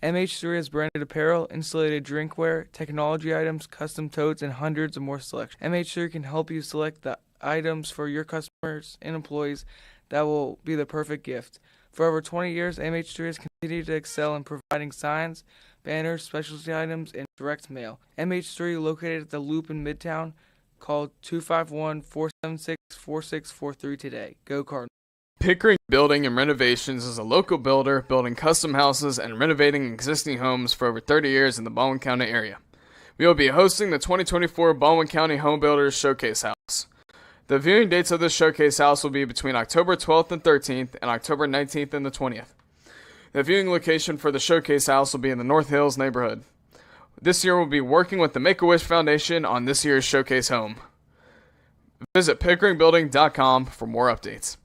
[SPEAKER 5] MH3 has branded apparel, insulated drinkware, technology items, custom totes, and hundreds of more selections. MH3 can help you select the items for your customers and employees that will be the perfect gift. For over 20 years, MH3 has continued to excel in providing signs, banners, specialty items, and direct mail. MH3, located at the Loop in Midtown, call 251-476-4643 today. Go Cardinals.
[SPEAKER 2] Pickering Building and Renovations is a local builder building custom houses and renovating existing homes for over 30 years in the Baldwin County area. We will be hosting the 2024 Baldwin County Home Builders Showcase House. The viewing dates of this showcase house will be between October 12th and 13th and October 19th and the 20th. The viewing location for the showcase house will be in the North Hills neighborhood. This year we'll be working with the Make-A-Wish Foundation on this year's showcase home. Visit pickeringbuilding.com for more updates.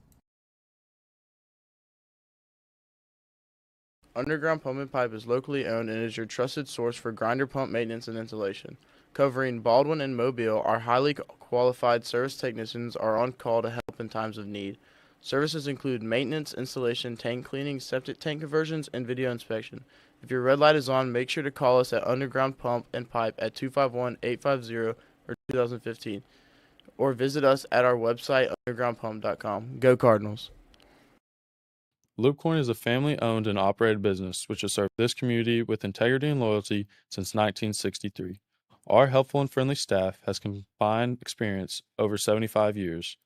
[SPEAKER 10] Underground Pump and Pipe is locally owned and is your trusted source for grinder pump maintenance and installation. Covering Baldwin and Mobile, our highly qualified service technicians are on call to help in times of need. Services include maintenance, installation, tank cleaning, septic tank conversions, and video inspection. If your red light is on, make sure to call us at Underground Pump and Pipe at 251-850 or 2015, or visit us at our website, undergroundpump.com. Go Cardinals!
[SPEAKER 7] LoopCoin is a family-owned and operated business which has served this community with integrity and loyalty since 1963. Our helpful and friendly staff has combined experience over 75 years.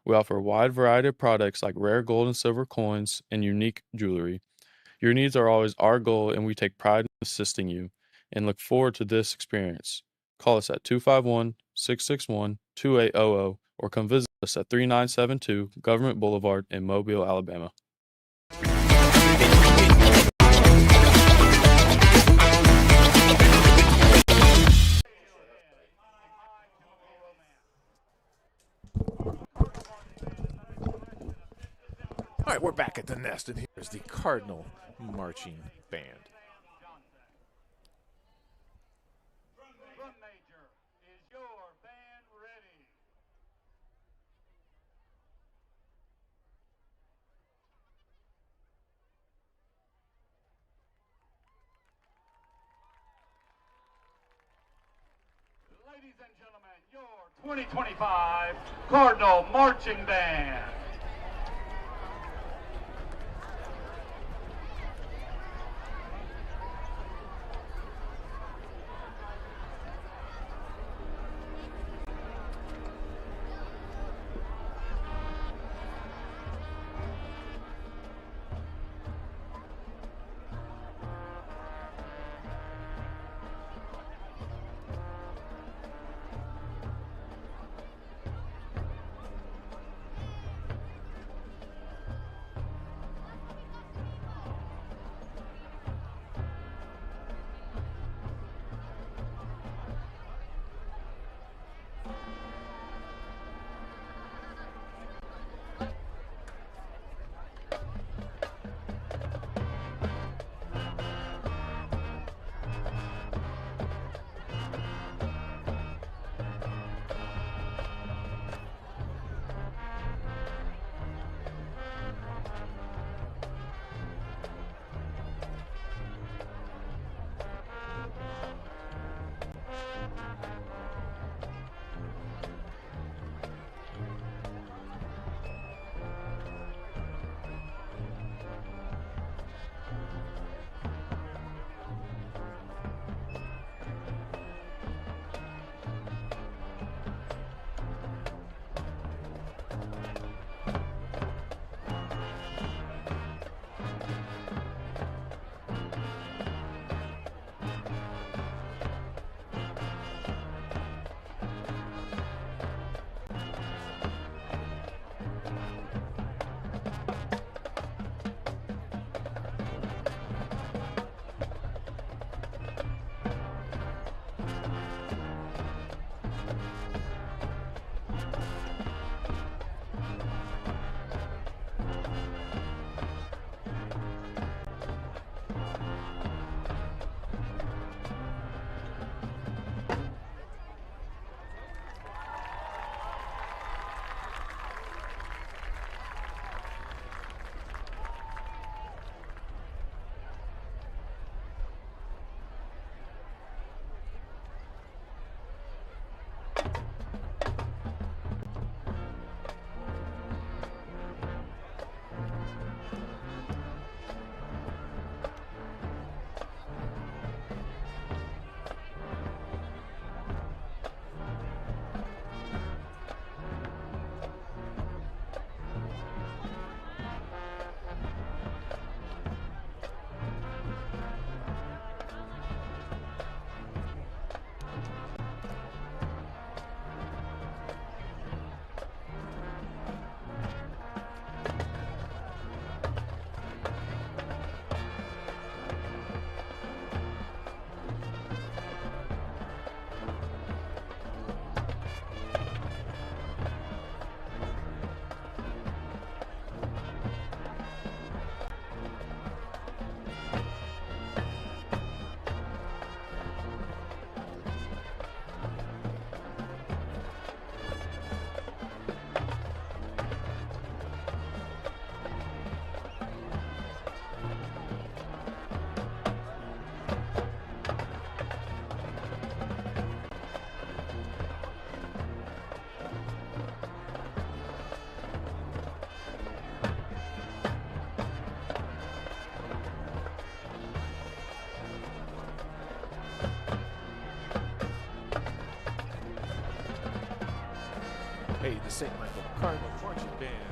[SPEAKER 7] We offer a wide variety of products like rare gold and silver coins and unique jewelry. Your needs are always our goal, and we take pride in assisting you and look forward to this experience. Call us at 251-661-2800 or come visit us at 3972 Government Boulevard in Mobile, Alabama.
[SPEAKER 1] All right, we're back at the Nest, and here's the Cardinal Marching Band.
[SPEAKER 17] Ladies and gentlemen, your 2025 Cardinal Marching Band.
[SPEAKER 1] Hey, the St. Michael Cardinal Marching Band.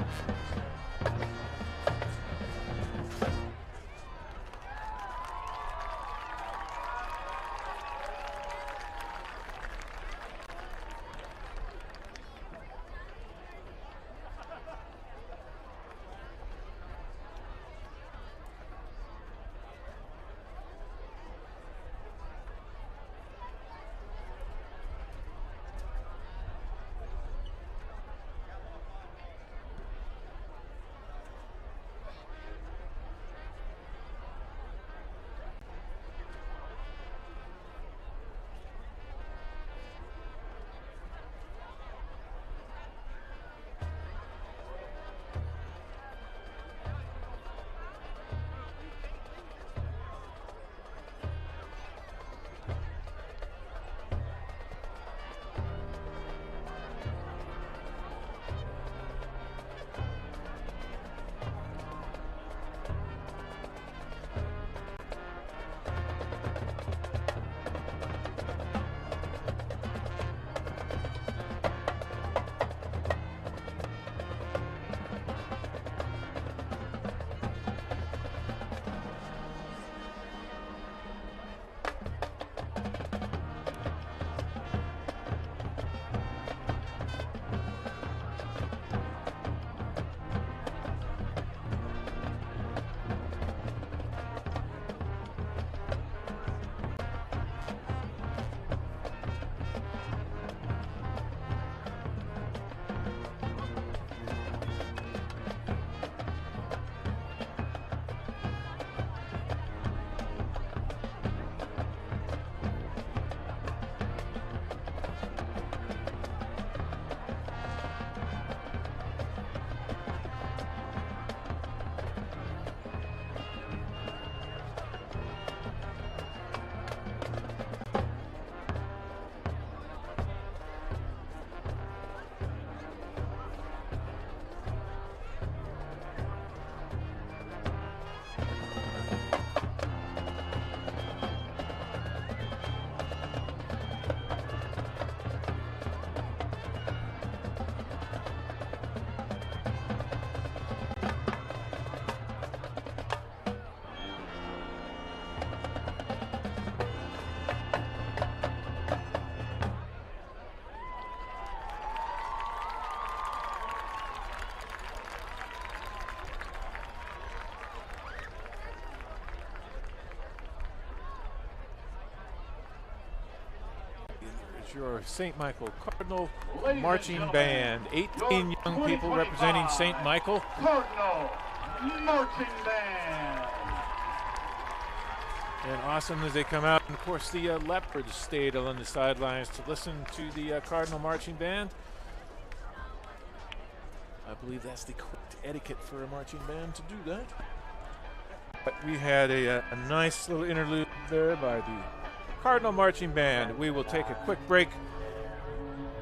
[SPEAKER 1] your St. Michael Cardinal Marching Band. 18 young people representing St. Michael.
[SPEAKER 17] Cardinal Marching Band.
[SPEAKER 1] And awesome as they come out. And of course, the Leopards stayed on the sidelines to listen to the Cardinal Marching Band. I believe that's the correct etiquette for a marching band to do that. But we had a nice little interlude there by the Cardinal Marching Band. We will take a quick break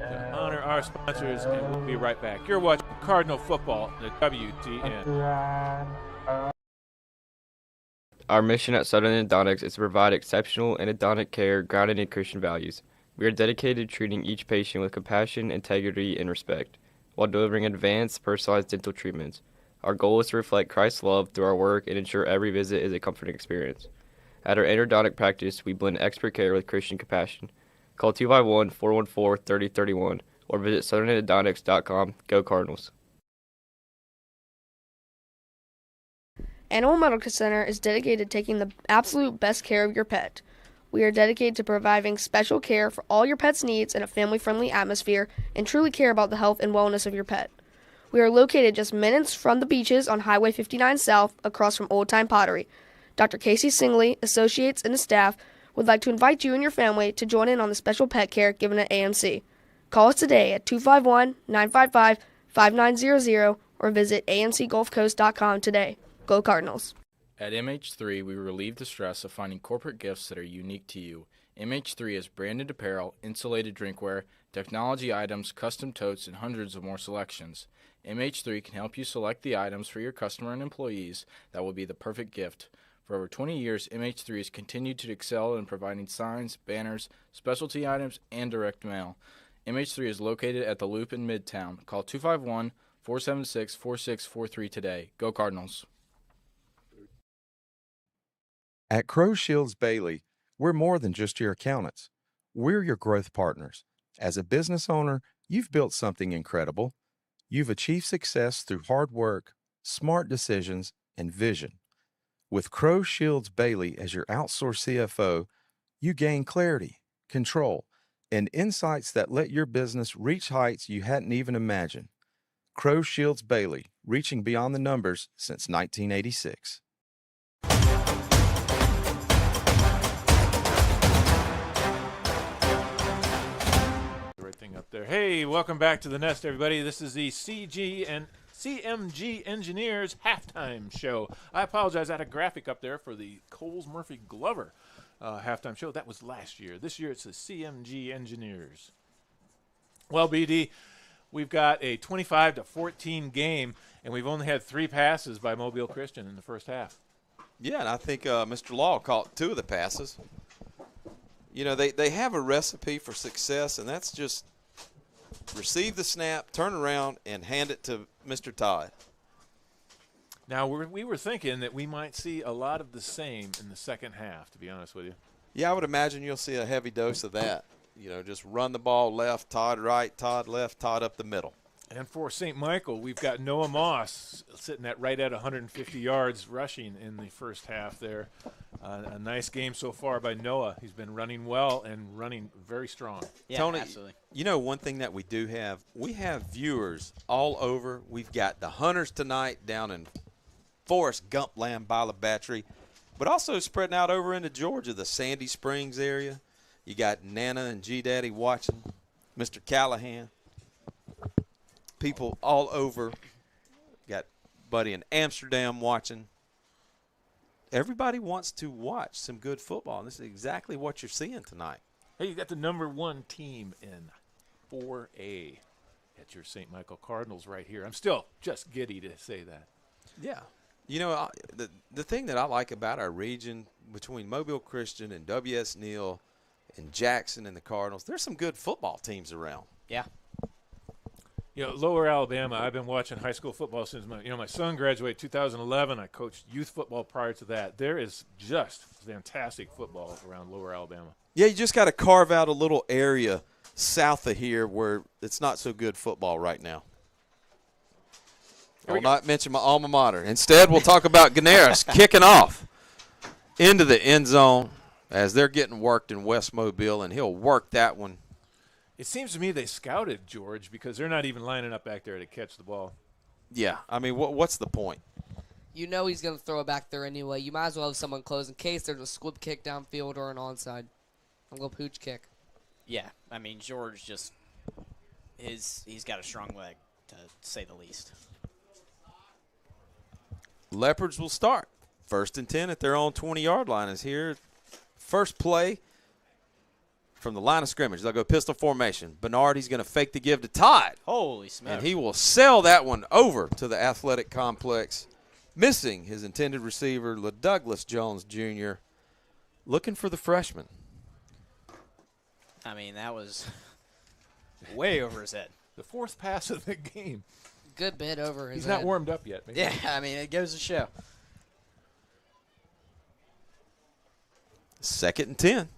[SPEAKER 1] to honor our sponsors, and we'll be right back. You're watching Cardinal Football, the WCN.
[SPEAKER 3] Our mission at Southern Endodontics is to provide exceptional endodontic care grounded in Christian values. We are dedicated to treating each patient with compassion, integrity, and respect, while delivering advanced, personalized dental treatments. Our goal is to reflect Christ's love through our work and ensure every visit is a comforting experience. At our endodontic practice, we blend expert care with Christian compassion. Call 251-414-3031 or visit southernendodontics.com. Go Cardinals.
[SPEAKER 11] Animal Medical Center is dedicated to taking the absolute best care of your pet. We are dedicated to providing special care for all your pet's needs in a family-friendly atmosphere and truly care about the health and wellness of your pet. We are located just minutes from the beaches on Highway 59 South across from Old Time Pottery. Dr. Casey Singley, associates, and his staff would like to invite you and your family to join in on the special pet care given at AMC. Call us today at 251-955-5900 or visit amcgulfcoast.com today. Go Cardinals.
[SPEAKER 8] At MH3, we relieve the stress of finding corporate gifts that are unique to you. MH3 has branded apparel, insulated drinkware, technology items, custom totes, and hundreds of more selections. MH3 can help you select the items for your customer and employees that will be the perfect gift. For over 20 years, MH3 has continued to excel in providing signs, banners, specialty items, and direct mail. MH3 is located at the Loop in Midtown. Call 251-476-4643 today. Go Cardinals.
[SPEAKER 9] At Crow Shields Bailey, we're more than just your accountants. We're your growth partners. As a business owner, you've built something incredible. You've achieved success through hard work, smart decisions, and vision. With Crow Shields Bailey as your outsourced CFO, you gain clarity, control, and insights that let your business reach heights you hadn't even imagined. Crow Shields Bailey, reaching beyond the numbers since 1986.
[SPEAKER 1] Up there. Hey, welcome back to the Nest, everybody. This is the CMG Engineers halftime show. I apologize, I had a graphic up there for the Coles-Murphy-Glover halftime show. That was last year. This year it's the CMG Engineers. Well, BD, we've got a 25-14 game, and we've only had 3 passes by Mobile Christian in the first half.
[SPEAKER 18] Yeah, and I think Mr. Law caught 2 of the passes. You know, they have a recipe for success, and that's just receive the snap, turn around, and hand it to Mr. Todd.
[SPEAKER 1] Now, we were thinking that we might see a lot of the same in the second half, to be honest with you.
[SPEAKER 18] Yeah, I would imagine you'll see a heavy dose of that. You know, just run the ball left, Todd right, Todd left, Todd up the middle.
[SPEAKER 1] And for St. Michael, we've got Noah Moss sitting right at 150 yards rushing in the first half there. A nice game so far by Noah. He's been running well and running very strong.
[SPEAKER 14] Yeah,
[SPEAKER 18] Tony,
[SPEAKER 14] absolutely.
[SPEAKER 18] You know one thing that we do have? We have viewers all over. We've got the Hunters tonight down in Forrest Gump land by the Battery, but also spreading out over into Georgia, the Sandy Springs area. You got Nana and G-Daddy watching, Mr. Callahan. People all over. Got buddy in Amsterdam watching. Everybody wants to watch some good football, and this is exactly what you're seeing tonight.
[SPEAKER 1] Hey, you got the #1 team in 4A at your St. Michael Cardinals right here. I'm still just giddy to say that.
[SPEAKER 18] Yeah. You know, the thing that I like about our region between Mobile Christian and W.S. Neal and Jackson and the Cardinals, there's some good football teams around.
[SPEAKER 14] Yeah.
[SPEAKER 1] You know, Lower Alabama, I've been watching high school football since my son graduated 2011. I coached youth football prior to that. There is just fantastic football around Lower Alabama.
[SPEAKER 18] Yeah, you just got to carve out a little area south of here where it's not so good football right now. I will not mention my alma mater. Instead, we'll talk about Ganaris kicking off into the end zone as they're getting worked in West Mobile, and he'll work that one
[SPEAKER 1] It seems to me they scouted George because they're not even lining up back there to catch the ball.
[SPEAKER 18] Yeah, I mean, what's the point?
[SPEAKER 13] You know he's going to throw it back there anyway. You might as well have someone close in case there's a squib kick downfield or an onside. A little pooch kick.
[SPEAKER 14] Yeah, I mean, George just he's got a strong leg, to say the least.
[SPEAKER 18] Leopards will start. 1st and 10 at their own 20-yard line is here. First play from the line of scrimmage. They'll go pistol formation. Bernard, he's going to fake the give to Todd.
[SPEAKER 14] Holy smokes.
[SPEAKER 18] And he will sail that one over to the athletic complex, missing his intended receiver, LaDouglas Jones Jr., looking for the freshman.
[SPEAKER 14] I mean, that was way over his head.
[SPEAKER 1] The 4th pass of the game.
[SPEAKER 13] Good bit over his
[SPEAKER 1] He's
[SPEAKER 13] head.
[SPEAKER 1] not warmed up yet. Maybe.
[SPEAKER 14] Yeah, I mean, it goes to show.
[SPEAKER 18] 2nd and 10.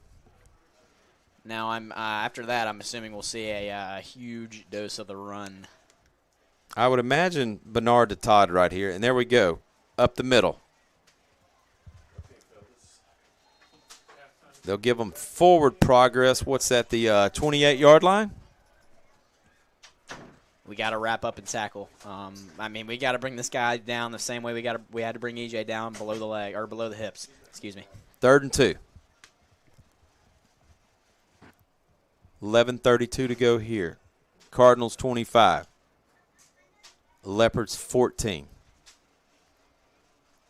[SPEAKER 14] Now, after that, I'm assuming we'll see a huge dose of the run.
[SPEAKER 18] I would imagine Bernard to Todd right here. And there we go, up the middle. They'll give them forward progress. What's that, the 28-yard line?
[SPEAKER 14] We got to wrap up and tackle. I mean, we got to bring this guy down the same way we had to bring EJ down below the leg or below the hips. Excuse me.
[SPEAKER 18] 3rd and 2. 11:32 to go here. Cardinals 25. Leopards 14.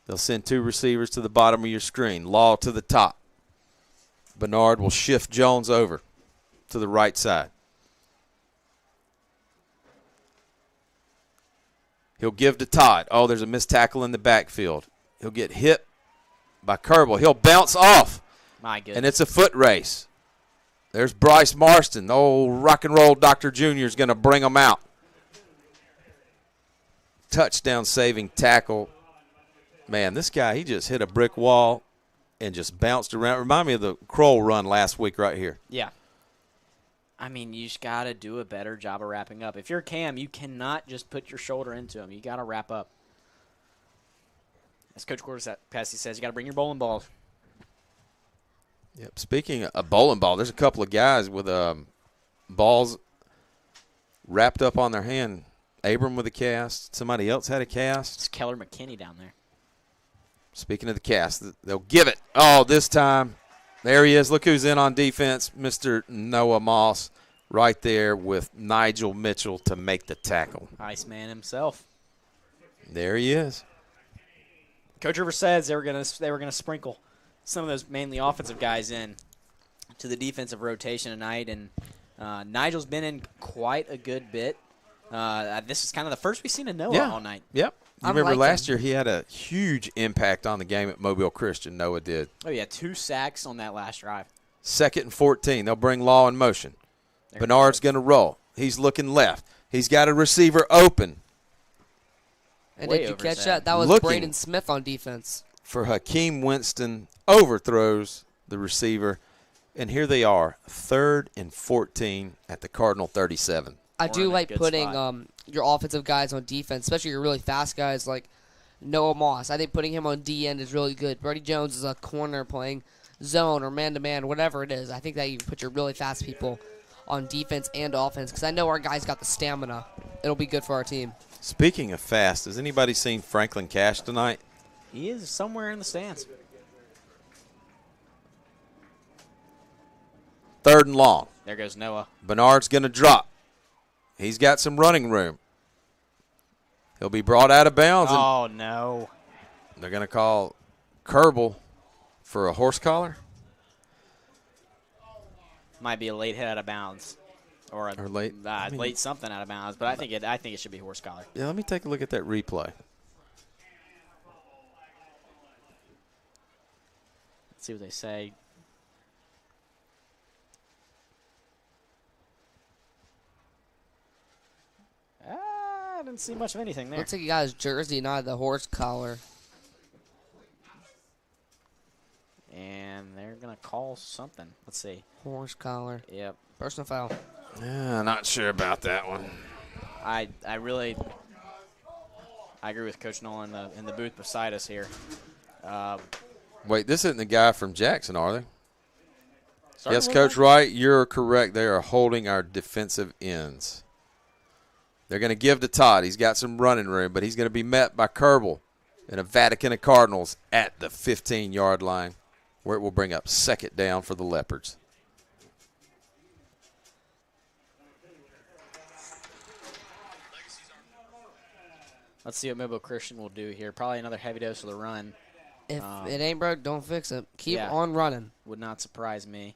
[SPEAKER 18] They'll send 2 receivers to the bottom of your screen. Law to the top. Bernard will shift Jones over to the right side. He'll give to Todd. Oh, there's a missed tackle in the backfield. He'll get hit by Kerbal. He'll bounce off.
[SPEAKER 14] My goodness.
[SPEAKER 18] And it's a foot race. There's Bryce Marston. The old rock and roll Dr. Jr. is going to bring him out. Touchdown saving tackle. Man, this guy, he just hit a brick wall and just bounced around. Remind me of the Kroll run last week right here.
[SPEAKER 14] Yeah. I mean, you just got to do a better job of wrapping up. If you're Cam, you cannot just put your shoulder into him. You got to wrap up. As Coach Passy says, you got to bring your bowling balls.
[SPEAKER 18] Yep. Speaking of bowling ball, there's a couple of guys with balls wrapped up on their hand. Abram with a cast. Somebody else had a cast.
[SPEAKER 14] It's Keller McKinney down there.
[SPEAKER 18] Speaking of the cast, they'll give it. Oh, this time. There he is. Look who's in on defense. Mr. Noah Moss right there with Nigel Mitchell to make the tackle.
[SPEAKER 14] Iceman himself.
[SPEAKER 18] There he is.
[SPEAKER 14] Coach Rivers says they were gonna sprinkle some of those mainly offensive guys in to the defensive rotation tonight, and Nigel's been in quite a good bit. This is kind of the first we've seen of Noah all night.
[SPEAKER 18] Yep. You remember last year he had a huge impact on the game at Mobile Christian. Noah did.
[SPEAKER 14] Oh, yeah, 2 sacks on that last drive.
[SPEAKER 18] 2nd and 14. They'll bring Law in motion. Bernard's going to roll. He's looking left. He's got a receiver open.
[SPEAKER 13] And did you catch that? That was Braden Smith on defense.
[SPEAKER 18] For Hakeem Winston, overthrows the receiver. And here they are, 3rd and 14 at the Cardinal 37.
[SPEAKER 13] I do like putting your offensive guys on defense, especially your really fast guys like Noah Moss. I think putting him on D end is really good. Brady Jones is a corner playing zone or man-to-man, whatever it is. I think that you put your really fast people on defense and offense because I know our guys got the stamina. It'll be good for our team.
[SPEAKER 18] Speaking of fast, has anybody seen Franklin Cash tonight?
[SPEAKER 14] He is somewhere in the stands.
[SPEAKER 18] 3rd and long.
[SPEAKER 14] There goes Noah.
[SPEAKER 18] Bernard's going to drop. He's got some running room. He'll be brought out of bounds.
[SPEAKER 14] Oh, no.
[SPEAKER 18] They're going to call Kerbal for a horse collar.
[SPEAKER 14] Might be a late hit out of bounds. Or
[SPEAKER 18] late
[SPEAKER 14] late something out of bounds, but I think it should be horse collar.
[SPEAKER 18] Yeah, let me take a look at that replay.
[SPEAKER 14] Let's see what they say. I didn't see much of anything there.
[SPEAKER 13] Looks like he got his jersey, not the horse collar.
[SPEAKER 14] And they're going to call something. Let's see.
[SPEAKER 13] Horse collar.
[SPEAKER 14] Yep.
[SPEAKER 13] Personal foul.
[SPEAKER 18] Yeah, not sure about that one.
[SPEAKER 14] I agree with Coach Nolan in the booth beside us here.
[SPEAKER 18] Wait, this isn't the guy from Jackson, are they? Yes, Coach Wright, you're correct. They are holding our defensive ends. They're going to give to Todd. He's got some running room, but he's going to be met by Kerbal and a Vatican of Cardinals at the 15-yard line, where it will bring up second down for the Leopards.
[SPEAKER 14] Let's see what Mobile Christian will do here. Probably another heavy dose of the run.
[SPEAKER 13] If it ain't broke, don't fix it. Keep on running.
[SPEAKER 14] Would not surprise me.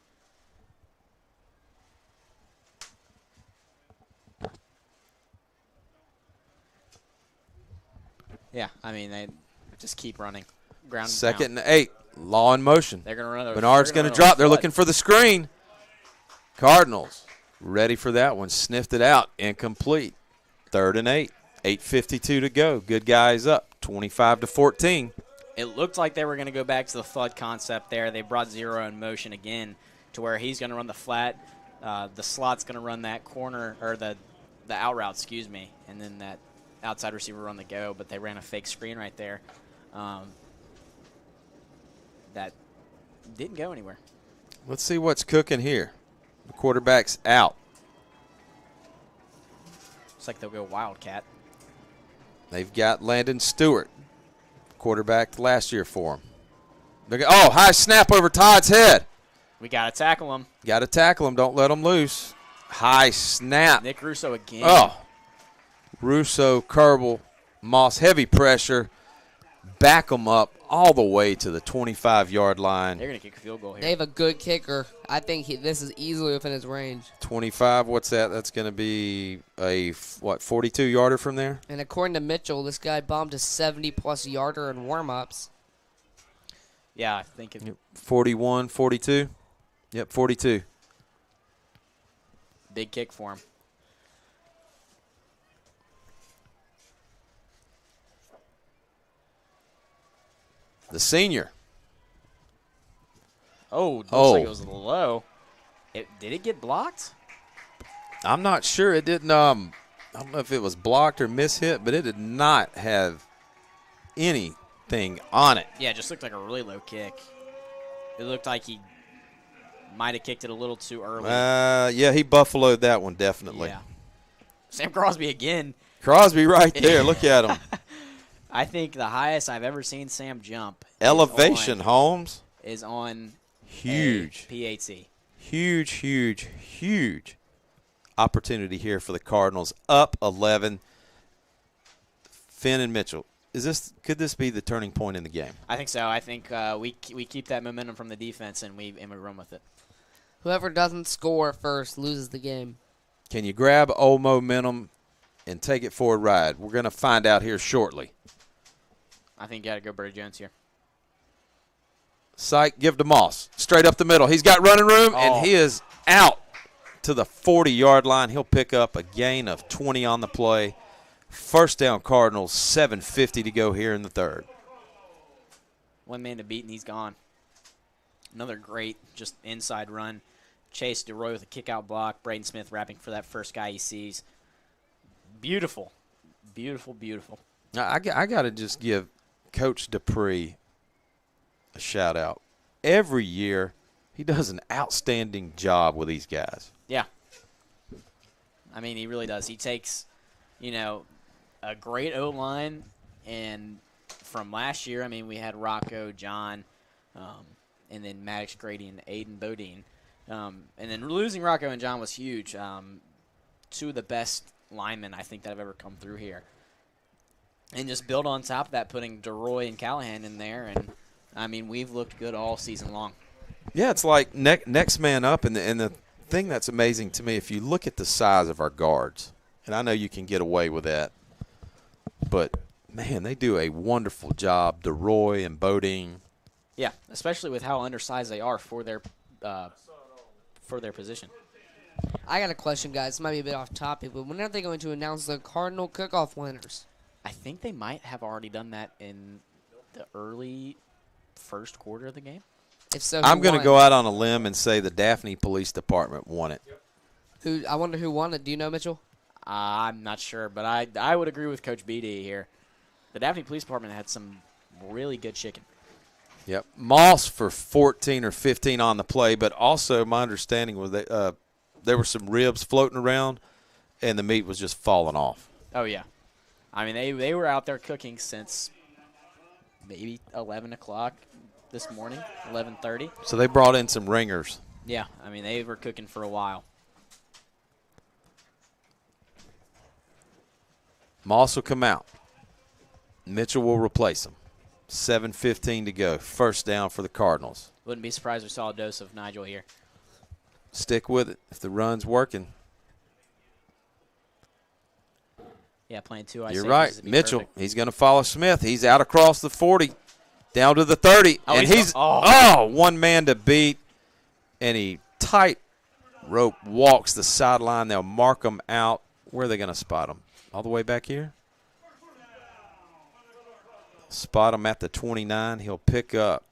[SPEAKER 14] Yeah, I mean, they just keep running. Ground
[SPEAKER 18] Second and 8. Law in motion.
[SPEAKER 14] They're going to run.
[SPEAKER 18] Bernard's going to drop. They're looking for the screen. Cardinals ready for that one. Sniffed it out. Incomplete. 3rd and 8. 8:52 to go. Good guys up. 25-14.
[SPEAKER 14] It looked like they were going to go back to the flood concept there. They brought zero in motion again to where he's going to run the flat. The slot's going to run that corner, or the out route, excuse me, and then that outside receiver run the go, but they ran a fake screen right there. That didn't go anywhere.
[SPEAKER 18] Let's see what's cooking here. The quarterback's out.
[SPEAKER 14] Looks like they'll go Wildcat.
[SPEAKER 18] They've got Landon Stewart, quarterback last year for him. Oh, high snap over Todd's head.
[SPEAKER 14] We got to tackle him.
[SPEAKER 18] Got to tackle him. Don't let him loose. High snap.
[SPEAKER 14] Nick Russo again.
[SPEAKER 18] Oh, Russo, Kerbal, Moss, heavy pressure. Back them up all the way to the 25-yard line.
[SPEAKER 14] They're going to kick a field goal here.
[SPEAKER 13] They have a good kicker. I think this is easily within his range.
[SPEAKER 18] 25, what's that? That's going to be a, 42-yarder from there?
[SPEAKER 13] And according to Mitchell, this guy bombed a 70-plus yarder in warm-ups.
[SPEAKER 14] Yeah, I think it.
[SPEAKER 18] 41, 42? Yep, 42.
[SPEAKER 14] Big kick for him.
[SPEAKER 18] The senior.
[SPEAKER 14] Oh, looks like it was a little low. Did it get blocked?
[SPEAKER 18] I'm not sure. It didn't. I don't know if it was blocked or mishit, but it did not have anything on it.
[SPEAKER 14] Yeah, it just looked like a really low kick. It looked like he might have kicked it a little too early.
[SPEAKER 18] Yeah, he buffaloed that one, definitely.
[SPEAKER 14] Yeah. Sam Crosby again.
[SPEAKER 18] Crosby right there. Look at him.
[SPEAKER 14] I think the highest I've ever seen Sam jump.
[SPEAKER 18] Elevation, Holmes.
[SPEAKER 14] Is on
[SPEAKER 18] huge.
[SPEAKER 14] PAT.
[SPEAKER 18] Huge, huge, huge opportunity here for the Cardinals. Up 11. Finn and Mitchell. Could this be the turning point in the game?
[SPEAKER 14] I think so. I think we keep that momentum from the defense and we run with it.
[SPEAKER 13] Whoever doesn't score first loses the game.
[SPEAKER 18] Can you grab old momentum and take it for a ride? We're going to find out here shortly.
[SPEAKER 14] I think you got to go Brady Jones here.
[SPEAKER 18] Syke, give to Moss. Straight up the middle. He's got running room, and he is out to the 40-yard line. He'll pick up a gain of 20 on the play. First down Cardinals, 7:50 to go here in the third.
[SPEAKER 14] One man to beat, and he's gone. Another great just inside run. Chase DeRoy with a kick-out block. Braden Smith wrapping for that first guy he sees. Beautiful. Beautiful, beautiful.
[SPEAKER 18] I got to just give Coach Dupree a shout-out. Every year, he does an outstanding job with these guys.
[SPEAKER 14] Yeah. I mean, he really does. He takes, a great O-line, and from last year, I mean, we had Rocco, John, and then Maddox Grady and Aiden Bodine. And then losing Rocco and John was huge. Two of the best linemen I think that have ever come through here. And just build on top of that, putting DeRoy and Callahan in there. And, I mean, we've looked good all season long.
[SPEAKER 18] Yeah, it's like next man up. And the thing that's amazing to me, if you look at the size of our guards, and I know you can get away with that, but, man, they do a wonderful job, DeRoy and Bodine.
[SPEAKER 14] Yeah, especially with how undersized they are for their position.
[SPEAKER 13] I got a question, guys. This might be a bit off topic, but when are they going to announce the Cardinal cook-off winners?
[SPEAKER 14] I think they might have already done that in the early first quarter of the game.
[SPEAKER 13] If so,
[SPEAKER 18] I'm going to go out on a limb and say the Daphne Police Department won it.
[SPEAKER 13] I wonder who won it. Do you know, Mitchell?
[SPEAKER 14] I'm not sure, but I would agree with Coach BD here. The Daphne Police Department had some really good chicken.
[SPEAKER 18] Yep. Moss for 14 or 15 on the play, but also my understanding was that there were some ribs floating around, and the meat was just falling off.
[SPEAKER 14] Oh, yeah. I mean, they were out there cooking since maybe 11 o'clock this morning, 11:30.
[SPEAKER 18] So they brought in some ringers.
[SPEAKER 14] Yeah, I mean, they were cooking for a while.
[SPEAKER 18] Moss will come out. Mitchell will replace him. 7:15 to go. First down for the Cardinals.
[SPEAKER 14] Wouldn't be surprised if we saw a dose of Nigel here.
[SPEAKER 18] Stick with it if the run's working.
[SPEAKER 14] Yeah, playing two.
[SPEAKER 18] You're right. Mitchell, he's going to follow Smith. He's out across the 40, down to the 30.
[SPEAKER 14] Oh,
[SPEAKER 18] and he's one man to beat. And he tight rope walks the sideline. They'll mark him out. Where are they going to spot him? All the way back here? Spot him at the 29. He'll pick up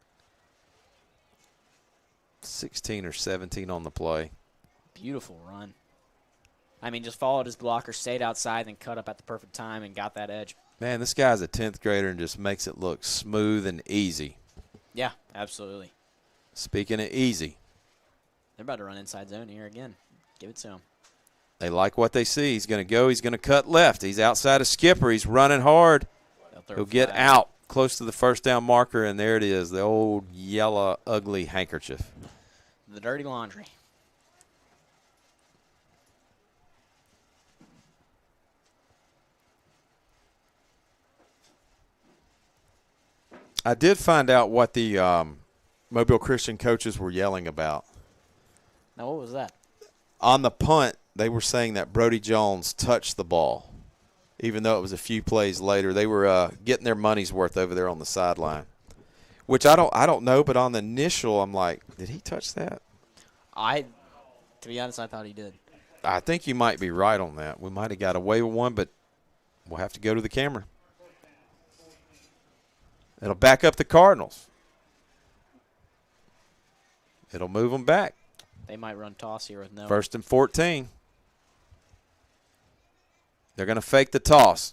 [SPEAKER 18] 16 or 17 on the play.
[SPEAKER 14] Beautiful run. I mean, just followed his blocker, stayed outside, and cut up at the perfect time and got that edge.
[SPEAKER 18] Man, this guy's a 10th grader and just makes it look smooth and easy.
[SPEAKER 14] Yeah, absolutely.
[SPEAKER 18] Speaking of easy.
[SPEAKER 14] They're about to run inside zone here again. Give it to him.
[SPEAKER 18] They like what they see. He's going to go. He's going to cut left. He's outside of Skipper. He's running hard. He'll get out close to the first down marker, and there it is, the old yellow, ugly handkerchief.
[SPEAKER 14] The dirty laundry.
[SPEAKER 18] I did find out what the Mobile Christian coaches were yelling about.
[SPEAKER 14] Now, what was that?
[SPEAKER 18] On the punt, they were saying that Brody Jones touched the ball. Even though it was a few plays later, they were getting their money's worth over there on the sideline. Which I don't know, but on the initial, I'm like, did he touch that?
[SPEAKER 14] To be honest, I thought he did.
[SPEAKER 18] I think you might be right on that. We might have got away with one, but we'll have to go to the camera. It'll back up the Cardinals. It'll move them back.
[SPEAKER 14] They might run toss here with no.
[SPEAKER 18] 1st and 14. They're going to fake the toss.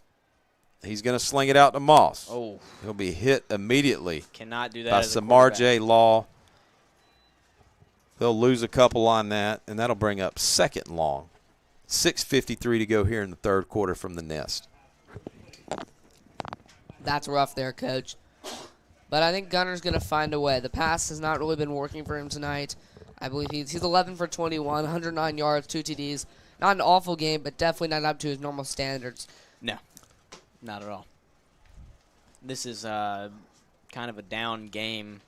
[SPEAKER 18] He's going to sling it out to Moss.
[SPEAKER 14] Oh.
[SPEAKER 18] He'll be hit immediately.
[SPEAKER 14] Cannot do that
[SPEAKER 18] by
[SPEAKER 14] as a
[SPEAKER 18] Samar
[SPEAKER 14] quarterback.
[SPEAKER 18] J. Law. They'll lose a couple on that, and that'll bring up 2nd and long. 6:53 to go here in the 3rd quarter from the nest.
[SPEAKER 13] That's rough there, Coach. But I think Gunner's going to find a way. The pass has not really been working for him tonight. I believe he's 11 for 21, 109 yards, 2 TDs. Not an awful game, but definitely not up to his normal standards.
[SPEAKER 14] No, not at all. This is kind of a down game,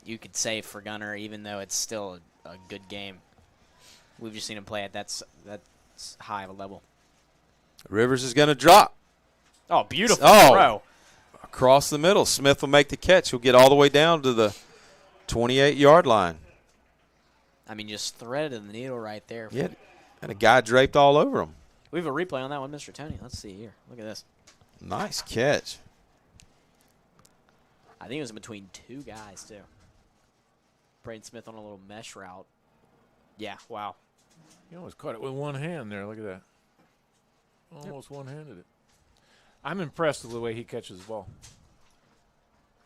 [SPEAKER 14] you could say, for Gunner, even though it's still a good game. We've just seen him play at that's high of a level.
[SPEAKER 18] Rivers is going to drop.
[SPEAKER 14] Oh, beautiful throw.
[SPEAKER 18] Across the middle. Smith will make the catch. He'll get all the way down to the 28-yard line.
[SPEAKER 14] I mean, just threaded the needle right there.
[SPEAKER 18] Yeah, and a guy draped all over him.
[SPEAKER 14] We have a replay on that one, Mr. Tony. Let's see here. Look at this.
[SPEAKER 18] Nice catch.
[SPEAKER 14] I think it was in between 2 guys, too. Braden Smith on a little mesh route. Yeah, wow.
[SPEAKER 1] He almost caught it with one hand there. Look at that. Almost one-handed it. I'm impressed with the way he catches the ball.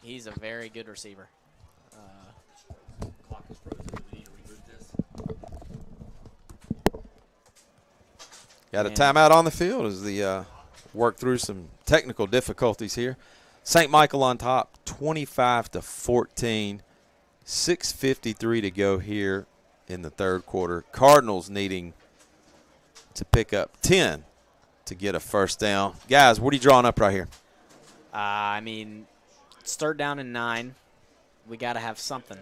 [SPEAKER 14] He's a very good receiver.
[SPEAKER 18] Got a timeout on the field as the work through some technical difficulties here. St. Michael on top, 25-14. 6:53 to go here in the 3rd quarter. Cardinals needing to pick up 10 to get a first down. Guys, what are you drawing up right here?
[SPEAKER 14] I mean, it's 3rd down and 9. We got to have something.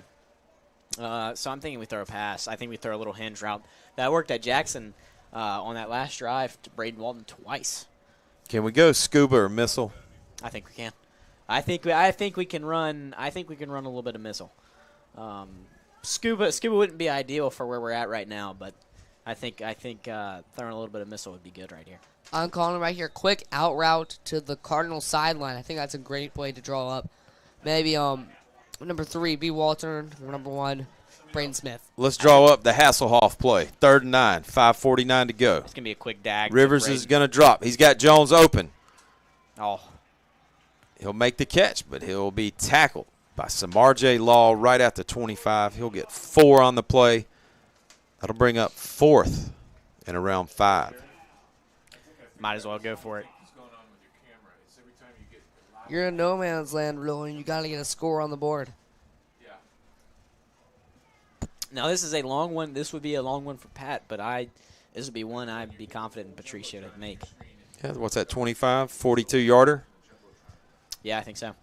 [SPEAKER 14] So I'm thinking we throw a pass. I think we throw a little hinge route. That worked at Jackson on that last drive to Braden Walton twice.
[SPEAKER 18] Can we go scuba or missile?
[SPEAKER 14] I think we can. I think we can run. I think we can run a little bit of missile. Scuba wouldn't be ideal for where we're at right now, but I think throwing a little bit of missile would be good right here.
[SPEAKER 13] I'm calling it right here. Quick out route to the Cardinal sideline. I think that's a great play to draw up. Maybe number 3, B. Walter. Number 1, Braden Smith.
[SPEAKER 18] Let's draw up the Hasselhoff play. 3rd and 9, 5:49 to go.
[SPEAKER 14] It's going to be a quick dag.
[SPEAKER 18] Rivers is going to drop. He's got Jones open.
[SPEAKER 14] Oh.
[SPEAKER 18] He'll make the catch, but he'll be tackled by Samarjay Law right at the 25. He'll get 4 on the play. That'll bring up 4th and around 5.
[SPEAKER 14] Might as well go for it.
[SPEAKER 13] You're in no man's land, really, and you got to get a score on the board.
[SPEAKER 14] Now, this is a long one. This would be a long one for Pat, but this would be one I'd be confident in Patricia to make.
[SPEAKER 18] Yeah, what's that, 25, 42-yarder?
[SPEAKER 14] Yeah, I think so.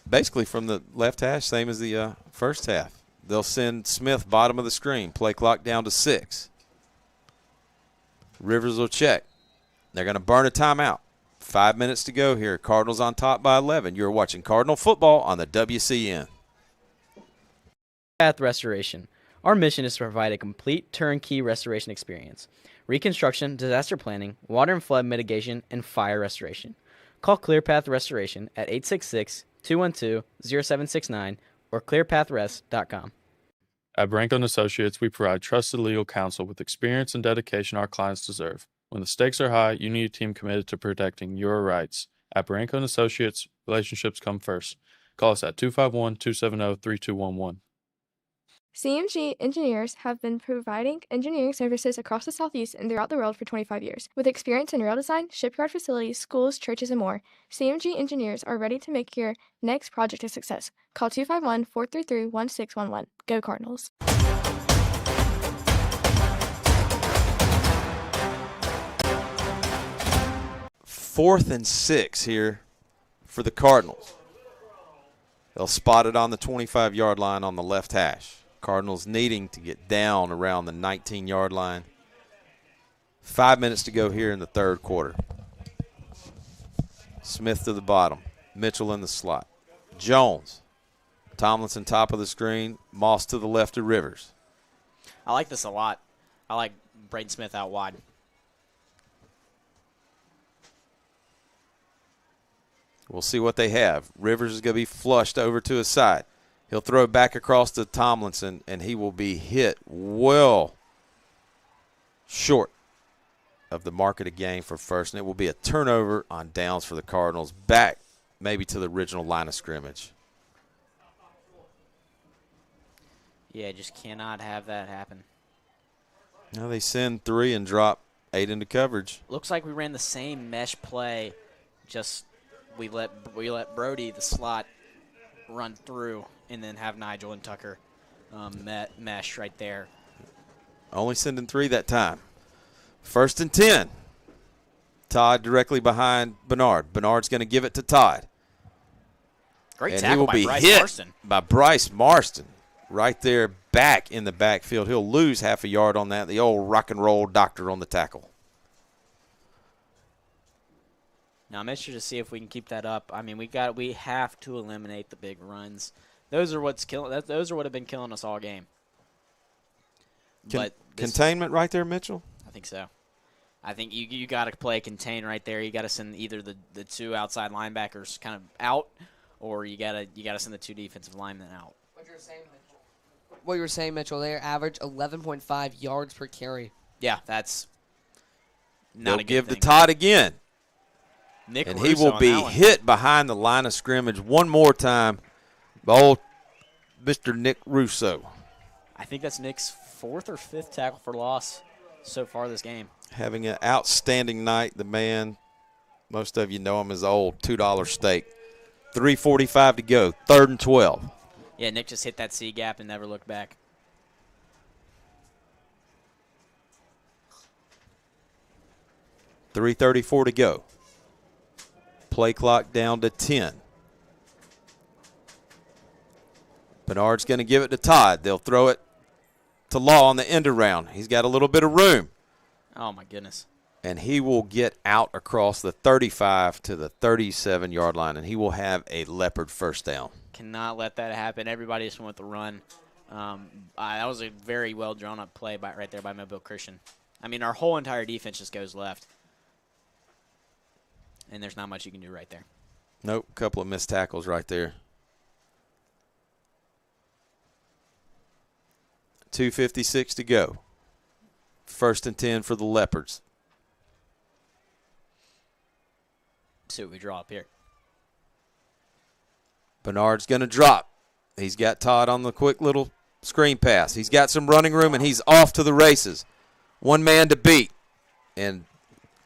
[SPEAKER 18] Basically from the left hash, same as the first half. They'll send Smith bottom of the screen. Play clock down to 6. Rivers will check. They're going to burn a timeout. 5 minutes to go here. Cardinals on top by 11. You're watching Cardinal football on the WCN.
[SPEAKER 4] Path Restoration. Our mission is to provide a complete turnkey restoration experience. Reconstruction, disaster planning, water and flood mitigation, and fire restoration. Call ClearPath Restoration at 866-212-0769 or clearpathrest.com.
[SPEAKER 7] At Branco & Associates, we provide trusted legal counsel with experience and dedication our clients deserve. When the stakes are high, you need a team committed to protecting your rights. At Branco & Associates, relationships come first. Call us at 251-270-3211.
[SPEAKER 16] CMG engineers have been providing engineering services across the Southeast and throughout the world for 25 years. With experience in rail design, shipyard facilities, schools, churches, and more, CMG engineers are ready to make your next project a success. Call 251-433-1611. Go Cardinals.
[SPEAKER 18] 4th and 6 here for the Cardinals. They'll spot it on the 25-yard line on the left hash. Cardinals needing to get down around the 19-yard line. 5 minutes to go here in the third quarter. Smith to the bottom. Mitchell in the slot. Jones. Tomlinson top of the screen. Moss to the left of Rivers.
[SPEAKER 14] I like this a lot. I like Braden Smith out wide.
[SPEAKER 18] We'll see what they have. Rivers is going to be flushed over to his side. He'll throw it back across to Tomlinson, and he will be hit well short of the mark of the game for first. And it will be a turnover on downs for the Cardinals, back maybe to the original line of scrimmage.
[SPEAKER 14] Yeah, just cannot have that happen.
[SPEAKER 18] Now they send 3 and drop 8 into coverage.
[SPEAKER 14] Looks like we ran the same mesh play, just we let Brody, the slot, run through and then have Nigel and Tucker mesh right there.
[SPEAKER 18] Only sending 3 that time. 1st and 10. Todd directly behind Bernard. Bernard's going to give it to Todd.
[SPEAKER 14] Great
[SPEAKER 18] and
[SPEAKER 14] tackle
[SPEAKER 18] he will
[SPEAKER 14] by
[SPEAKER 18] be
[SPEAKER 14] Bryce
[SPEAKER 18] hit
[SPEAKER 14] Marston.
[SPEAKER 18] by Bryce Marston right there back in the backfield. He'll lose half a yard on that. The old rock and roll doctor on the tackle.
[SPEAKER 14] Now I'm interested to see if we can keep that up. I mean, we have to eliminate the big runs. Those are what's killing. Those are what have been killing us all game. But
[SPEAKER 18] containment right there, Mitchell.
[SPEAKER 14] I think so. I think you got to play contain right there. You got to send either the 2 outside linebackers kind of out, or you got to send the 2 defensive linemen out.
[SPEAKER 13] What you were saying, Mitchell, they average 11.5 yards per carry.
[SPEAKER 14] Yeah, that's not
[SPEAKER 18] They'll
[SPEAKER 14] a good
[SPEAKER 18] give
[SPEAKER 14] thing.
[SPEAKER 18] to Todd again.
[SPEAKER 14] Nick
[SPEAKER 18] and
[SPEAKER 14] Russo
[SPEAKER 18] he will
[SPEAKER 14] on
[SPEAKER 18] be
[SPEAKER 14] that one.
[SPEAKER 18] hit behind the line of scrimmage one more time by old Mr. Nick Russo.
[SPEAKER 14] I think that's Nick's 4th or 5th tackle for loss so far this game.
[SPEAKER 18] Having an outstanding night. The man, most of you know him as old $2 steak. 3:45 to go, 3rd and 12.
[SPEAKER 14] Yeah, Nick just hit that C gap and never looked back.
[SPEAKER 18] $3:34 to go. Play clock down to 10. Bernard's going to give it to Todd. They'll throw it to Law on the end around. He's got a little bit of room.
[SPEAKER 14] Oh, my goodness.
[SPEAKER 18] And he will get out across the 35 to the 37-yard line, and he will have a Leopard first down.
[SPEAKER 14] Cannot let that happen. Everybody just went with the run. That was a very well drawn-up play right there by Mobile Christian. I mean, our whole entire defense just goes left. And there's not much you can do right there.
[SPEAKER 18] Nope, a couple of missed tackles right there. 2:56 to go. 1st and 10 for the Leopards.
[SPEAKER 14] See what we draw up here.
[SPEAKER 18] Bernard's going to drop. He's got Todd on the quick little screen pass. He's got some running room, and he's off to the races. One man to beat. And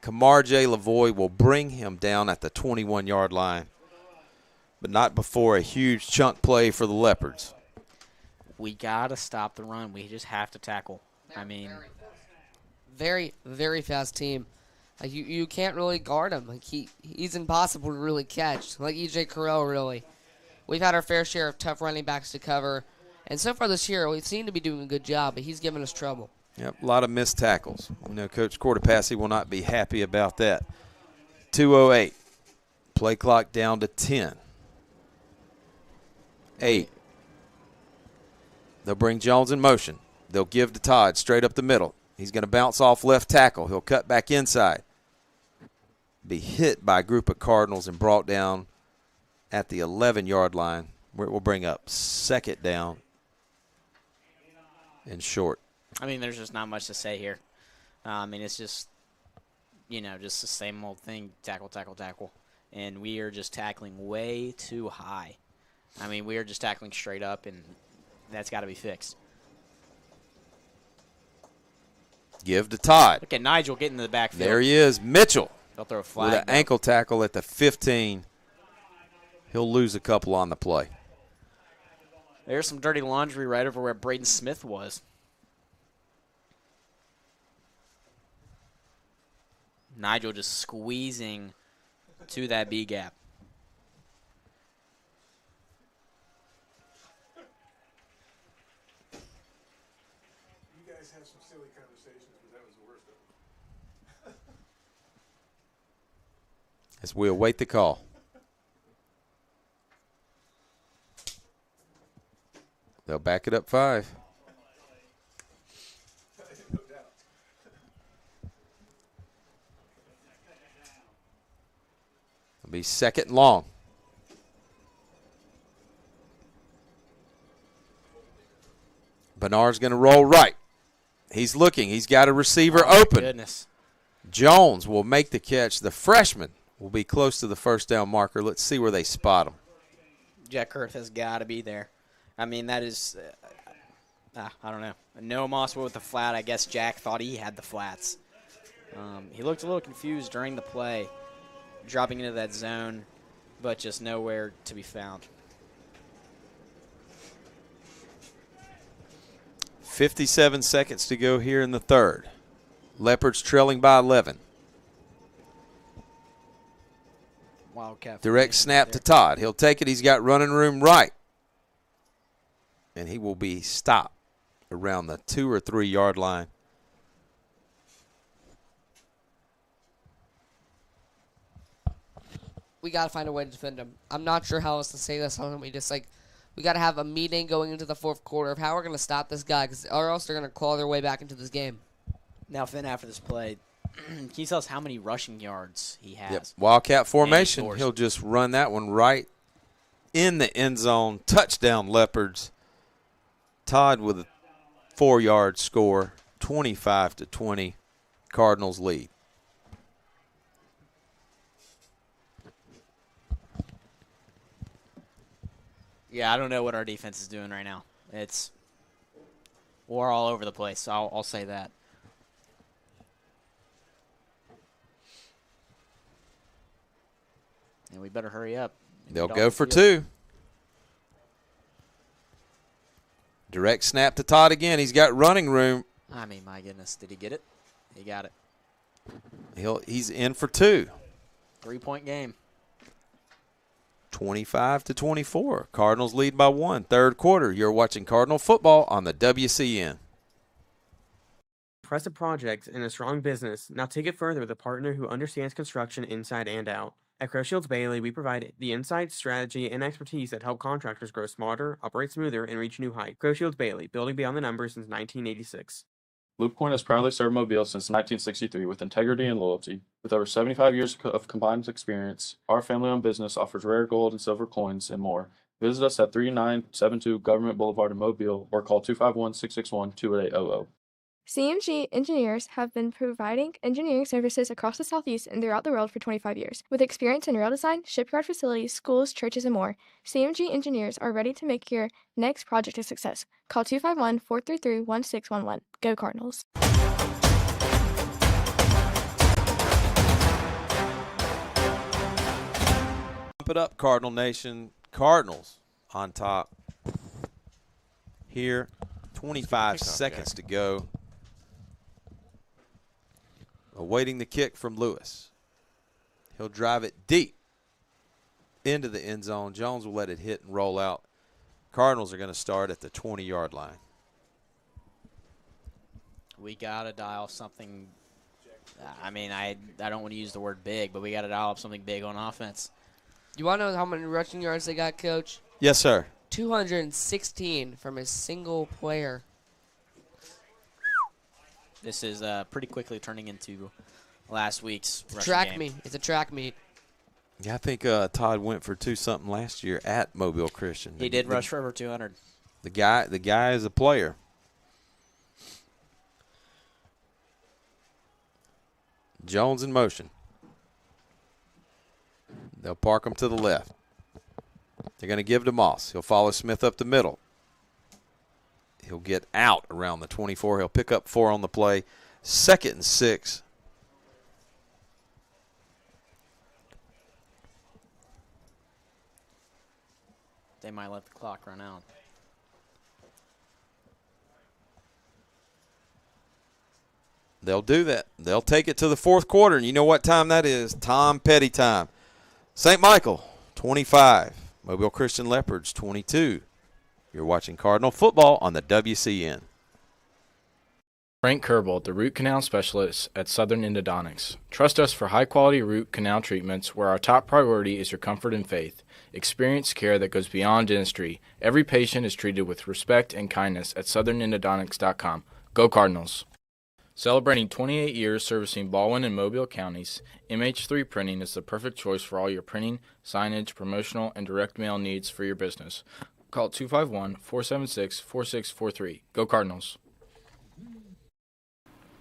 [SPEAKER 18] Kamar J. Lavoie will bring him down at the 21-yard line, but not before a huge chunk play for the Leopards.
[SPEAKER 14] We got to stop the run. We just have to tackle. I mean,
[SPEAKER 13] very, very fast team. You can't really guard him. Like he's impossible to really catch. Like E.J. Carell, really. We've had our fair share of tough running backs to cover, and so far this year we seem to be doing a good job, but he's giving us trouble.
[SPEAKER 18] Yep, a lot of missed tackles. We know Coach Cortopassi will not be happy about that. 2:08. Play clock down to 10. 8. They'll bring Jones in motion. They'll give to Todd straight up the middle. He's going to bounce off left tackle. He'll cut back inside. Be hit by a group of Cardinals and brought down at the 11-yard line, where it will bring up second down and short.
[SPEAKER 14] I mean, there's just not much to say here. I mean, it's just, just the same old thing, tackle, tackle, tackle. And we are just tackling way too high. I mean, we are just tackling straight up, and that's got to be fixed.
[SPEAKER 18] Give to Todd.
[SPEAKER 14] Look at Nigel getting to the backfield.
[SPEAKER 18] There he is. Mitchell.
[SPEAKER 14] They'll throw a flag.
[SPEAKER 18] With an ankle tackle at the 15. He'll lose a couple on the play.
[SPEAKER 14] There's some dirty laundry right over where Braden Smith was. Nigel just squeezing to that B gap.
[SPEAKER 1] You guys have some silly conversations, but that was the worst of them.
[SPEAKER 18] As we await the call. They'll back it up 5. It'll be second and long. Bernard's going to roll right. He's looking. He's got a receiver open.
[SPEAKER 14] Goodness.
[SPEAKER 18] Jones will make the catch. The freshman will be close to the first down marker. Let's see where they spot him.
[SPEAKER 14] Jack Kurth has got to be there. I mean, that is, I don't know. No Moss with the flat. I guess Jack thought he had the flats. He looked a little confused during the play, dropping into that zone, but just nowhere to be found.
[SPEAKER 18] 57 seconds to go here in the third. Leopards trailing by 11.
[SPEAKER 14] Wildcat.
[SPEAKER 18] Direct snap to Todd. He'll take it. He's got running room right. And he will be stopped around the 2 or 3 yard line.
[SPEAKER 13] We got to find a way to defend him. I'm not sure how else to say this. We got to have a meeting going into the fourth quarter of how we're going to stop this guy, or else they're going to claw their way back into this game.
[SPEAKER 14] Now, Finn, after this play, can you tell us how many rushing yards he has?
[SPEAKER 18] Yep. Wildcat formation. He'll just run that one right in the end zone. Touchdown, Leopards. Todd with a 4-yard score, 25-20. Cardinals lead.
[SPEAKER 14] Yeah, I don't know what our defense is doing right now. We're all over the place. I'll say that. And we better hurry up.
[SPEAKER 18] They'll go for 2. Direct snap to Todd again. He's got running room.
[SPEAKER 14] I mean, my goodness. Did he get it? He got it.
[SPEAKER 18] He's in for 2.
[SPEAKER 14] 3-point game.
[SPEAKER 18] 25-24. Cardinals lead by 1. Third quarter. You're watching Cardinal football on the WCN.
[SPEAKER 6] Impressive project and a strong business. Now take it further with a partner who understands construction inside and out. At Crowshields Bailey, we provide the insight, strategy, and expertise that help contractors grow smarter, operate smoother, and reach new heights. Crowshields Bailey, building beyond the numbers since 1986.
[SPEAKER 7] Blue Point has proudly served Mobile since 1963 with integrity and loyalty. With over 75 years of combined experience, our family-owned business offers rare gold and silver coins and more. Visit us at 3972 Government Boulevard in Mobile or call 251-661-2800.
[SPEAKER 16] CMG engineers have been providing engineering services across the Southeast and throughout the world for 25 years. With experience in rail design, shipyard facilities, schools, churches, and more, CMG engineers are ready to make your next project a success. Call 251-433-1611. Go Cardinals.
[SPEAKER 18] Pump it up, Cardinal Nation. Cardinals on top here. 25 seconds to go. Awaiting the kick from Lewis. He'll drive it deep into the end zone. Jones will let it hit and roll out. Cardinals are going to start at the 20-yard line.
[SPEAKER 14] We got to dial something. I mean, I don't want to use the word big, but we got to dial up something big on offense.
[SPEAKER 13] You want to know how many rushing yards they got, Coach?
[SPEAKER 18] Yes, sir.
[SPEAKER 13] 216 from a single player.
[SPEAKER 14] This is pretty quickly turning into last week's
[SPEAKER 13] track meet. It's a track meet.
[SPEAKER 18] Yeah, I think Todd went for 2-something last year at Mobile Christian.
[SPEAKER 14] He did rush for over 200.
[SPEAKER 18] The guy is a player. Jones in motion. They'll park him to the left. They're going to give to Moss. He'll follow Smith up the middle. He'll get out around the 24. He'll pick up 4 on the play. 2nd and 6.
[SPEAKER 14] They might let the clock run out.
[SPEAKER 18] They'll do that. They'll take it to the 4th quarter, and you know what time that is. Tom Petty time. St. Michael, 25. Mobile Christian Leopards, 22. You're watching Cardinal football on the WCN.
[SPEAKER 8] Frank Kerbel, the root canal specialist at Southern Endodontics. Trust us for high-quality root canal treatments where our top priority is your comfort and faith. Experience care that goes beyond dentistry. Every patient is treated with respect and kindness at southernendodontics.com. Go Cardinals! Celebrating 28 years servicing Baldwin and Mobile counties, MH3 Printing is the perfect choice for all your printing, signage, promotional, and direct mail needs for your business. Call 251-476-4643. Go Cardinals!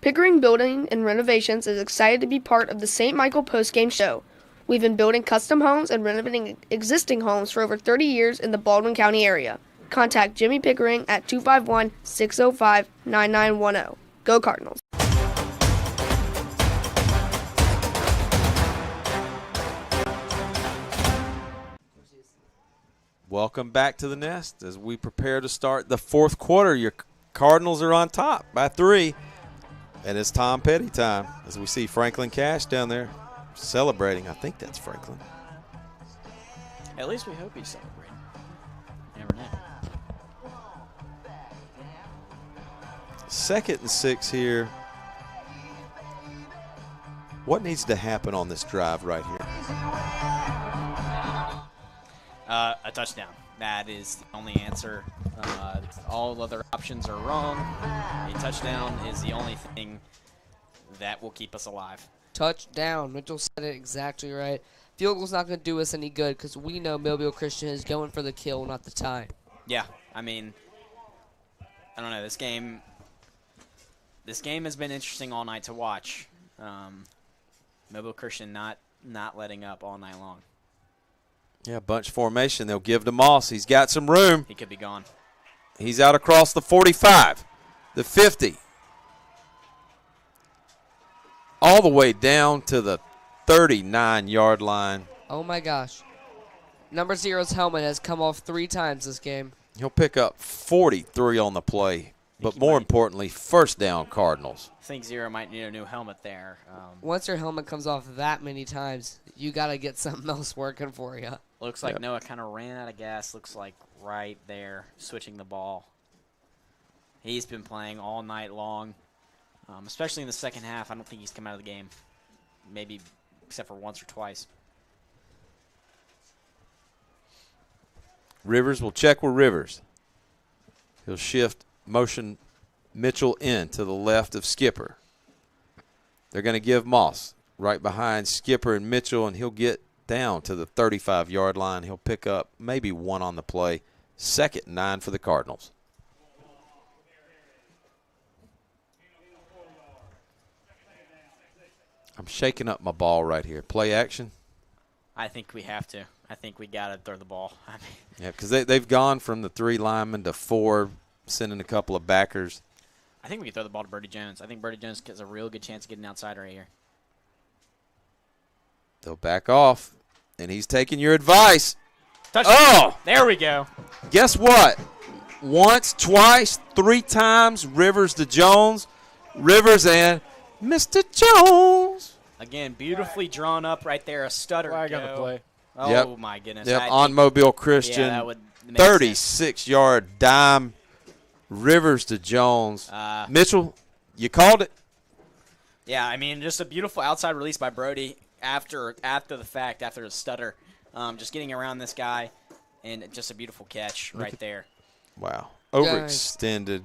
[SPEAKER 11] Pickering Building and Renovations is excited to be part of the St. Michael Postgame Show. We've been building custom homes and renovating existing homes for over 30 years in the Baldwin County area. Contact Jimmy Pickering at 251-605-9910. Go Cardinals!
[SPEAKER 18] Welcome back to the nest as we prepare to start the 4th quarter. Your Cardinals are on top by 3. And it's Tom Petty time as we see Franklin Cash down there celebrating. I think that's Franklin.
[SPEAKER 14] At least we hope he's celebrating. Never know.
[SPEAKER 18] 2nd and 6 here. What needs to happen on this drive right here?
[SPEAKER 14] A touchdown. That is the only answer. All other options are wrong. A touchdown is the only thing that will keep us alive.
[SPEAKER 13] Touchdown. Mitchell said it exactly right. Field goal's not going to do us any good because we know Mobile Christian is going for the kill, not the tie.
[SPEAKER 14] Yeah, I mean, I don't know. This game has been interesting all night to watch. Mobile Christian not letting up all night long.
[SPEAKER 18] Yeah, bunch formation. They'll give to Moss. He's got some room.
[SPEAKER 14] He could be gone.
[SPEAKER 18] He's out across the 45, the 50, all the way down to the 39-yard line.
[SPEAKER 13] Oh, my gosh. Number 0's helmet has come off 3 times this game.
[SPEAKER 18] He'll pick up 43 on the play, but more importantly, first down Cardinals.
[SPEAKER 14] I think 0 might need a new helmet there.
[SPEAKER 13] Once your helmet comes off that many times, you got to get something else working for you.
[SPEAKER 14] Looks like Noah kind of ran out of gas. Looks like right there, switching the ball. He's been playing all night long, especially in the second half. I don't think he's come out of the game, maybe except for once or twice.
[SPEAKER 18] Rivers will check with Rivers. He'll shift motion Mitchell in to the left of Skipper. They're going to give Moss right behind Skipper and Mitchell, and he'll get down to the 35-yard line. He'll pick up maybe 1 on the play. 2nd and 9 for the Cardinals. I'm shaking up my ball right here. Play action.
[SPEAKER 14] I think we have to. I think we got to throw the ball. I mean,
[SPEAKER 18] Yeah, because they've gone from the 3 linemen to 4, sending a couple of backers.
[SPEAKER 14] I think we can throw the ball to Birdie Jones. I think Birdie Jones gets a real good chance of getting outside right here.
[SPEAKER 18] They'll back off, and he's taking your advice.
[SPEAKER 14] Touchdown.
[SPEAKER 18] Oh!
[SPEAKER 14] There we go.
[SPEAKER 18] Guess what? Once, twice, 3 times, Rivers to Jones. Rivers and Mr. Jones.
[SPEAKER 14] Again, beautifully drawn up right there. A stutter.
[SPEAKER 1] Flag on the play.
[SPEAKER 14] Oh,
[SPEAKER 18] Yep.
[SPEAKER 14] my goodness.
[SPEAKER 18] Yep,
[SPEAKER 14] I
[SPEAKER 18] on
[SPEAKER 14] think-
[SPEAKER 18] Mobile Christian.
[SPEAKER 14] Yeah, that would make sense.
[SPEAKER 18] 36-yard dime. Rivers to Jones. Mitchell, you called it.
[SPEAKER 14] Yeah, I mean, just a beautiful outside release by Brody after the fact, after the stutter. Just getting around this guy, and just a beautiful catch right there.
[SPEAKER 18] Wow. Overextended.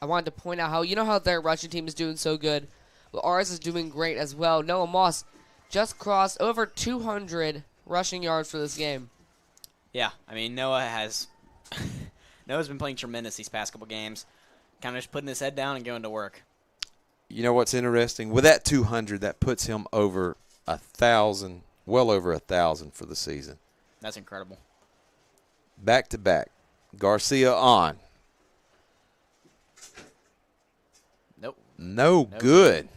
[SPEAKER 13] I wanted to point out how their rushing team is doing so good. Well, ours is doing great as well. Noah Moss just crossed over 200 rushing yards for this game.
[SPEAKER 14] Yeah, I mean, Noah's been playing tremendous these past couple games. Kind of just putting his head down and going to work.
[SPEAKER 18] You know what's interesting? With that 200, that puts him over 1,000, well over 1,000 for the season.
[SPEAKER 14] That's incredible.
[SPEAKER 18] Back to back. Garcia on.
[SPEAKER 14] Nope.
[SPEAKER 18] No good.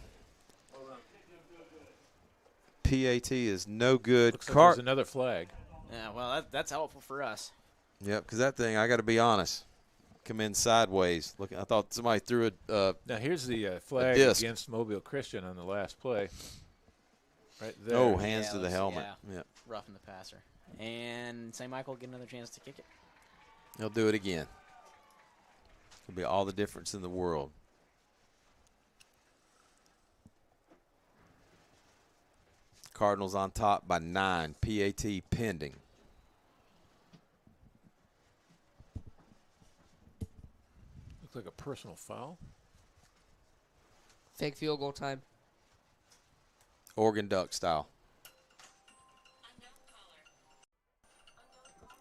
[SPEAKER 18] PAT is no good.
[SPEAKER 1] Looks like there's another flag.
[SPEAKER 14] Yeah, well, that's helpful for us.
[SPEAKER 18] Yep, because that thing, I got to be honest, come in sideways. Look, I thought somebody threw
[SPEAKER 1] Now here's the flag
[SPEAKER 18] disc.
[SPEAKER 1] against Mobile Christian on the last play. Right there.
[SPEAKER 18] Oh, hands to the helmet.
[SPEAKER 14] Yeah,
[SPEAKER 18] Yep.
[SPEAKER 14] roughing the passer. And St. Michael get another chance to kick it.
[SPEAKER 18] He'll do it again. It'll be all the difference in the world. Cardinals on top by 9. PAT pending.
[SPEAKER 1] Looks like a personal foul.
[SPEAKER 13] Fake field goal time.
[SPEAKER 18] Oregon Duck style.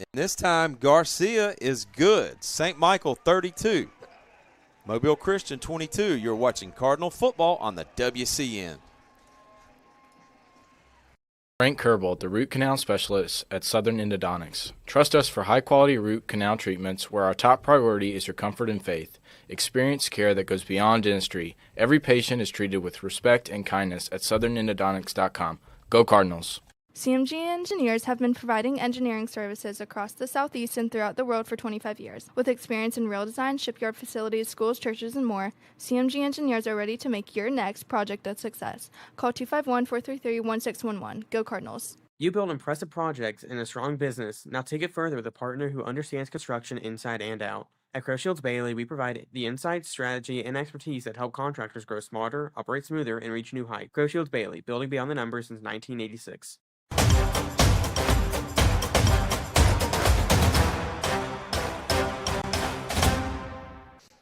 [SPEAKER 18] And this time, Garcia is good. St. Michael 32. Mobile Christian 22. You're watching Cardinal football on the WCN.
[SPEAKER 8] Frank Kerbold, the root canal specialist at Southern Endodontics. Trust us for high-quality root canal treatments where our top priority is your comfort and faith. Experience care that goes beyond dentistry. Every patient is treated with respect and kindness at southernendodontics.com. Go Cardinals.
[SPEAKER 12] CMG engineers have been providing engineering services across the Southeast and throughout the world for 25 years. With experience in rail design, shipyard facilities, schools, churches, and more, CMG engineers are ready to make your next project a success. Call 251-433-1611. Go Cardinals.
[SPEAKER 6] You build impressive projects in a strong business. Now take it further with a partner who understands construction inside and out. At Crowshields Bailey, we provide the insight, strategy, and expertise that help contractors grow smarter, operate smoother, and reach new heights. Crowshields Bailey, building beyond the numbers since 1986.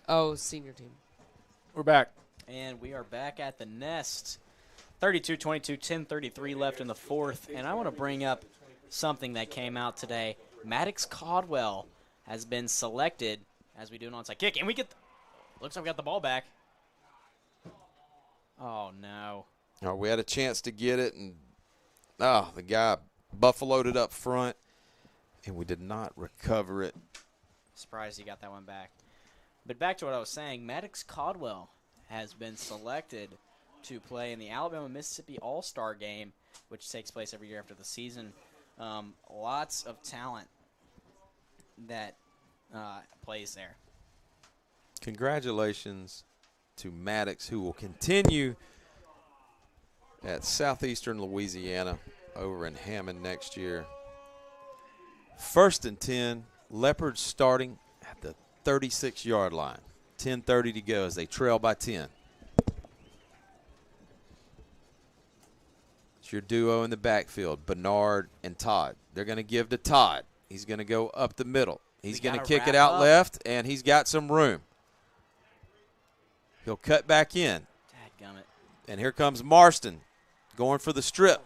[SPEAKER 13] Oh, senior team.
[SPEAKER 1] We're back.
[SPEAKER 14] And we are back at the nest. 32-22, 10:33 left in the fourth. And I want to bring up something that came out today. Maddox Caldwell has been selected as we do an onside kick. And we get looks like we got the ball back. Oh, no.
[SPEAKER 18] Oh, we had a chance to get it, and the guy buffaloed it up front, and we did not recover it.
[SPEAKER 14] Surprised he got that one back. But back to what I was saying, Maddox Caldwell has been selected to play in the Alabama-Mississippi All-Star Game, which takes place every year after the season. Lots of talent that plays there.
[SPEAKER 18] Congratulations to Maddox, who will continue at Southeastern Louisiana over in Hammond next year. 1st and 10, Leopards starting at the 36-yard line. 10:30 to go as they trail by 10. It's your duo in the backfield, Bernard and Todd. They're going to give to Todd. He's going to go up the middle. He's going to kick it out left, and he's got some room. He'll cut back in.
[SPEAKER 14] Dadgummit.
[SPEAKER 18] And here comes Marston going for the strip.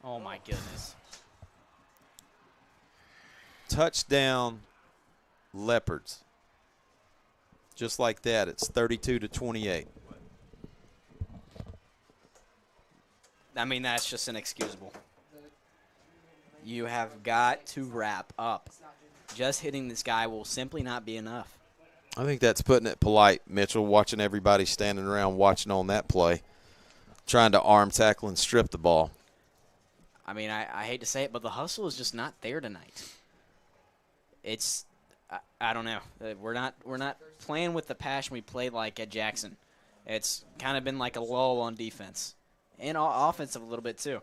[SPEAKER 14] Oh, my goodness.
[SPEAKER 18] Touchdown, Leopards. Just like that, it's 32-28.
[SPEAKER 14] I mean, that's just inexcusable. You have got to wrap up. Just hitting this guy will simply not be enough.
[SPEAKER 18] I think that's putting it polite, Mitchell, watching everybody standing around watching on that play, trying to arm tackle and strip the ball.
[SPEAKER 14] I mean, I hate to say it, but the hustle is just not there tonight. It's I don't know. We're not playing with the passion we played like at Jackson. It's kind of been like a lull on defense and offensive a little bit too.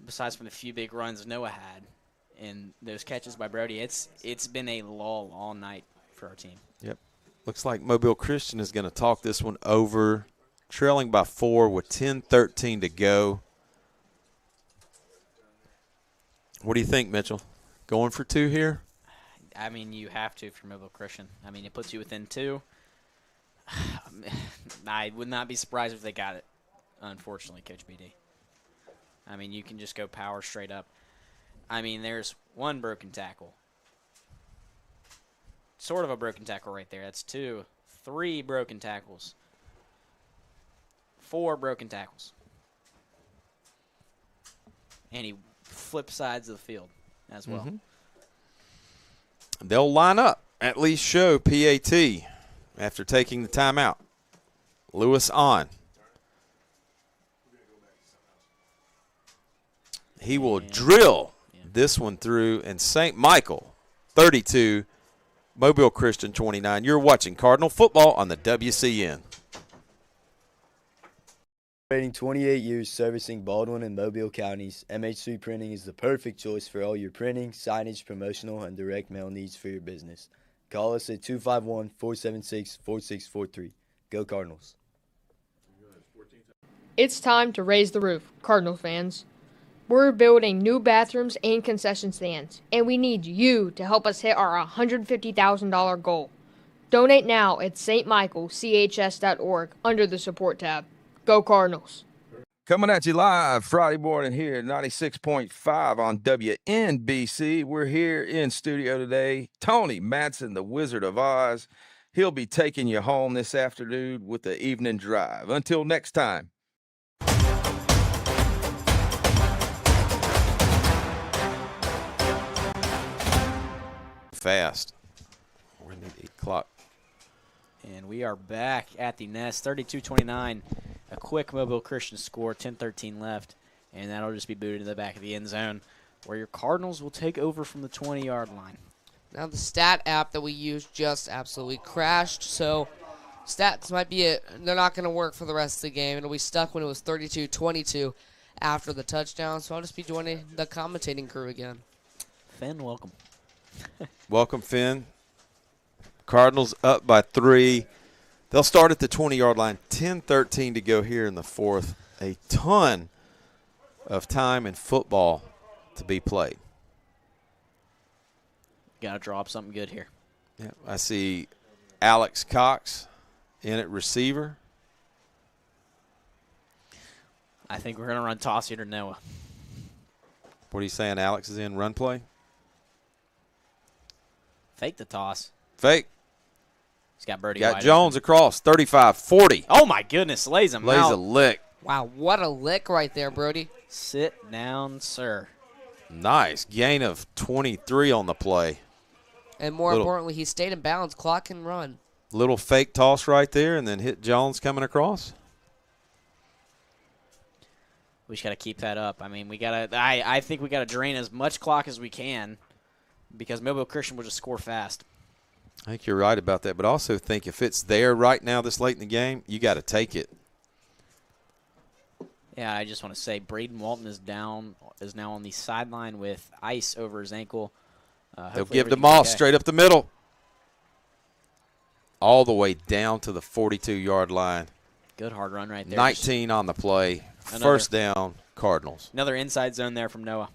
[SPEAKER 14] Besides from the few big runs Noah had and those catches by Brody, it's been a lull all night for our team.
[SPEAKER 18] Yep. Looks like Mobile Christian is going to talk this one over, trailing by 4 with 10:13 to go. What do you think, Mitchell? Going for 2 here?
[SPEAKER 14] I mean, you have to for Mobile Christian. I mean, it puts you within 2. I would not be surprised if they got it, unfortunately, Coach BD. I mean, you can just go power straight up. I mean, there's 1 broken tackle. Sort of a broken tackle right there. That's 2. 3 broken tackles. 4 broken tackles. And he flipped sides of the field as well.
[SPEAKER 18] Mm-hmm. They'll line up, at least show PAT after taking the timeout. Lewis on. He will drill this one through, and St. Michael, 32, Mobile Christian, 29. You're watching Cardinal football on the WCN.
[SPEAKER 19] Celebrating 28 years servicing Baldwin and Mobile counties, MH3 Printing is the perfect choice for all your printing, signage, promotional, and direct mail needs for your business. Call us at 251-476-4643. Go Cardinals.
[SPEAKER 22] It's time to raise the roof, Cardinal fans. We're building new bathrooms and concession stands, and we need you to help us hit our $150,000 goal. Donate now at stmichaelchs.org under the support tab. Go Cardinals.
[SPEAKER 9] Coming at you live Friday morning here at 96.5 on WNBC. We're here in studio today. Tony Madsen, the Wizard of Oz. He'll be taking you home this afternoon with the evening drive. Until next time.
[SPEAKER 18] Fast. We need 8 o'clock.
[SPEAKER 14] And we are back at the nest, 32-29. A quick Mobile Christian score, 10:13 left, and that'll just be booted to the back of the end zone, where your Cardinals will take over from the 20-yard line.
[SPEAKER 13] Now the stat app that we used just absolutely crashed, so stats might be they're not going to work for the rest of the game. It'll be stuck when it was 32-22 after the touchdown, so I'll just be joining the commentating crew again.
[SPEAKER 14] Finn, welcome.
[SPEAKER 18] Welcome, Finn. Cardinals up by 3. They'll start at the 20-yard line. 10:13 to go here in the fourth. A ton of time in football to be played.
[SPEAKER 14] Got to drop something good here.
[SPEAKER 18] Yeah, I see Alex Cox in at receiver.
[SPEAKER 14] I think we're going to run toss here to Noah.
[SPEAKER 18] What are you saying? Alex is in run play?
[SPEAKER 14] Fake the toss.
[SPEAKER 18] Fake.
[SPEAKER 14] He's got Brody
[SPEAKER 18] Got
[SPEAKER 14] wide
[SPEAKER 18] Jones
[SPEAKER 14] open.
[SPEAKER 18] across, 35-40.
[SPEAKER 14] Oh, my goodness. Lays him
[SPEAKER 18] Lays
[SPEAKER 14] out.
[SPEAKER 18] a lick.
[SPEAKER 13] Wow, what a lick right there, Brody.
[SPEAKER 14] Sit down, sir.
[SPEAKER 18] Nice. Gain of 23 on the play.
[SPEAKER 13] And more importantly, he stayed in bounds, clock and run.
[SPEAKER 18] Little fake toss right there, and then hit Jones coming across.
[SPEAKER 14] We just got to keep that up. I mean, we got to. I think we got to drain as much clock as we can, because Mobile Christian will just score fast.
[SPEAKER 18] I think you're right about that, but I also think if it's there right now this late in the game, you got to take it.
[SPEAKER 14] Yeah, I just want to say Braden Walton is now on the sideline with ice over his ankle.
[SPEAKER 18] They'll give to Moss straight up the middle. All the way down to the 42-yard line.
[SPEAKER 14] Good hard run right there.
[SPEAKER 18] 19 on the play. First down, Cardinals.
[SPEAKER 14] Another inside zone there from Noah.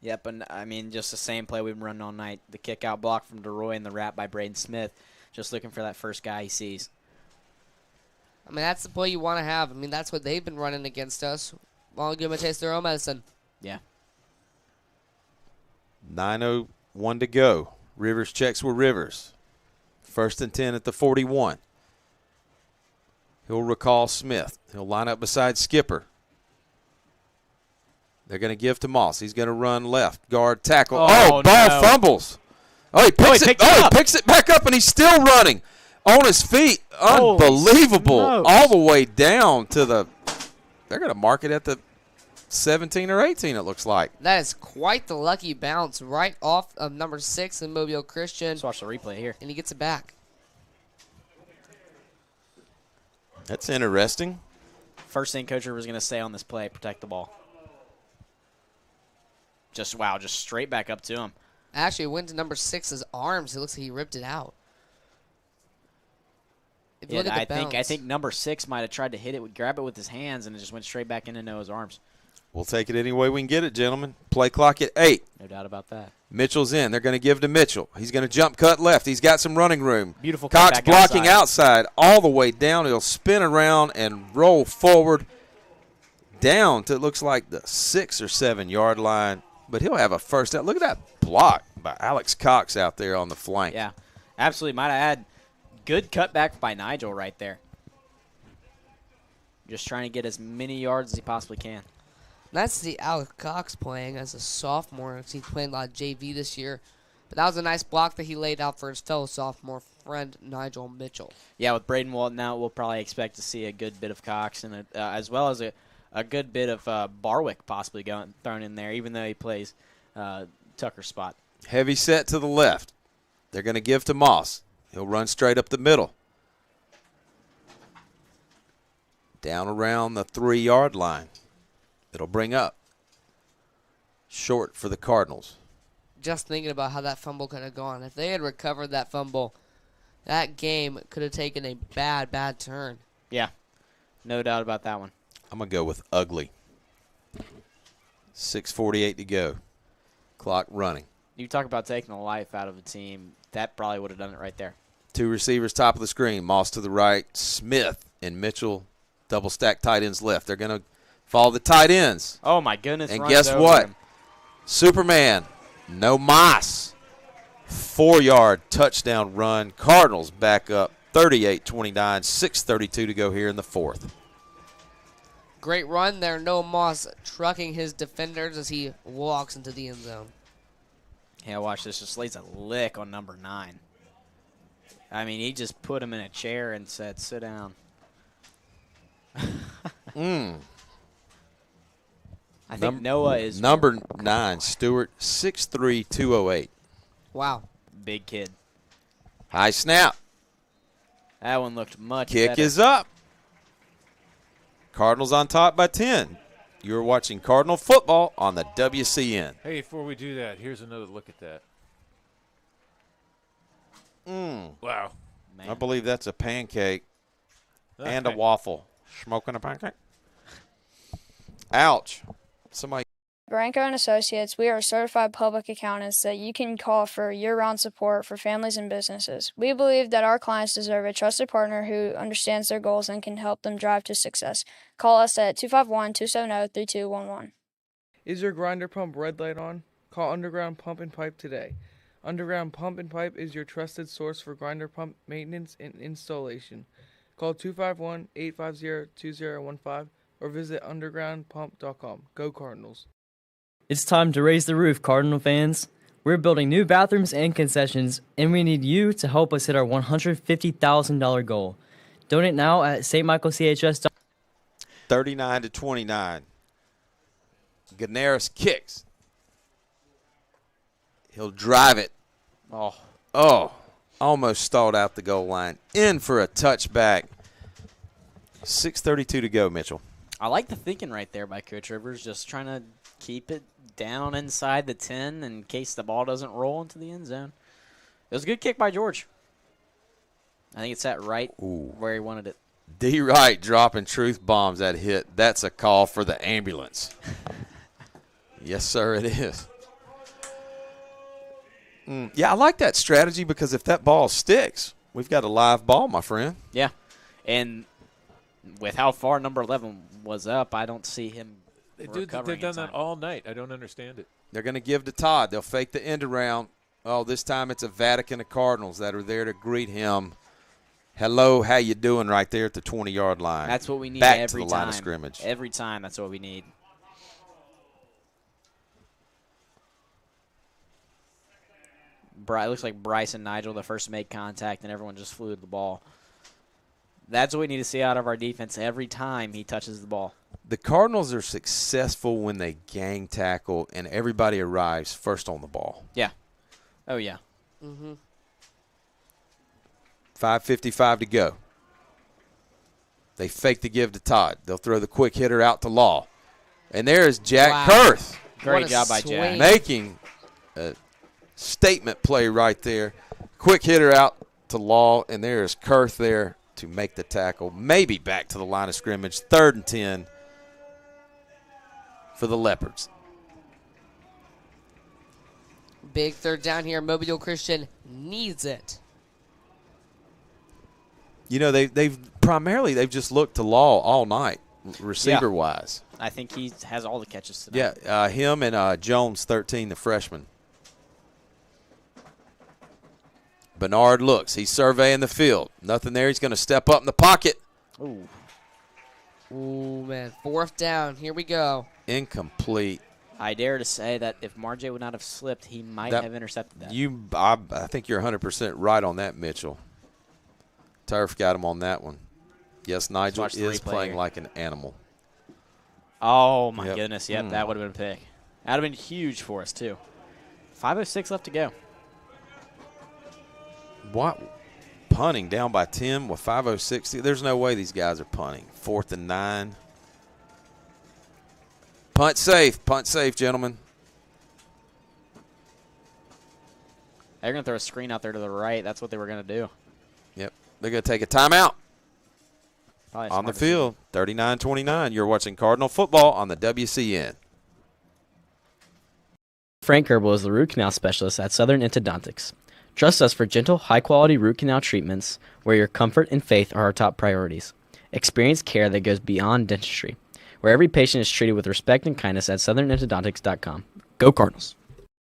[SPEAKER 14] Yep, and I mean, just the same play we've been running all night. The kick out block from DeRoy and the wrap by Braden Smith. Just looking for that first guy he sees.
[SPEAKER 13] I mean, that's the play you want to have. I mean, that's what they've been running against us. Want to give them a taste of their own medicine.
[SPEAKER 14] Yeah.
[SPEAKER 18] 9:01 to go. Rivers checks with Rivers. 1st and 10 at the 41. He'll recall Smith. He'll line up beside Skipper. They're going to give to Moss. He's going to run left. Guard tackle. Ball fumbles. Oh, he picks it. He picks it back up, and he's still running on his feet. Unbelievable. All the way down to the – they're going to mark it at the 17 or 18, it looks like.
[SPEAKER 13] That is quite the lucky bounce right off of number 6 in Mobile Christian.
[SPEAKER 14] Let's watch the replay here.
[SPEAKER 13] And he gets it back.
[SPEAKER 18] That's interesting.
[SPEAKER 14] First thing Coach was going to say on this play, protect the ball. Just straight back up to him.
[SPEAKER 13] Actually, it went to number 6's arms. It looks like he ripped it out. If you look at the bounce.
[SPEAKER 14] I think number 6 might have tried to hit it, grab it with his hands, and it just went straight back into Noah's arms.
[SPEAKER 18] We'll take it any way we can get it, gentlemen. Play clock at 8.
[SPEAKER 14] No doubt about that.
[SPEAKER 18] Mitchell's in. They're going to give to Mitchell. He's going to jump cut left. He's got some running room.
[SPEAKER 14] Beautiful.
[SPEAKER 18] Cox blocking outside all the way down. He'll spin around and roll forward down to, it looks like, the 6 or 7 yard line. But he'll have a first down. Look at that block by Alex Cox out there on the flank.
[SPEAKER 14] Yeah, absolutely. Might I add, good cutback by Nigel right there. Just trying to get as many yards as he possibly can.
[SPEAKER 13] That's the Alex Cox playing as a sophomore. He's playing a lot of JV this year. But that was a nice block that he laid out for his fellow sophomore friend, Nigel Mitchell.
[SPEAKER 14] Yeah, with Braden Walton out, we'll probably expect to see a good bit of Cox, and as well as a good bit of Barwick possibly thrown in there, even though he plays Tucker's spot.
[SPEAKER 18] Heavy set to the left. They're going to give to Moss. He'll run straight up the middle. Down around the 3 yard line. It'll bring up. Short for the Cardinals.
[SPEAKER 13] Just thinking about how that fumble could have gone. If they had recovered that fumble, that game could have taken a bad turn.
[SPEAKER 14] Yeah, no doubt about that one.
[SPEAKER 18] I'm going to go with ugly. 6:48 to go. Clock running.
[SPEAKER 14] You talk about taking the life out of a team. That probably would have done it right there.
[SPEAKER 18] 2 receivers top of the screen. Moss to the right. Smith and Mitchell double stack tight ends left. They're going to follow the tight ends.
[SPEAKER 14] Oh, my goodness.
[SPEAKER 18] And guess what? Superman. No Moss. 4 yard touchdown run. Cardinals back up 38-29. 6:32 to go here in the 4th.
[SPEAKER 13] Great run there. No Moss trucking his defenders as he walks into the end zone.
[SPEAKER 14] Yeah, watch this. Just lays a lick on number 9. I mean, he just put him in a chair and said, sit down. I think Noah is
[SPEAKER 18] number 9, Stewart, 6'3", 208.
[SPEAKER 13] Wow.
[SPEAKER 14] Big kid.
[SPEAKER 18] High snap.
[SPEAKER 14] That one looked much
[SPEAKER 18] Kick
[SPEAKER 14] better.
[SPEAKER 18] is up. Cardinals on top by 10. You're watching Cardinal football on the WCN.
[SPEAKER 1] Hey, before we do that, here's another look at that. Wow.
[SPEAKER 18] Man. I believe that's a pancake and a waffle. Smoking a pancake? Ouch. Somebody.
[SPEAKER 15] Branco and Associates, we are certified public accountants that you can call for year-round support for families and businesses. We believe that our clients deserve a trusted partner who understands their goals and can help them drive to success. Call us at 251-270-3211.
[SPEAKER 5] Is your grinder pump red light on? Call Underground Pump and Pipe today. Underground Pump and Pipe is your trusted source for grinder pump maintenance and installation. Call 251-850-2015 or visit undergroundpump.com. Go Cardinals.
[SPEAKER 21] It's time to raise the roof, Cardinal fans. We're building new bathrooms and concessions, and we need you to help us hit our $150,000 goal. Donate now at stmichaelchs.com.
[SPEAKER 18] 39-29. Ganaris kicks. He'll drive it. Oh, almost stalled out the goal line. In for a touchback. 6:32 to go, Mitchell.
[SPEAKER 14] I like the thinking right there by Coach Rivers, just trying to keep it down inside the 10 in case the ball doesn't roll into the end zone. It was a good kick by George. I think it's sat right where he wanted it.
[SPEAKER 18] D. Wright dropping truth bombs that hit. That's a call for the ambulance. Yes, sir, it is. Yeah, I like that strategy because if that ball sticks, we've got a live ball, my friend.
[SPEAKER 14] Yeah, and with how far number 11 was up, I don't see him recovering.
[SPEAKER 1] They've done that all night. I don't understand it.
[SPEAKER 18] They're going to give to Todd. They'll fake the end around. Oh, this time it's a Vatican of Cardinals that are there to greet him. Hello, how you doing right there at the 20-yard line.
[SPEAKER 14] That's what we need
[SPEAKER 18] Back
[SPEAKER 14] every
[SPEAKER 18] to the
[SPEAKER 14] time.
[SPEAKER 18] line of scrimmage.
[SPEAKER 14] Every time, that's what we need. It looks like Bryce and Nigel the first to make contact, and everyone just flew to the ball. That's what we need to see out of our defense every time he touches the ball.
[SPEAKER 18] The Cardinals are successful when they gang tackle and everybody arrives first on the ball.
[SPEAKER 14] Yeah. Oh, yeah.
[SPEAKER 18] 5:55 to go. They fake the give to Todd. They'll throw the quick hitter out to Law. And there's Jack Kurth.
[SPEAKER 14] Great job by Jack.
[SPEAKER 18] Making a statement play right there. Quick hitter out to Law, and there's Kurth there to make the tackle. Maybe back to the line of scrimmage. 3rd and 10 for the Leopards.
[SPEAKER 13] Big third down here. Mobile Christian needs it.
[SPEAKER 18] You know, they've just looked to Law all night, receiver-wise.
[SPEAKER 14] I think he has all the catches today.
[SPEAKER 18] Yeah, him and Jones, 13, the freshman. Bernard looks. He's surveying the field. Nothing there. He's going to step up in the pocket.
[SPEAKER 14] Ooh.
[SPEAKER 13] Ooh, man. 4th down. Here we go.
[SPEAKER 18] Incomplete.
[SPEAKER 14] I dare to say that if Marjay would not have slipped, he might have intercepted that.
[SPEAKER 18] I think you're 100% right on that, Mitchell. Turf got him on that one. Yes, Nigel is playing like an animal.
[SPEAKER 14] Oh, my goodness. Yep, that would have been a pick. That would have been huge for us, too. 5:06 left to go.
[SPEAKER 18] What? Punting down by 10 with 5:06. There's no way these guys are punting. 4th and 9. Punt safe, gentlemen.
[SPEAKER 14] They're going to throw a screen out there to the right. That's what they were going to do.
[SPEAKER 18] Yep. They're going to take a timeout.
[SPEAKER 14] On
[SPEAKER 18] the field, 39-29. You're watching Cardinal football on the WCN.
[SPEAKER 4] Frank Kerbel is the root canal specialist at Southern Endodontics. Trust us for gentle, high-quality root canal treatments where your comfort and faith are our top priorities. Experience care that goes beyond dentistry, where every patient is treated with respect and kindness at southernendodontics.com. Go Cardinals!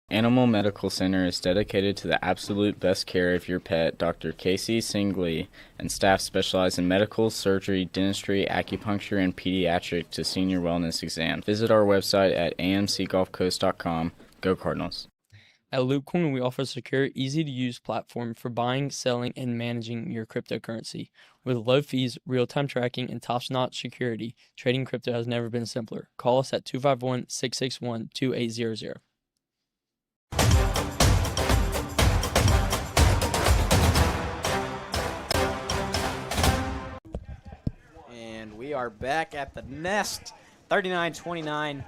[SPEAKER 3] Animal Medical Center is dedicated to the absolute best care of your pet. Dr. Casey Singley and staff specialize in medical, surgery, dentistry, acupuncture, and pediatric to senior wellness exams. Visit our website at amcgulfcoast.com. Go Cardinals!
[SPEAKER 2] At LoopCoin, we offer a secure, easy-to-use platform for buying, selling, and managing your cryptocurrency. With low fees, real-time tracking, and top-notch security, trading crypto has never been simpler. Call us at 251-661-2800.
[SPEAKER 14] And we are back at the nest. 39-29.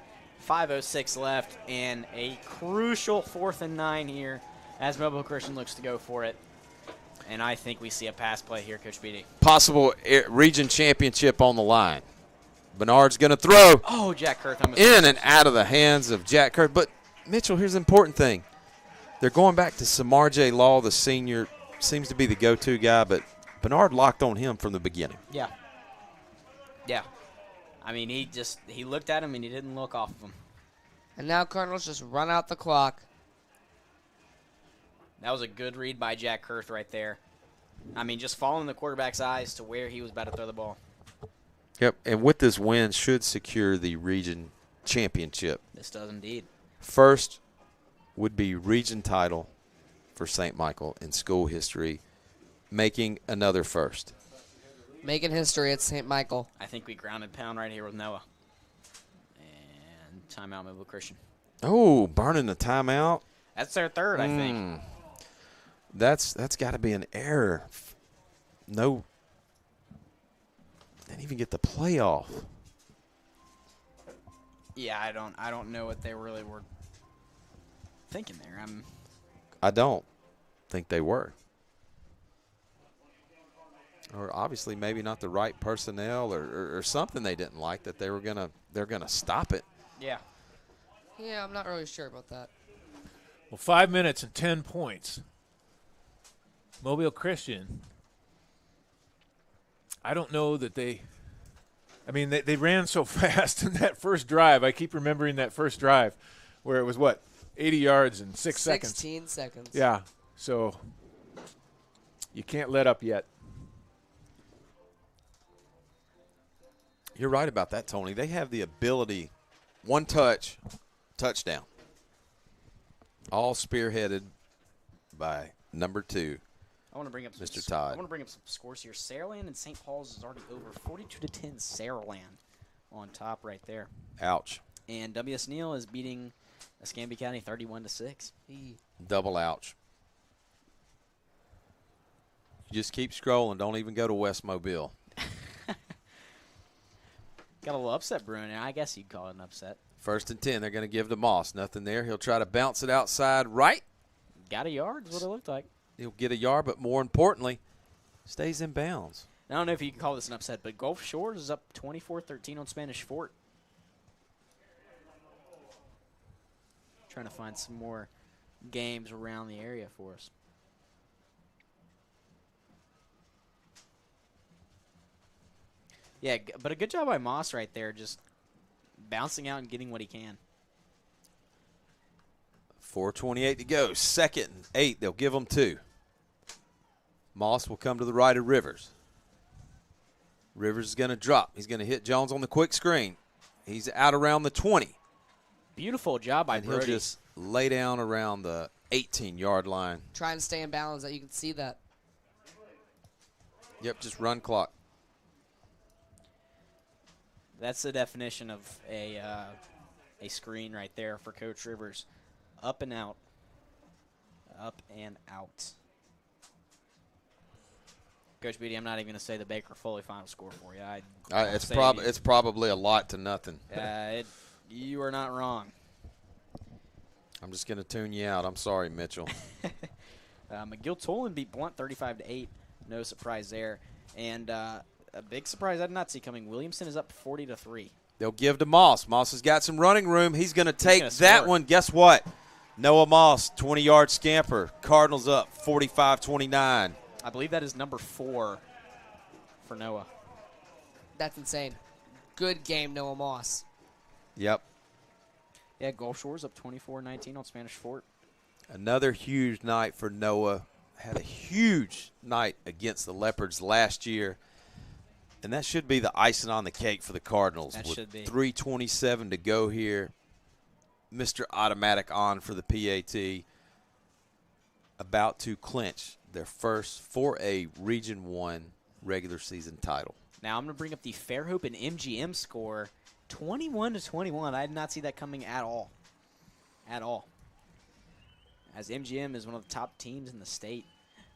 [SPEAKER 14] 5:06 left, and a crucial 4th and 9 here as Mobile Christian looks to go for it. And I think we see a pass play here, Coach Beatty.
[SPEAKER 18] Possible region championship on the line. Bernard's going to throw.
[SPEAKER 14] Oh, Jack Kurth.
[SPEAKER 18] In and out of the hands of Jack Kurth. But, Mitchell, here's the important thing. They're going back to Samarjay Law, the senior. Seems to be the go-to guy, but Bernard locked on him from the beginning.
[SPEAKER 14] Yeah. Yeah. I mean, he looked at him and he didn't look off of him.
[SPEAKER 13] And now Cardinals just run out the clock.
[SPEAKER 14] That was a good read by Jack Kurth right there. I mean, just following the quarterback's eyes to where he was about to throw the ball.
[SPEAKER 18] Yep, and with this win should secure the region championship.
[SPEAKER 14] This does indeed.
[SPEAKER 18] First would be region title for St. Michael in school history, making another first.
[SPEAKER 13] Making history at St. Michael.
[SPEAKER 14] I think we ground and pound right here with Noah. And timeout, Mobile Christian.
[SPEAKER 18] Oh, burning the timeout.
[SPEAKER 14] That's their third, I think.
[SPEAKER 18] That's got to be an error. No, didn't even get the playoff.
[SPEAKER 14] Yeah, I don't know what they really were thinking there.
[SPEAKER 18] I don't think they were. Or obviously maybe not the right personnel or something they didn't like that they're gonna stop it.
[SPEAKER 13] Yeah. Yeah, I'm not really sure about that.
[SPEAKER 1] Well, 5 minutes and 10 points. Mobile Christian. I don't know that they ran so fast in that first drive. I keep remembering that first drive where it was, 8 80 yards in 6 seconds.
[SPEAKER 13] 16 seconds.
[SPEAKER 1] Yeah, so you can't let up yet.
[SPEAKER 18] You're right about that, Tony. They have the ability, one touch, touchdown. All spearheaded by number 2.
[SPEAKER 14] I want to bring up
[SPEAKER 18] Mr. Todd.
[SPEAKER 14] I want to bring up some scores here. Saraland and St. Paul's is already over 42-10. Saraland on top right there.
[SPEAKER 18] Ouch.
[SPEAKER 14] And W.S. Neal is beating Escambia County 31-6.
[SPEAKER 18] Double ouch. You just keep scrolling. Don't even go to West Mobile.
[SPEAKER 14] Got a little upset brewing, and I guess you'd call it an upset.
[SPEAKER 18] 1st and 10. They're going to give to Moss. Nothing there. He'll try to bounce it outside right.
[SPEAKER 14] Got a yard is what it looked like.
[SPEAKER 18] He'll get a yard, but more importantly, stays in bounds.
[SPEAKER 14] I don't know if you can call this an upset, but Gulf Shores is up 24-13 on Spanish Fort. Trying to find some more games around the area for us. Yeah, but a good job by Moss right there, just bouncing out and getting what he can.
[SPEAKER 18] 4:28 to go. 2nd and 8. They'll give them 2. Moss will come to the right of Rivers. Rivers is going to drop. He's going to hit Jones on the quick screen. He's out around the 20.
[SPEAKER 14] Beautiful job by Brody.
[SPEAKER 18] He'll just lay down around the 18-yard line.
[SPEAKER 13] Trying to stay in balance. That you can see that.
[SPEAKER 18] Yep, just run clock.
[SPEAKER 14] That's the definition of a screen right there for Coach Rivers. Up and out. Up and out. Coach Beatty, I'm not even going to say the Baker Foley final score for you.
[SPEAKER 18] It's probably a lot to nothing.
[SPEAKER 14] You are not wrong.
[SPEAKER 18] I'm just going to tune you out. I'm sorry, Mitchell.
[SPEAKER 14] McGill-Tolan beat Blunt 35-8. No surprise there. And a big surprise I did not see coming. Williamson is up 40-3.
[SPEAKER 18] They'll give to Moss. Moss has got some running room. He's going to take that one. Guess what? Noah Moss, 20-yard scamper. Cardinals up 45-29.
[SPEAKER 14] I believe that is number 4 for Noah.
[SPEAKER 13] That's insane. Good game, Noah Moss.
[SPEAKER 18] Yep.
[SPEAKER 14] Yeah, Gulf Shores up 24-19 on Spanish Fort.
[SPEAKER 18] Another huge night for Noah. Had a huge night against the Leopards last year. And that should be the icing on the cake for the Cardinals.
[SPEAKER 14] That should be.
[SPEAKER 18] 3:27 to go here. Mr. Automatic on for the PAT. About to clinch their first 4A Region 1 regular season title.
[SPEAKER 14] Now I'm going to bring up the Fairhope and MGM score, 21-21. I did not see that coming at all. At all. As MGM is one of the top teams in the state.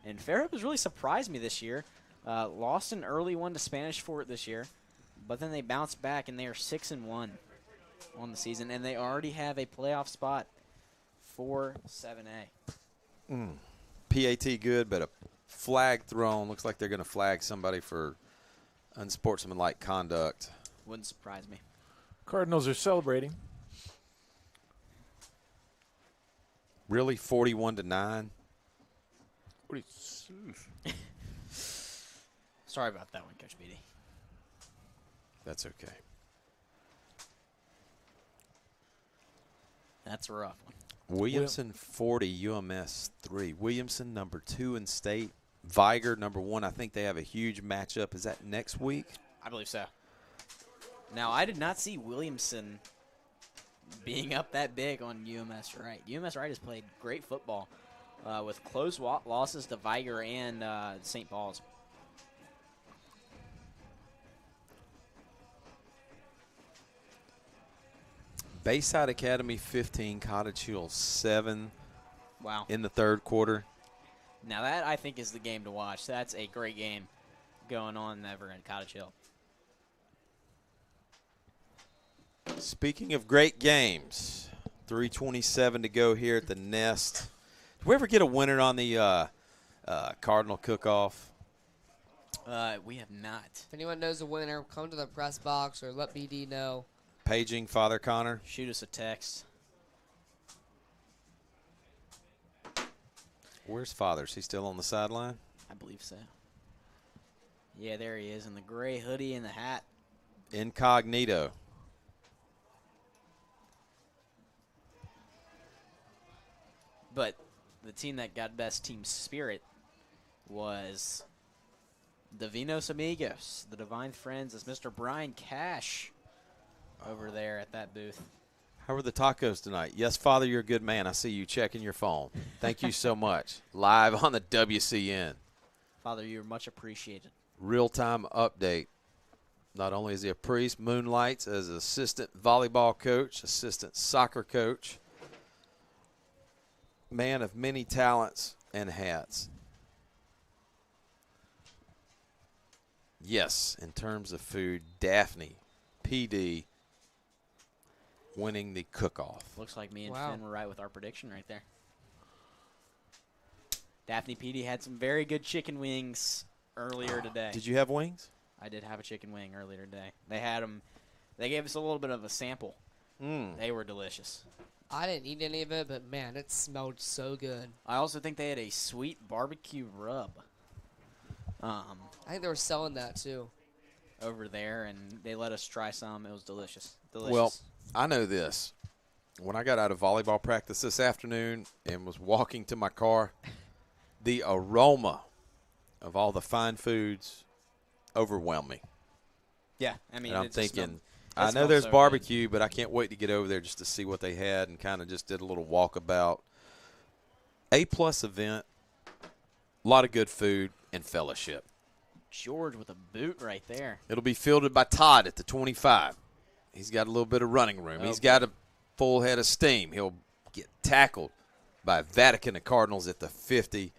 [SPEAKER 14] And Fairhope has really surprised me this year. Lost an early one to Spanish Fort this year, but then they bounced back and they are 6-1 on the season, and they already have a playoff spot for 7A.
[SPEAKER 18] PAT good, but a flag thrown. Looks like they're going to flag somebody for unsportsmanlike conduct.
[SPEAKER 14] Wouldn't surprise me.
[SPEAKER 1] Cardinals are celebrating.
[SPEAKER 18] Really, 41-9.
[SPEAKER 14] Sorry about that one, Coach Beatty.
[SPEAKER 18] That's okay.
[SPEAKER 14] That's a rough one.
[SPEAKER 18] Williamson 40, UMS 3. Williamson number 2 in state. Viger number 1. I think they have a huge matchup. Is that next week?
[SPEAKER 14] I believe so. Now, I did not see Williamson being up that big on UMS Wright. UMS Wright has played great football with close losses to Viger and St. Paul's.
[SPEAKER 18] Bayside Academy 15, Cottage Hill 7.
[SPEAKER 14] Wow.
[SPEAKER 18] In the third quarter.
[SPEAKER 14] Now that, I think, is the game to watch. That's a great game going on over in Cottage Hill.
[SPEAKER 18] Speaking of great games, 3:27 to go here at the Nest. Did we ever get a winner on the Cardinal Cook-Off?
[SPEAKER 14] We have not.
[SPEAKER 13] If anyone knows the winner, come to the press box or let BD know.
[SPEAKER 18] Paging Father Connor.
[SPEAKER 14] Shoot us a text.
[SPEAKER 18] Where's Father? Is he still on the sideline?
[SPEAKER 14] I believe so. Yeah, there he is in the gray hoodie and the hat.
[SPEAKER 18] Incognito.
[SPEAKER 14] But the team that got best team spirit was the Vinos Amigos, the Divine Friends. It's Mr. Brian Cash over there at that booth.
[SPEAKER 9] How were the tacos tonight? Yes, Father, you're a good man. I see you checking your phone. Thank you so much. Live on the WCN.
[SPEAKER 14] Father, you're much appreciated.
[SPEAKER 9] Real-time update. Not only is he a priest, moonlights as assistant volleyball coach, assistant soccer coach, man of many talents and hats. Yes, in terms of food, Daphne, PD, winning the cook-off.
[SPEAKER 14] Looks like me and Finn were right with our prediction right there. Daphne PD had some very good chicken wings earlier today.
[SPEAKER 9] Did you have wings?
[SPEAKER 14] I did have a chicken wing earlier today. They had them. They gave us a little bit of a sample. They were delicious.
[SPEAKER 13] I didn't eat any of it, but man, it smelled so good.
[SPEAKER 14] I also think they had a sweet barbecue rub.
[SPEAKER 13] I think they were selling that too.
[SPEAKER 14] Over there, and they let us try some. It was delicious. Delicious.
[SPEAKER 9] Well, I know this. When I got out of volleyball practice this afternoon and was walking to my car, the aroma of all the fine foods overwhelmed me.
[SPEAKER 14] Yeah, I mean,
[SPEAKER 9] and I'm thinking,
[SPEAKER 14] it
[SPEAKER 9] I know
[SPEAKER 14] smells
[SPEAKER 9] there's
[SPEAKER 14] so
[SPEAKER 9] barbecue, but I can't wait to get over there just to see what they had and kind of just did a little walkabout. A-plus event, a lot of good food and fellowship.
[SPEAKER 14] George with a boot right there.
[SPEAKER 9] It'll be fielded by Todd at the 25. He's got a little bit of running room. He's got a full head of steam. He'll get tackled by Vatican and Cardinals at the 50.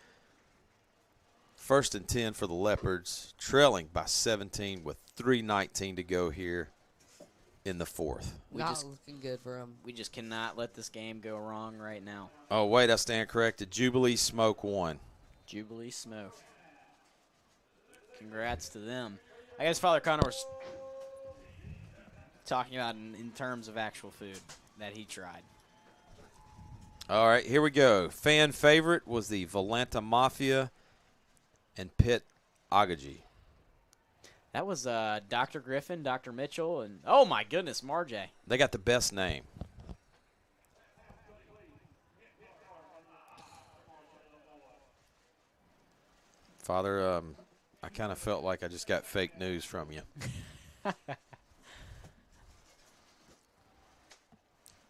[SPEAKER 9] 1st and 10 for the Leopards, trailing by 17 with 3:19 to go here in the 4th.
[SPEAKER 13] Not looking good for him.
[SPEAKER 14] We just cannot let this game go wrong right now.
[SPEAKER 9] Oh, wait, I stand corrected. Jubilee Smoke won.
[SPEAKER 14] Jubilee Smoke. Congrats to them. I guess Father Connor was talking about in terms of actual food that he tried.
[SPEAKER 9] All right, here we go. Fan favorite was the Volanta Mafia and Pit Agaji.
[SPEAKER 14] That was Dr. Griffin, Dr. Mitchell, and oh my goodness, Marjay.
[SPEAKER 9] They got the best name. Father, I kind of felt like I just got fake news from you.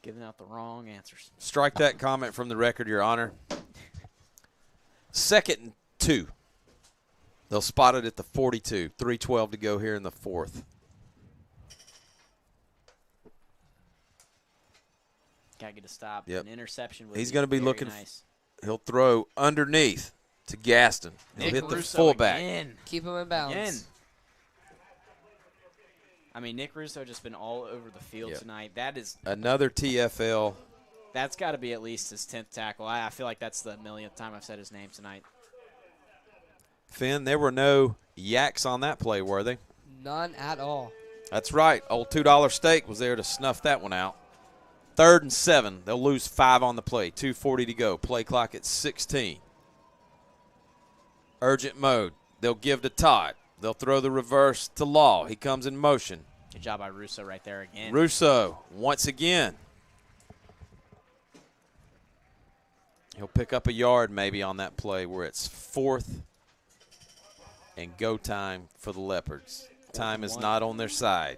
[SPEAKER 14] Giving out the wrong answers.
[SPEAKER 9] Strike that comment from the record, Your Honor. 2nd and 2. They'll spot it at the 42. 3:12 to go here in the 4th.
[SPEAKER 14] Got to get a stop.
[SPEAKER 9] Yep.
[SPEAKER 14] An interception would
[SPEAKER 9] He's
[SPEAKER 14] be
[SPEAKER 9] going to be
[SPEAKER 14] very
[SPEAKER 9] looking.
[SPEAKER 14] nice.
[SPEAKER 9] He'll throw underneath to Gaston. He'll hit the
[SPEAKER 14] Russo
[SPEAKER 9] fullback.
[SPEAKER 14] Again.
[SPEAKER 13] Keep him in bounds.
[SPEAKER 14] Again. I mean, Nick Russo just been all over the field tonight. That is
[SPEAKER 9] another TFL.
[SPEAKER 14] That's got to be at least his 10th tackle. I feel like that's the millionth time I've said his name tonight.
[SPEAKER 9] Finn, there were no yaks on that play, were they?
[SPEAKER 13] None at all.
[SPEAKER 9] That's right. Old $2 steak was there to snuff that one out. 3rd and 7. They'll lose 5 on the play. 2:40 to go. Play clock at 16. Urgent mode. They'll give to Todd. They'll throw the reverse to Law. He comes in motion.
[SPEAKER 14] Good job by Russo right there again.
[SPEAKER 9] Russo once again. He'll pick up a yard maybe on that play where it's 4th and go time for the Leopards. Time is not on their side,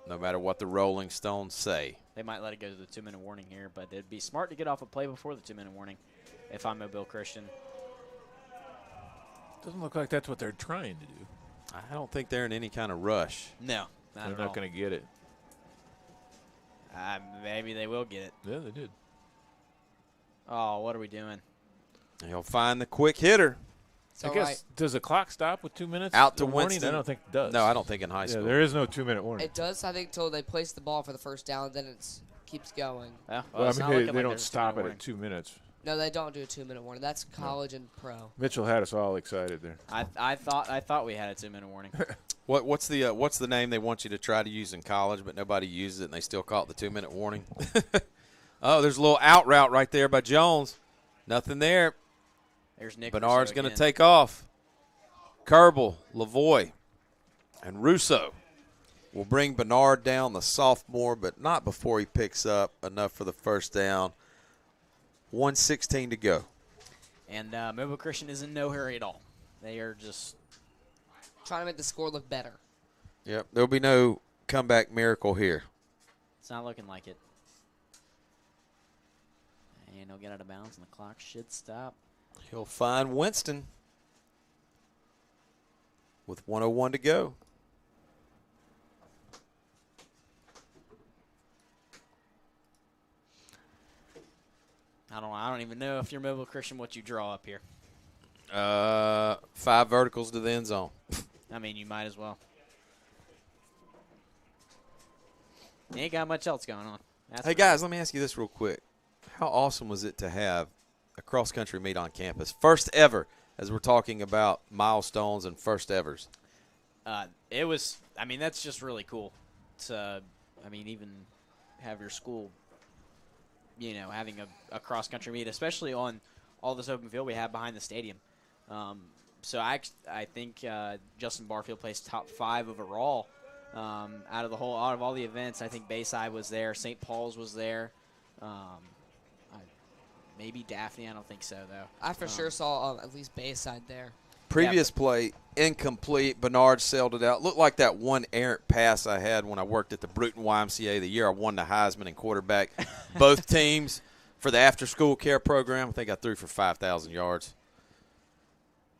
[SPEAKER 9] no matter what the Rolling Stones say.
[SPEAKER 14] They might let it go to the 2-minute warning here, but it'd be smart to get off a play before the 2-minute warning if I'm Mobile Christian.
[SPEAKER 1] Doesn't look like that's what they're trying to do.
[SPEAKER 9] I don't think they're in any kind of rush.
[SPEAKER 14] No,
[SPEAKER 1] they're not going to get it.
[SPEAKER 14] Maybe they will get it.
[SPEAKER 1] Yeah, they did.
[SPEAKER 14] Oh, what are we doing?
[SPEAKER 9] He'll find the quick hitter.
[SPEAKER 1] I guess, does the clock stop with 2 minutes?
[SPEAKER 9] Out to
[SPEAKER 1] warning?
[SPEAKER 9] Winston.
[SPEAKER 1] I don't think it does.
[SPEAKER 9] No, I don't think in high school.
[SPEAKER 1] Yeah, there is no 2-minute warning.
[SPEAKER 13] It does, I think, till they place the ball for the first down, then it keeps going.
[SPEAKER 1] Well, I mean, they don't stop it at 2 minutes.
[SPEAKER 13] No, they don't do a 2-minute warning. That's college and pro.
[SPEAKER 1] Mitchell had us all excited there.
[SPEAKER 14] I thought we had a 2-minute warning.
[SPEAKER 9] What's the name they want you to try to use in college, but nobody uses it, and they still call it the 2-minute warning? Oh, there's a little out route right there by Jones. Nothing there.
[SPEAKER 14] There's Nick.
[SPEAKER 9] Bernard's going to take off. Kerbal, Lavoie, and Russo will bring Bernard down, the sophomore, but not before he picks up enough for the first down. 1:16 to go.
[SPEAKER 14] And Mobile Christian is in no hurry at all. They are just
[SPEAKER 13] trying to make the score look better.
[SPEAKER 9] Yep, there'll be no comeback miracle here.
[SPEAKER 14] It's not looking like it. And he'll get out of bounds, and the clock should stop.
[SPEAKER 9] He'll find Winston with 1:01 to go.
[SPEAKER 14] I don't even know if you're Mobile Christian what you draw up here.
[SPEAKER 9] 5 verticals to the end zone.
[SPEAKER 14] I mean, you might as well. You ain't got much else going on.
[SPEAKER 9] Hey, guys, let me ask you this real quick. How awesome was it to have a cross-country meet on campus? First ever, as we're talking about milestones and first evers.
[SPEAKER 14] It was, I mean, that's just really cool. To, I mean, even have your school, you know, having a cross-country meet, especially on all this open field we have behind the stadium. So I think Justin Barfield placed top 5 overall out of all the events. I think Bayside was there, St. Paul's was there, maybe Daphne. I don't think so though.
[SPEAKER 13] I for sure saw at least Bayside there.
[SPEAKER 9] Previous play incomplete. Bernard sailed it out. Looked like that one errant pass I had when I worked at the Bruton YMCA the year I won the Heisman and quarterback both teams for the after-school care program. I think I threw for 5,000 yards.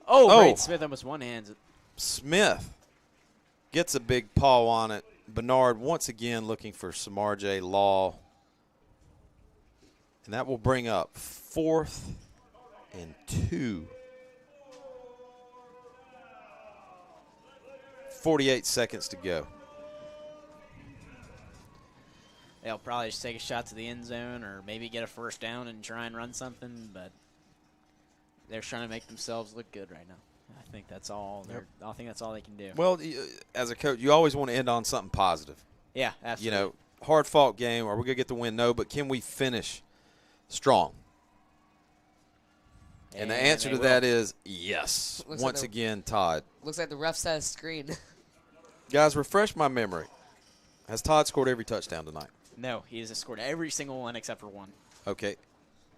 [SPEAKER 14] Oh, Braden Smith almost one-hands it.
[SPEAKER 9] Smith gets a big paw on it. Bernard once again looking for Samarjay Law. And that will bring up 4th and 2. 48 seconds to go.
[SPEAKER 14] They'll probably just take a shot to the end zone or maybe get a first down and try and run something, but they're trying to make themselves look good right now. I think that's all. I think that's all they can do.
[SPEAKER 9] Well, as a coach, you always want to end on something positive.
[SPEAKER 14] Yeah, absolutely.
[SPEAKER 9] You know, hard-fought game. Are we going to get the win? No, but can we finish strong? And the answer to that is yes. Once again, Todd.
[SPEAKER 13] Looks like the ref set a screen.
[SPEAKER 9] Guys, refresh my memory. Has Todd scored every touchdown tonight?
[SPEAKER 14] No, he has scored every single one except for one.
[SPEAKER 9] Okay.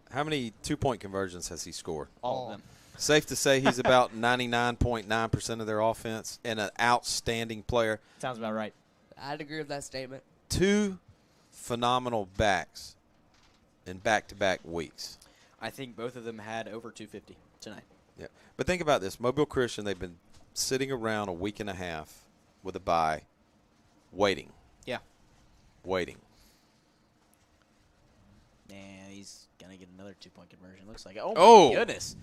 [SPEAKER 9] How many two-point conversions has he scored?
[SPEAKER 14] All of them.
[SPEAKER 9] Safe to say he's about 99.9% of their offense and an outstanding player.
[SPEAKER 14] Sounds about right.
[SPEAKER 13] I'd agree with that statement.
[SPEAKER 9] 2 phenomenal backs in back-to-back weeks.
[SPEAKER 14] I think both of them had over 250 tonight.
[SPEAKER 9] Yeah, but think about this. Mobile Christian, they've been sitting around a week and a half with a bye, waiting.
[SPEAKER 14] Yeah.
[SPEAKER 9] Waiting.
[SPEAKER 14] And he's going to get another 2-point conversion. Looks like it. Oh, my goodness.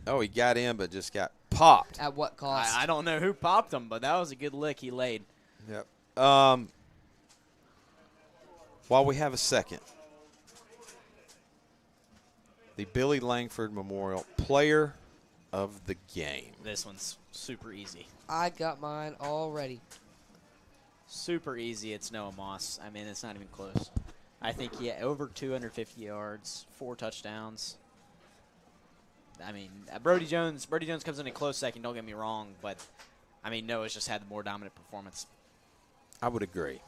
[SPEAKER 9] Oh, he got in but just got popped.
[SPEAKER 13] At what cost?
[SPEAKER 14] I don't know who popped him, but that was a good lick he laid.
[SPEAKER 9] Yep. While we have a second, the Billy Langford Memorial Player of the Game.
[SPEAKER 14] This one's super easy.
[SPEAKER 13] I got mine already.
[SPEAKER 14] Super easy. It's Noah Moss. I mean, it's not even close. I think, yeah, over 250 yards, 4 touchdowns. I mean, Brody Jones comes in a close second, don't get me wrong, but, I mean, Noah's just had the more dominant performance.
[SPEAKER 9] I would agree.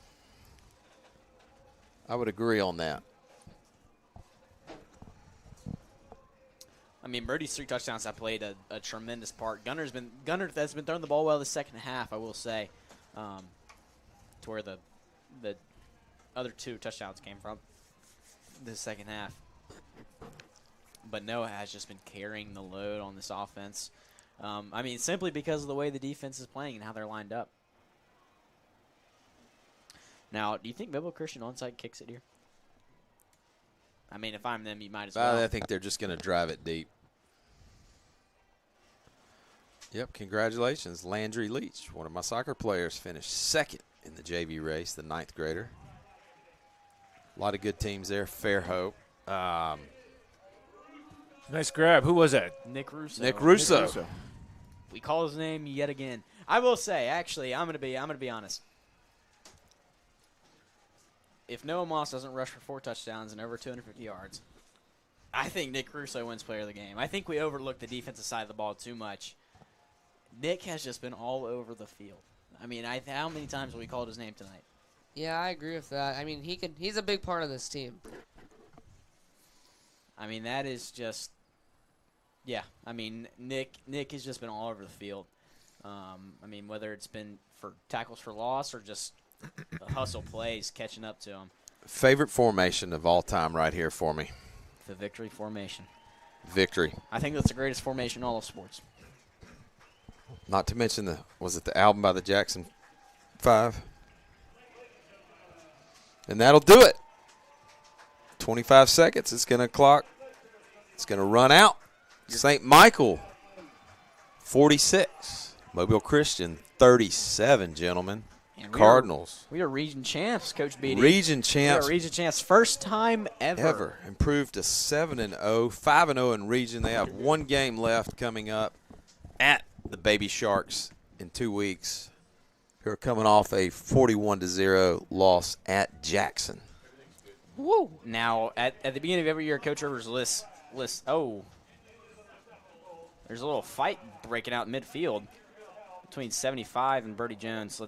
[SPEAKER 9] I would agree on that.
[SPEAKER 14] I mean, Brody's 3 touchdowns have played a tremendous part. Gunner has been throwing the ball well the second half, I will say, to where the other 2 touchdowns came from the second half. But Noah has just been carrying the load on this offense. I mean, simply because of the way the defense is playing and how they're lined up. Now, do you think Mobile Christian onside kicks it here? I mean, if I'm them, you might as well.
[SPEAKER 9] I think they're just going to drive it deep. Yep, congratulations. Landry Leach, one of my soccer players, finished 2nd in the JV race, the 9th grader. A lot of good teams there. Fairhope.
[SPEAKER 1] Nice grab. Who was that?
[SPEAKER 14] Nick Russo.
[SPEAKER 9] Nick Russo.
[SPEAKER 14] We call his name yet again. I will say, actually, I'm gonna be honest. If Noah Moss doesn't rush for 4 touchdowns and over 250 yards, I think Nick Russo wins Player of the Game. I think we overlook the defensive side of the ball too much. Nick has just been all over the field. I mean, how many times have we called his name tonight?
[SPEAKER 13] Yeah, I agree with that. I mean, he's a big part of this team.
[SPEAKER 14] I mean, that is just, yeah. I mean, Nick has just been all over the field. I mean, whether it's been for tackles for loss or just the hustle plays catching up to him.
[SPEAKER 9] Favorite formation of all time right here for me.
[SPEAKER 14] The victory formation.
[SPEAKER 9] Victory.
[SPEAKER 14] I think that's the greatest formation in all of sports.
[SPEAKER 9] Not to mention was it the album by the Jackson 5? And that'll do it. 25 seconds. It's going to clock. It's going to run out. St. Michael, 46. Mobile Christian, 37, gentlemen.
[SPEAKER 14] And
[SPEAKER 9] Cardinals.
[SPEAKER 14] We are region champs, Coach Beatty.
[SPEAKER 9] Region champs.
[SPEAKER 14] We are region champs. First time ever.
[SPEAKER 9] Improved to 7-0, 5-0 in region. They have one game left coming up at the Baby Sharks in 2 weeks, who are coming off a 41-0 loss at Jackson.
[SPEAKER 14] Woo! Now, at the beginning of every year, Coach Rivers lists. Oh, there's a little fight breaking out in midfield between 75 and Birdie Jones.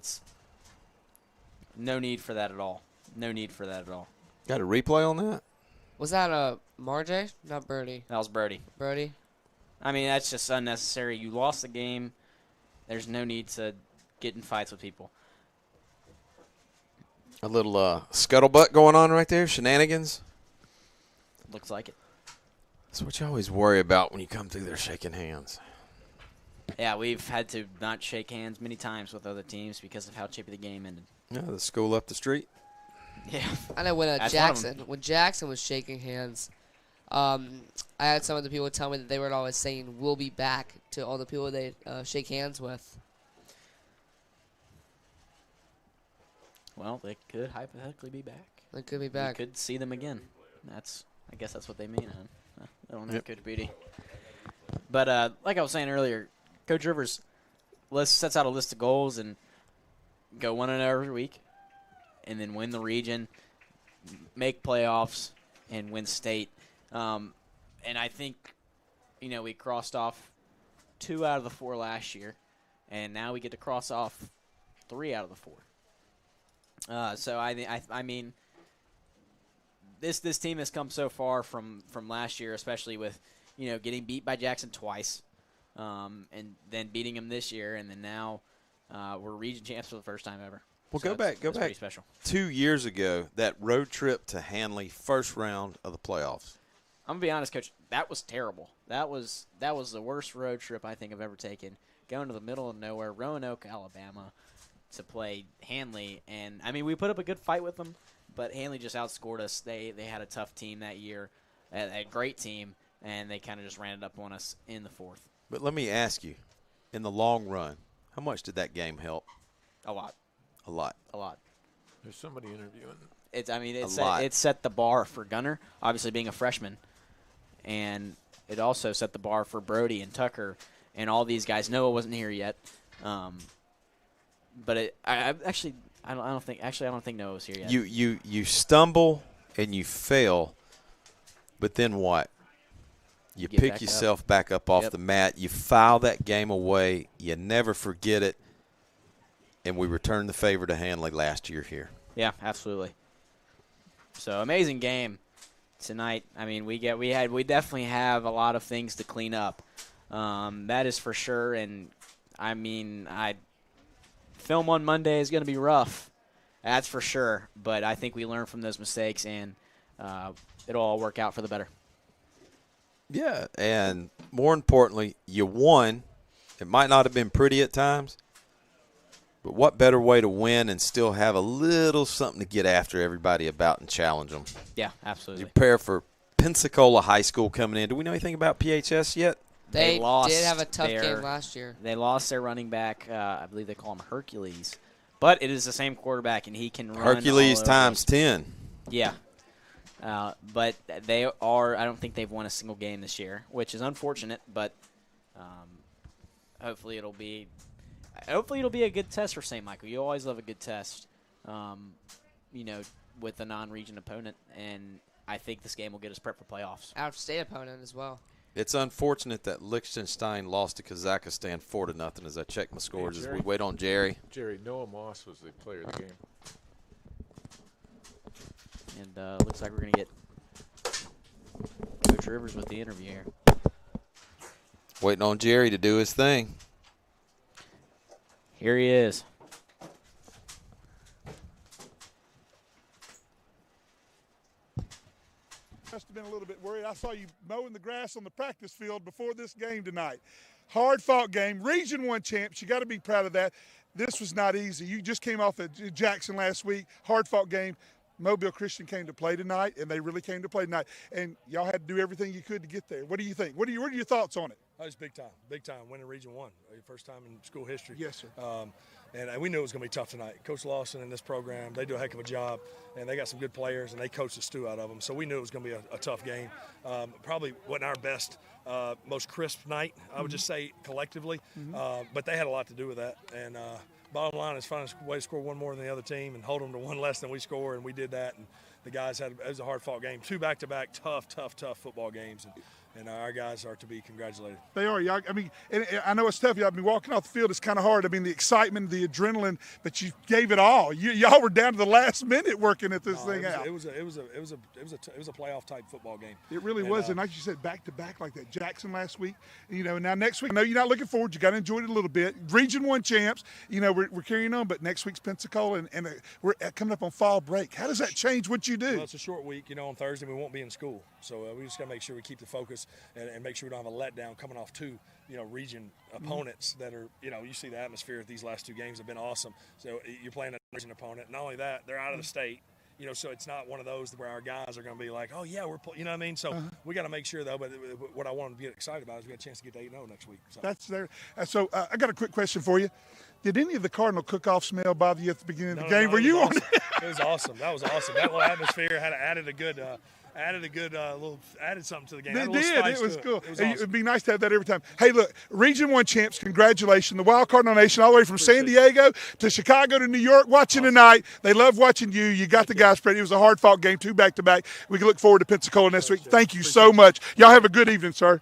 [SPEAKER 14] No need for that at all. No need for that at all.
[SPEAKER 9] Got a replay on that?
[SPEAKER 13] Was that Marjay? Not Birdie.
[SPEAKER 14] That was Birdie.
[SPEAKER 13] Birdie?
[SPEAKER 14] I mean, that's just unnecessary. You lost the game. There's no need to get in fights with people.
[SPEAKER 9] A little scuttlebutt going on right there, shenanigans.
[SPEAKER 14] Looks like it.
[SPEAKER 9] That's what you always worry about when you come through there shaking hands.
[SPEAKER 14] Yeah, we've had to not shake hands many times with other teams because of how chippy the game ended.
[SPEAKER 9] Yeah, the school up the street.
[SPEAKER 14] Yeah.
[SPEAKER 13] I know when Jackson was shaking hands, I had some of the people tell me that they were always saying "we'll be back" to all the people they shake hands with.
[SPEAKER 14] Well, they could hypothetically be back.
[SPEAKER 13] They could be back.
[SPEAKER 14] We could see them again. I guess that's what they mean. I don't know, Coach Beatty. But like I was saying earlier, Coach Rivers sets out a list of goals and go 1-0 every week, and then win the region, make playoffs, and win state. And I think, we crossed off 2 out of the 4 last year, and now we get to cross off 3 out of the 4. So I mean, this team has come so far from last year, especially with getting beat by Jackson twice, and then beating them this year, and then now we're region champs for the first time ever.
[SPEAKER 9] Well,
[SPEAKER 14] so
[SPEAKER 9] go back.
[SPEAKER 14] Pretty special.
[SPEAKER 9] 2 years ago, that road trip to Hanley, first round of the playoffs.
[SPEAKER 14] I'm gonna be honest, Coach. That was terrible. That was the worst road trip I think I've ever taken. Going to the middle of nowhere, Roanoke, Alabama, to play Hanley, and I mean we put up a good fight with them, but Hanley just outscored us. They had a tough team that year, a great team, and they kind of just ran it up on us in the 4th.
[SPEAKER 9] But let me ask you, in the long run, how much did that game help?
[SPEAKER 14] A lot.
[SPEAKER 9] A lot.
[SPEAKER 14] A lot.
[SPEAKER 1] There's somebody interviewing.
[SPEAKER 14] It set the bar for Gunner, obviously being a freshman, and it also set the bar for Brody and Tucker and all these guys. Noah wasn't here yet, but I don't think Noah was here yet.
[SPEAKER 9] You stumble and you fail, but then what? You pick yourself back up off the mat. You file that game away. You never forget it. And we returned the favor to Hanley last year here.
[SPEAKER 14] Yeah, absolutely. So amazing game tonight. I mean, we definitely have a lot of things to clean up. That is for sure. And I mean, film on Monday is going to be rough. That's for sure. But I think we learn from those mistakes, and it'll all work out for the better.
[SPEAKER 9] Yeah, and more importantly, you won. It might not have been pretty at times, but what better way to win and still have a little something to get after everybody about and challenge them?
[SPEAKER 14] Yeah, absolutely.
[SPEAKER 9] You prepare for Pensacola High School coming in. Do we know anything about PHS yet?
[SPEAKER 13] They did have a tough game last year.
[SPEAKER 14] They lost their running back. I believe they call him Hercules. But it is the same quarterback, and he can run.
[SPEAKER 9] Hercules times 10.
[SPEAKER 14] Yeah. But they are – I don't think they've won a single game this year, which is unfortunate, but hopefully it'll be a good test for St. Michael. You always love a good test, with a non-region opponent, and I think this game will get us prepped for playoffs.
[SPEAKER 13] Out-of-state opponent as well.
[SPEAKER 9] It's unfortunate that Liechtenstein lost to Kazakhstan 4-0 as I check my scores as we wait on Jerry.
[SPEAKER 1] Jerry, Noah Moss was the player of the game.
[SPEAKER 14] And looks like we're going to get Coach Rivers with the interview here.
[SPEAKER 9] Waiting on Jerry to do his thing.
[SPEAKER 14] Here he is.
[SPEAKER 10] Must have been a little bit worried. I saw you mowing the grass on the practice field before this game tonight. Hard-fought game. Region 1 champs. You got to be proud of that. This was not easy. You just came off of Jackson last week. Hard-fought game. Mobile Christian came to play tonight, and they really came to play tonight. And y'all had to do everything you could to get there. What do you think? What are your thoughts on it?
[SPEAKER 20] Oh, it's big time winning Region 1, first time in school history.
[SPEAKER 10] Yes, sir.
[SPEAKER 20] And we knew it was going to be tough tonight. Coach Lawson and this program, they do a heck of a job, and they got some good players, and they coached the stew out of them. So we knew it was going to be a tough game. Probably wasn't our best, most crisp night, I would just say, collectively. But they had a lot to do with that. And bottom line is finding a way to score one more than the other team and hold them to one less than we score, and we did that. And the guys it was a hard-fought game. 2 back-to-back tough football games. And our guys are to be congratulated.
[SPEAKER 10] They are. I mean, and I know it's tough. Y'all been walking off the field. It's kind of hard. I mean, the excitement, the adrenaline, but you gave it all. Y'all were down to the last minute working at this thing out.
[SPEAKER 20] It was a playoff type football game.
[SPEAKER 10] It really was. And like you said, back to back like that. Jackson last week. Now next week. I know you're not looking forward. You got to enjoy it a little bit. Region 1 champs. We're carrying on. But next week's Pensacola, and we're coming up on fall break. How does that change what you do?
[SPEAKER 20] Well, it's a short week. On Thursday we won't be in school, so we just got to make sure we keep the focus and make sure we don't have a letdown coming off 2, region opponents that are, you see the atmosphere of these last 2 games have been awesome. So you're playing a region opponent. Not only that, they're out of the state, so it's not one of those where our guys are going to be like, oh yeah, you know what I mean? So we got to make sure though. But what I want them to get excited about is we got a chance to get to 8-0 next week. So.
[SPEAKER 10] That's there. So I got a quick question for you. Did any of the Cardinal cook-off smell bother you at the beginning of the game? Were you on it?
[SPEAKER 20] It was awesome. That was awesome. That little atmosphere added something to the game.
[SPEAKER 10] They did. It was cool.
[SPEAKER 20] It was awesome.
[SPEAKER 10] It'd be nice to have that every time. Hey, look, Region 1 champs, congratulations. The Wild Cardinal Nation, all the way from San Diego to Chicago to New York, watching tonight. They love watching you. You got the guys spread. It was a hard-fought game, 2 back-to-back. We can look forward to Pensacola next week. Thank you so much. Y'all have a good evening, sir.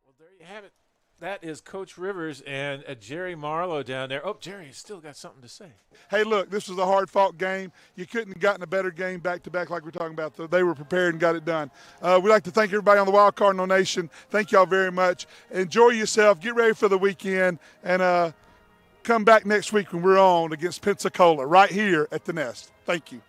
[SPEAKER 1] Well, there you have it. That is Coach Rivers and Jerry Marlowe down there. Oh, Jerry's still got something to say.
[SPEAKER 10] Hey, look, this was a hard-fought game. You couldn't have gotten a better game back-to-back like we're talking about. So they were prepared and got it done. We'd like to thank everybody on the Wild Cardinal Nation. Thank y'all very much. Enjoy yourself. Get ready for the weekend. And come back next week when we're on against Pensacola right here at the Nest. Thank you.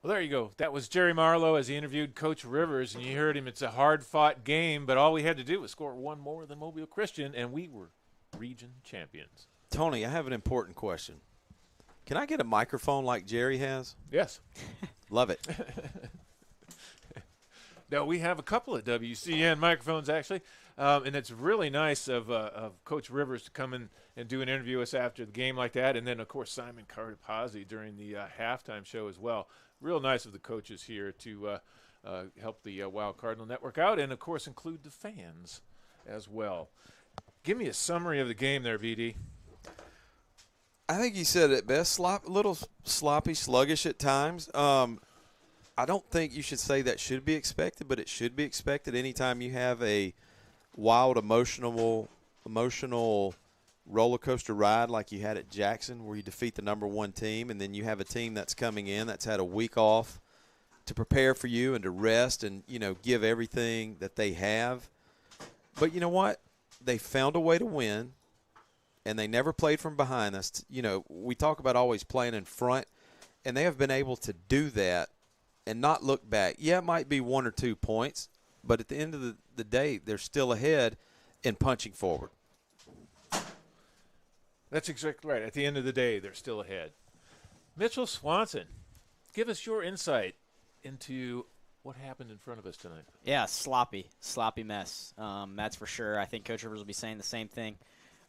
[SPEAKER 1] Well, there you go. That was Jerry Marlowe as he interviewed Coach Rivers, and you heard him. It's a hard-fought game, but all we had to do was score 1 more than Mobile Christian, and we were region champions.
[SPEAKER 18] Tony, I have an important question. Can I get a microphone like Jerry has?
[SPEAKER 1] Yes.
[SPEAKER 18] Love it.
[SPEAKER 1] No, we have a couple of WCN microphones, actually, and it's really nice of Coach Rivers to come in and do an interview with us after the game like that, and then, of course, Simon Cartapazzi during the halftime show as well. Real nice of the coaches here to help the Wild Cardinal Network out and, of course, include the fans as well. Give me a summary of the game there, VD.
[SPEAKER 18] I think you said it best, a little sloppy, sluggish at times. I don't think you should say that should be expected, but it should be expected anytime you have a wild, emotional roller coaster ride like you had at Jackson where you defeat the #1 team, and then you have a team that's coming in that's had a week off to prepare for you and to rest and, give everything that they have. But you know what? They found a way to win, and they never played from behind. That's, we talk about always playing in front, and they have been able to do that and not look back. Yeah, it might be 1 or 2 points, but at the end of the day, they're still ahead and punching forward.
[SPEAKER 1] That's exactly right. At the end of the day, they're still ahead. Mitchell Swanson, give us your insight into what happened in front of us tonight.
[SPEAKER 14] Yeah, sloppy mess. That's for sure. I think Coach Rivers will be saying the same thing.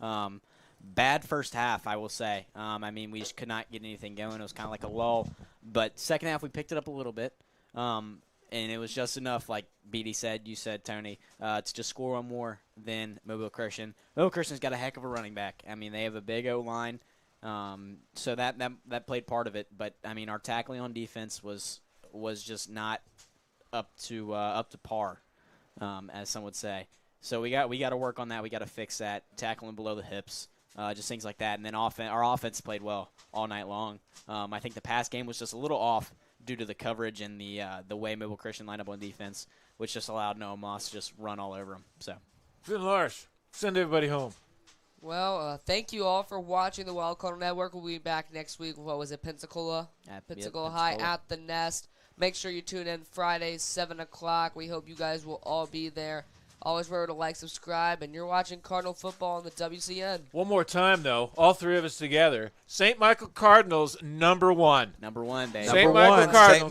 [SPEAKER 14] Bad first half, I will say. We just could not get anything going. It was kind of like a lull. But second half, we picked it up a little bit. And it was just enough, like BD said, you said, Tony, to just score 1 more than Mobile Christian. Mobile Christian's got a heck of a running back. They have a big O-line, so that played part of it. But, our tackling on defense was just not up to par, as some would say. So we got to work on that. We got to fix that, tackling below the hips. just things like that. And then our offense played well all night long. I think the pass game was just a little off due to the coverage and the way Mobile Christian lined up on defense, which just allowed Noah Moss to just run all over him. So,
[SPEAKER 1] Finn Larsh, send everybody home.
[SPEAKER 13] Well, thank you all for watching the Wild Cardinal Network. We'll be back next week. What was it, Pensacola? Pensacola High at the Nest. Make sure you tune in Friday, 7 o'clock. We hope you guys will all be there. Always remember to like, subscribe, and you're watching Cardinal football on the WCN.
[SPEAKER 1] One more time, though, all three of us together. St. Michael Cardinals, #1.
[SPEAKER 14] #1, baby.
[SPEAKER 1] St. Michael Cardinals.